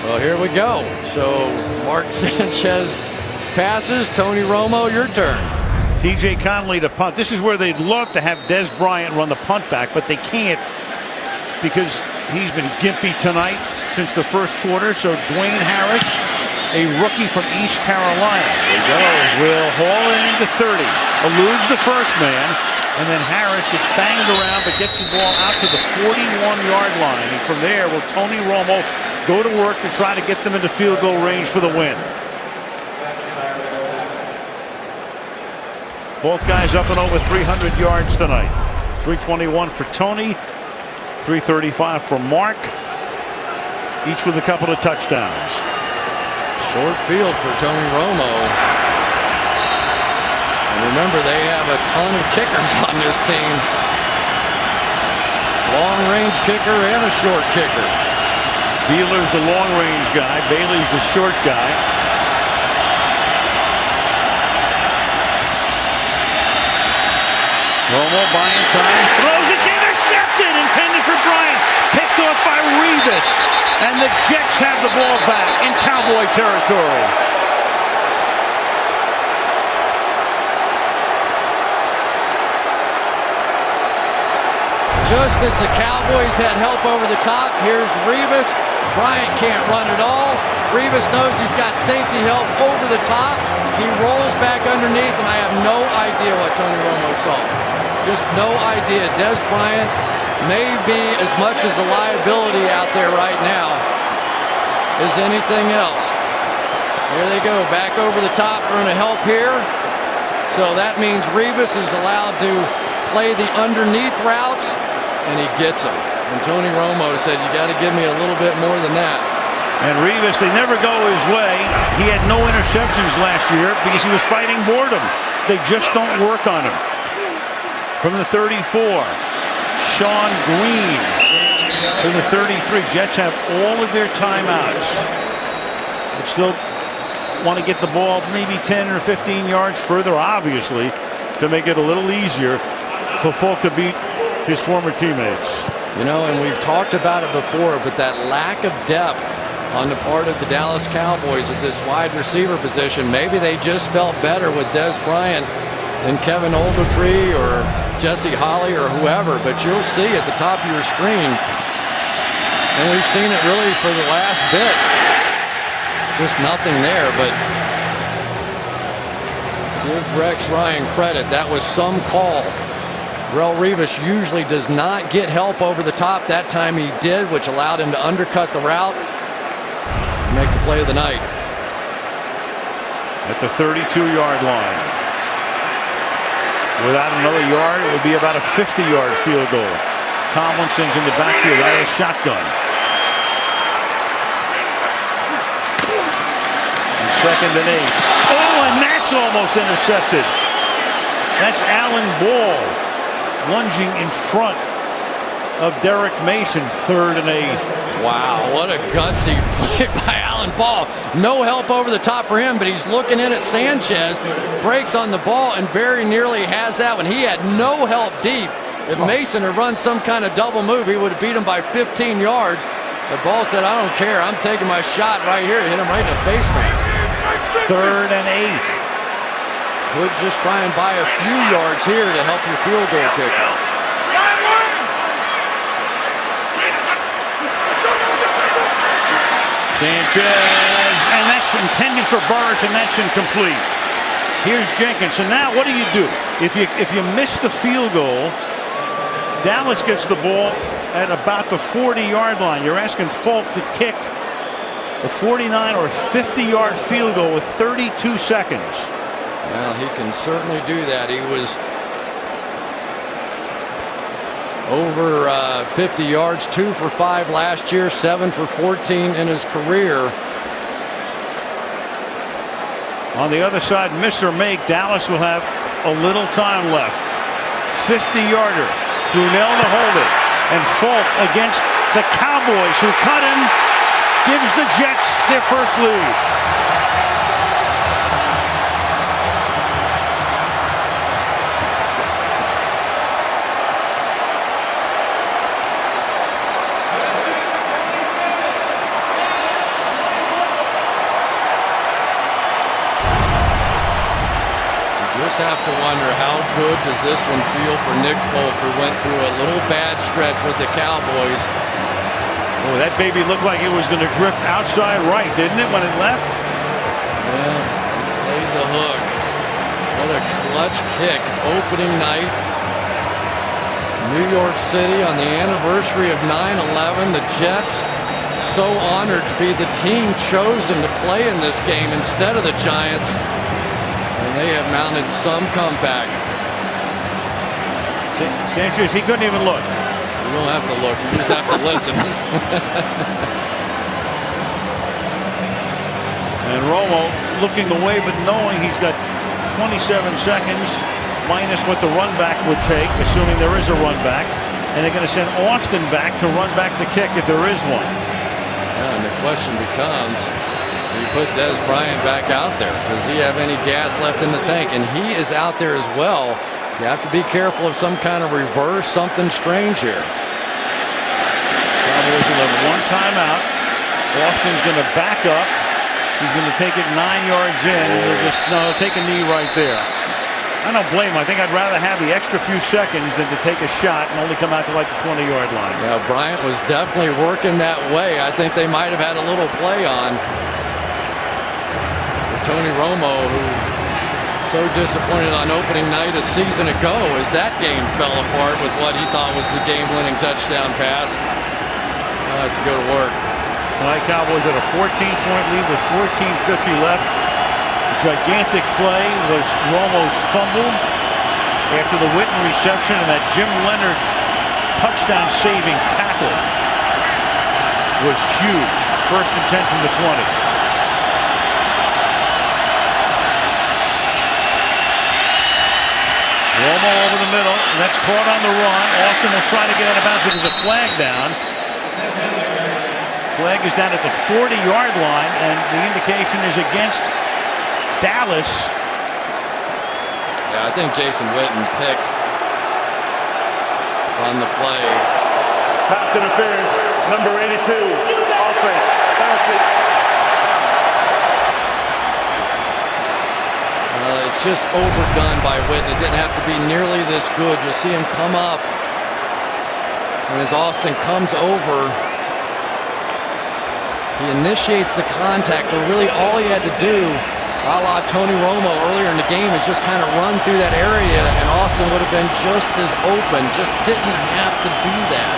Well, here we go. So Mark Sanchez passes. Tony Romo, your turn. TJ Connolly to punt. This is where they'd love to have Des Bryant run the punt back, but they can't because he's been gimpy tonight since the 1st quarter. So Dwayne Harris, a rookie from East Carolina, will haul it into 30, eludes the 1st man, and then Harris gets banged around but gets the ball out to the 41-yard line. And from there, will Tony Romo go to work to try to get them into field goal range for the win? Both guys up and over 300 yards tonight. 321 for Tony, 335 for Mark, each with a couple of touchdowns. Short field for Tony Romo. And remember, they have a ton of kickers on this team. Long-range kicker and a short kicker. Beeler's the long-range guy. Bailey's the short guy. Romo buying time. Throws it, intercepted, intended for Bryant. Picked off by Revis. And the Jets have the ball back in Cowboy territory. Just as the Cowboys had help over the top, here's Revis. Bryant can't run at all. Revis knows he's got safety help over the top. He rolls back underneath, and I have no idea what Tony Romo saw. Just no idea. Des Bryant may be as much as a liability out there right now as anything else. There they go, back over the top. We're going to help here. So that means Revis is allowed to play the underneath routes, and he gets them. And Tony Romo said, you got to give me a little bit more than that. And Revis, they never go his way. He had no interceptions last year because he was fighting boredom. They just don't work on him. From the 34, Sean Green to the 33. Jets have all of their timeouts, but still want to get the ball maybe 10 or 15 yards further, obviously, to make it a little easier for Folk to beat his former teammates. You know, and we've talked about it before, but that lack of depth on the part of the Dallas Cowboys at this wide receiver position, maybe they just felt better with Des Bryant than Kevin Ogletree or Jesse Holley or whoever, but you'll see at the top of your screen, and we've seen it really for the last bit, just nothing there. But give Rex Ryan credit, that was some call. Rel Revis usually does not get help over the top. That time he did, which allowed him to undercut the route and make the play of the night. At the 32-yard line. Without another yard, it would be about a 50-yard field goal. Tomlinson's in the backfield out of the shotgun. And 2nd and 8. Oh, and that's almost intercepted. That's Alan Ball lunging in front of Derek Mason. 3rd and 8. Wow, what a gutsy play by Alan Ball. No help over the top for him, but he's looking in at Sanchez, breaks on the ball, and very nearly has that one. He had no help deep. If Mason had run some kind of double move, he would have beat him by 15 yards. The Ball said, I don't care. I'm taking my shot right here. Hit him right in the face mask. 3rd and 8. Could just try and buy a few yards here to help your field goal kicker. Sanchez, and that's intended for Burris, and that's incomplete. Here's Jenkins. So now what do? If you miss the field goal, Dallas gets the ball at about the 40-yard line. You're asking Folk to kick a 49 or 50-yard field goal with 32 seconds. Well, he can certainly do that. He was over 50 yards, 2 for 5 last year, 7 for 14 in his career. On the other side, miss or make, Dallas will have a little time left. 50-yarder. Brunell to hold it. And Folk against the Cowboys, who cut him, gives the Jets their first lead. Have to wonder, how good does this one feel for Nick Folk, who went through a little bad stretch with the Cowboys. Oh, that baby looked like it was going to drift outside right, didn't it, when it left? Yeah, laid the hook. What a clutch kick. Opening night. New York City on the anniversary of 9/11. The Jets so honored to be the team chosen to play in this game instead of the Giants. And And they have mounted some comeback. Sanchez, he couldn't even look. You don't have to look. You just have to listen. And Romo looking away, but knowing he's got 27 seconds minus what the run back would take, assuming there is a run back. And they're going to send Austin back to run back the kick if there is one. Yeah, and the question becomes, do you put Des Bryant back out there? Does he have any gas left in the tank? And he is out there as well. You have to be careful of some kind of reverse, something strange here. Cowboys will have one timeout. Austin's going to back up. He's going to take it 9 yards in. He'll take a knee right there. I don't blame him. I think I'd rather have the extra few seconds than to take a shot and only come out to like the 20-yard line. Yeah, Bryant was definitely working that way. I think they might have had a little play on Tony Romo, who so disappointed on opening night a season ago as that game fell apart with what he thought was the game-winning touchdown pass. Now has to go to work. Tonight, Cowboys at a 14-point lead with 14:50 left. The gigantic play was Romo's fumble after the Witten reception and that Jim Leonard touchdown-saving tackle was huge. 1st and 10 from the 20. Romo over the middle, and that's caught on the run. Austin will try to get out of bounds, but there's a flag down. Flag is down at the 40-yard line, and the indication is against Dallas. Yeah, I think Jason Witten picked on the play. Pass interference, number 82, offense, penalty. It's just overdone by Witten. It didn't have to be nearly this good. You'll see him come up, and as Austin comes over, he initiates the contact, but really all he had to do, a la Tony Romo earlier in the game, is just kind of run through that area, and Austin would have been just as open. Just didn't have to do that.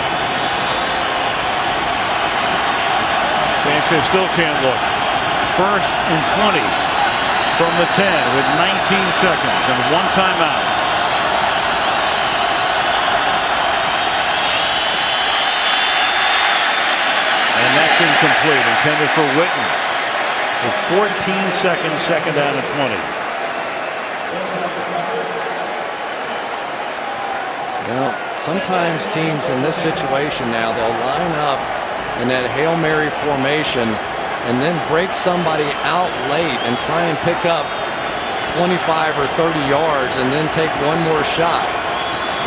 Sanchez still can't look. 1st and 20 from the 10 with 19 seconds and one timeout. And that's incomplete, intended for Witten. With 14 seconds, 2nd down and 20. You know, sometimes teams in this situation now, they'll line up in that Hail Mary formation and then break somebody out late and try and pick up 25 or 30 yards and then take one more shot.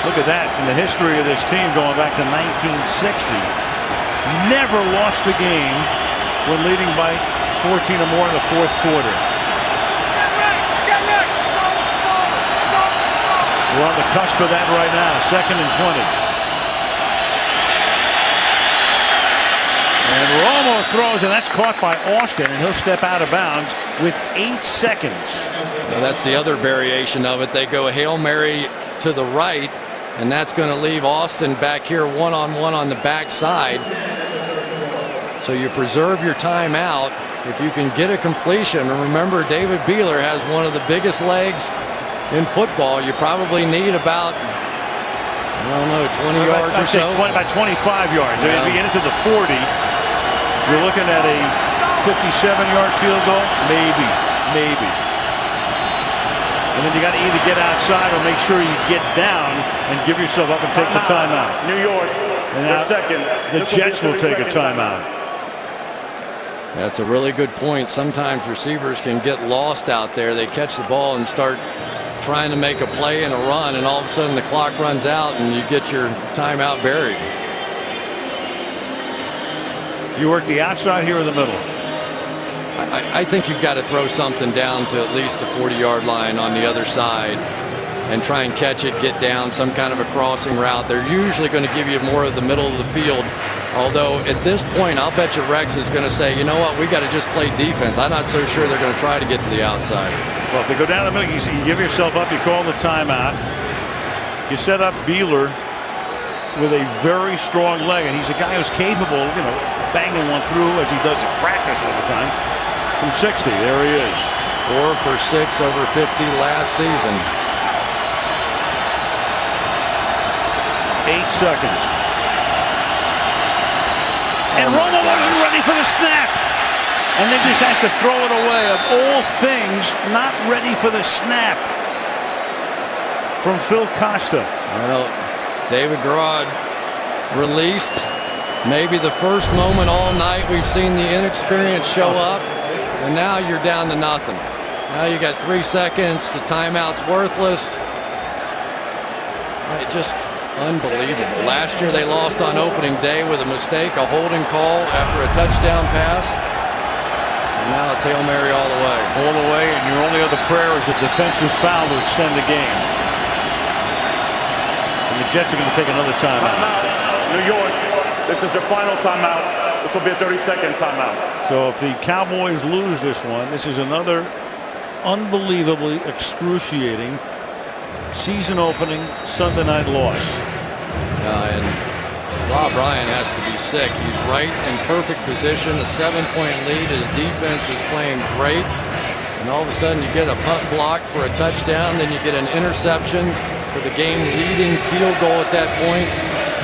Look at that. In the history of this team going back to 1960, never lost a game when leading by 14 or more in the 4th quarter. We're on the cusp of that right now. 2nd and 20. And Romo throws, and that's caught by Austin, and he'll step out of bounds with 8 seconds. Now that's the other variation of it. They go Hail Mary to the right, and that's going to leave Austin back here one-on-one on the backside. So you preserve your timeout if you can get a completion. And remember, David Beeler has one of the biggest legs in football. You probably need about, I don't know, 20 yards or so. About 25 yards. Yeah. If you get into the 40, you're looking at a 57-yard field goal, maybe. And then you got to either get outside or make sure you get down and give yourself up and take the timeout. New York, and now second. The Jets will take a timeout. That's a really good point. Sometimes receivers can get lost out there. They catch the ball and start trying to make a play and a run, and all of a sudden the clock runs out and you get your timeout buried. You work the outside here or the middle? I think you've got to throw something down to at least the 40-yard line on the other side and try and catch it, get down, some kind of a crossing route. They're usually going to give you more of the middle of the field. Although at this point, I'll bet you Rex is going to say, you know what, we got to just play defense. I'm not so sure they're going to try to get to the outside. Well, if they go down the middle, you give yourself up, you call the timeout. You set up Beeler with a very strong leg, and he's a guy who's capable, you know, banging one through as he does in practice all the time. From 60, there he is. 4 for 6 over 50 last season. 8 seconds. And Romo wasn't ready for the snap. And then just has to throw it away. Of all things, not ready for the snap. From Phil Costa. Well, David Garrard released maybe the first moment all night we've seen the inexperience show up, and now you're down to nothing. Now you got 3 seconds. The timeout's worthless. Just unbelievable. Last year they lost on opening day with a mistake, a holding call after a touchdown pass. And now it's Hail Mary all the way. All the way, and your only other prayer is a defensive foul to extend the game. And the Jets are going to take another timeout. New York, this is your final timeout. This will be a 30-second timeout. So if the Cowboys lose this one, this is another unbelievably excruciating season-opening Sunday night loss. And Rob Ryan has to be sick. He's right in perfect position, a 7-point lead. His defense is playing great. And all of a sudden you get a punt block for a touchdown, then you get an interception for the game-leading field goal at that point.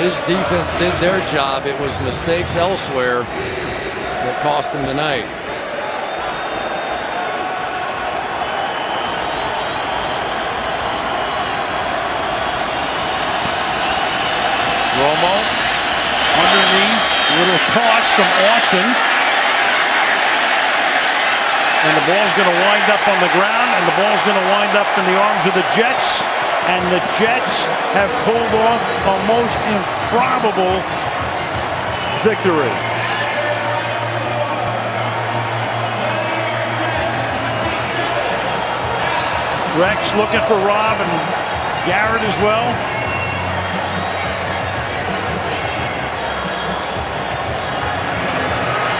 His defense did their job. It was mistakes elsewhere that cost him tonight. Romo underneath, little toss from Austin. And the ball's going to wind up on the ground, and the ball's going to wind up in the arms of the Jets. And the Jets have pulled off a most improbable victory. Rex looking for Rob and Garrett as well.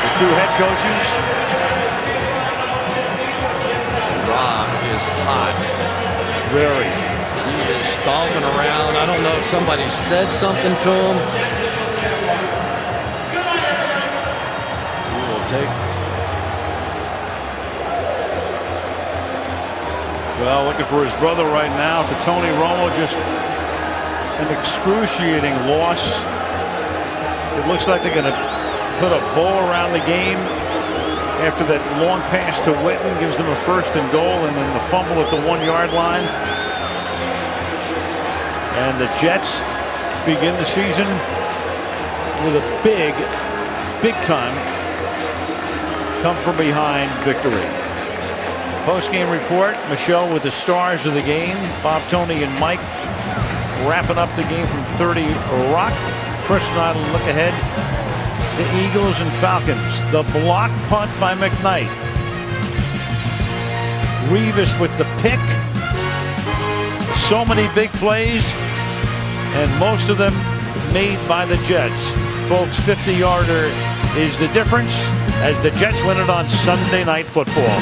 The two head coaches. Rob is hot. Very. He is stomping around. I don't know if somebody said something to him. He will take. Well, looking for his brother right now. To Tony Romo, just an excruciating loss. It looks like they're going to put a bow around the game after that long pass to Witten gives them a 1st and goal, and then the fumble at the 1-yard line. And the Jets begin the season with a big time come from behind victory. Post-game report, Michelle with the stars of the game. Bob, Tony, and Mike wrapping up the game from 30 Rock. Chris and I look ahead. The Eagles and Falcons. The block punt by McKnight. Revis with the pick. So many big plays, and most of them made by the Jets. Folks, 50-yarder is the difference as the Jets win it on Sunday Night Football.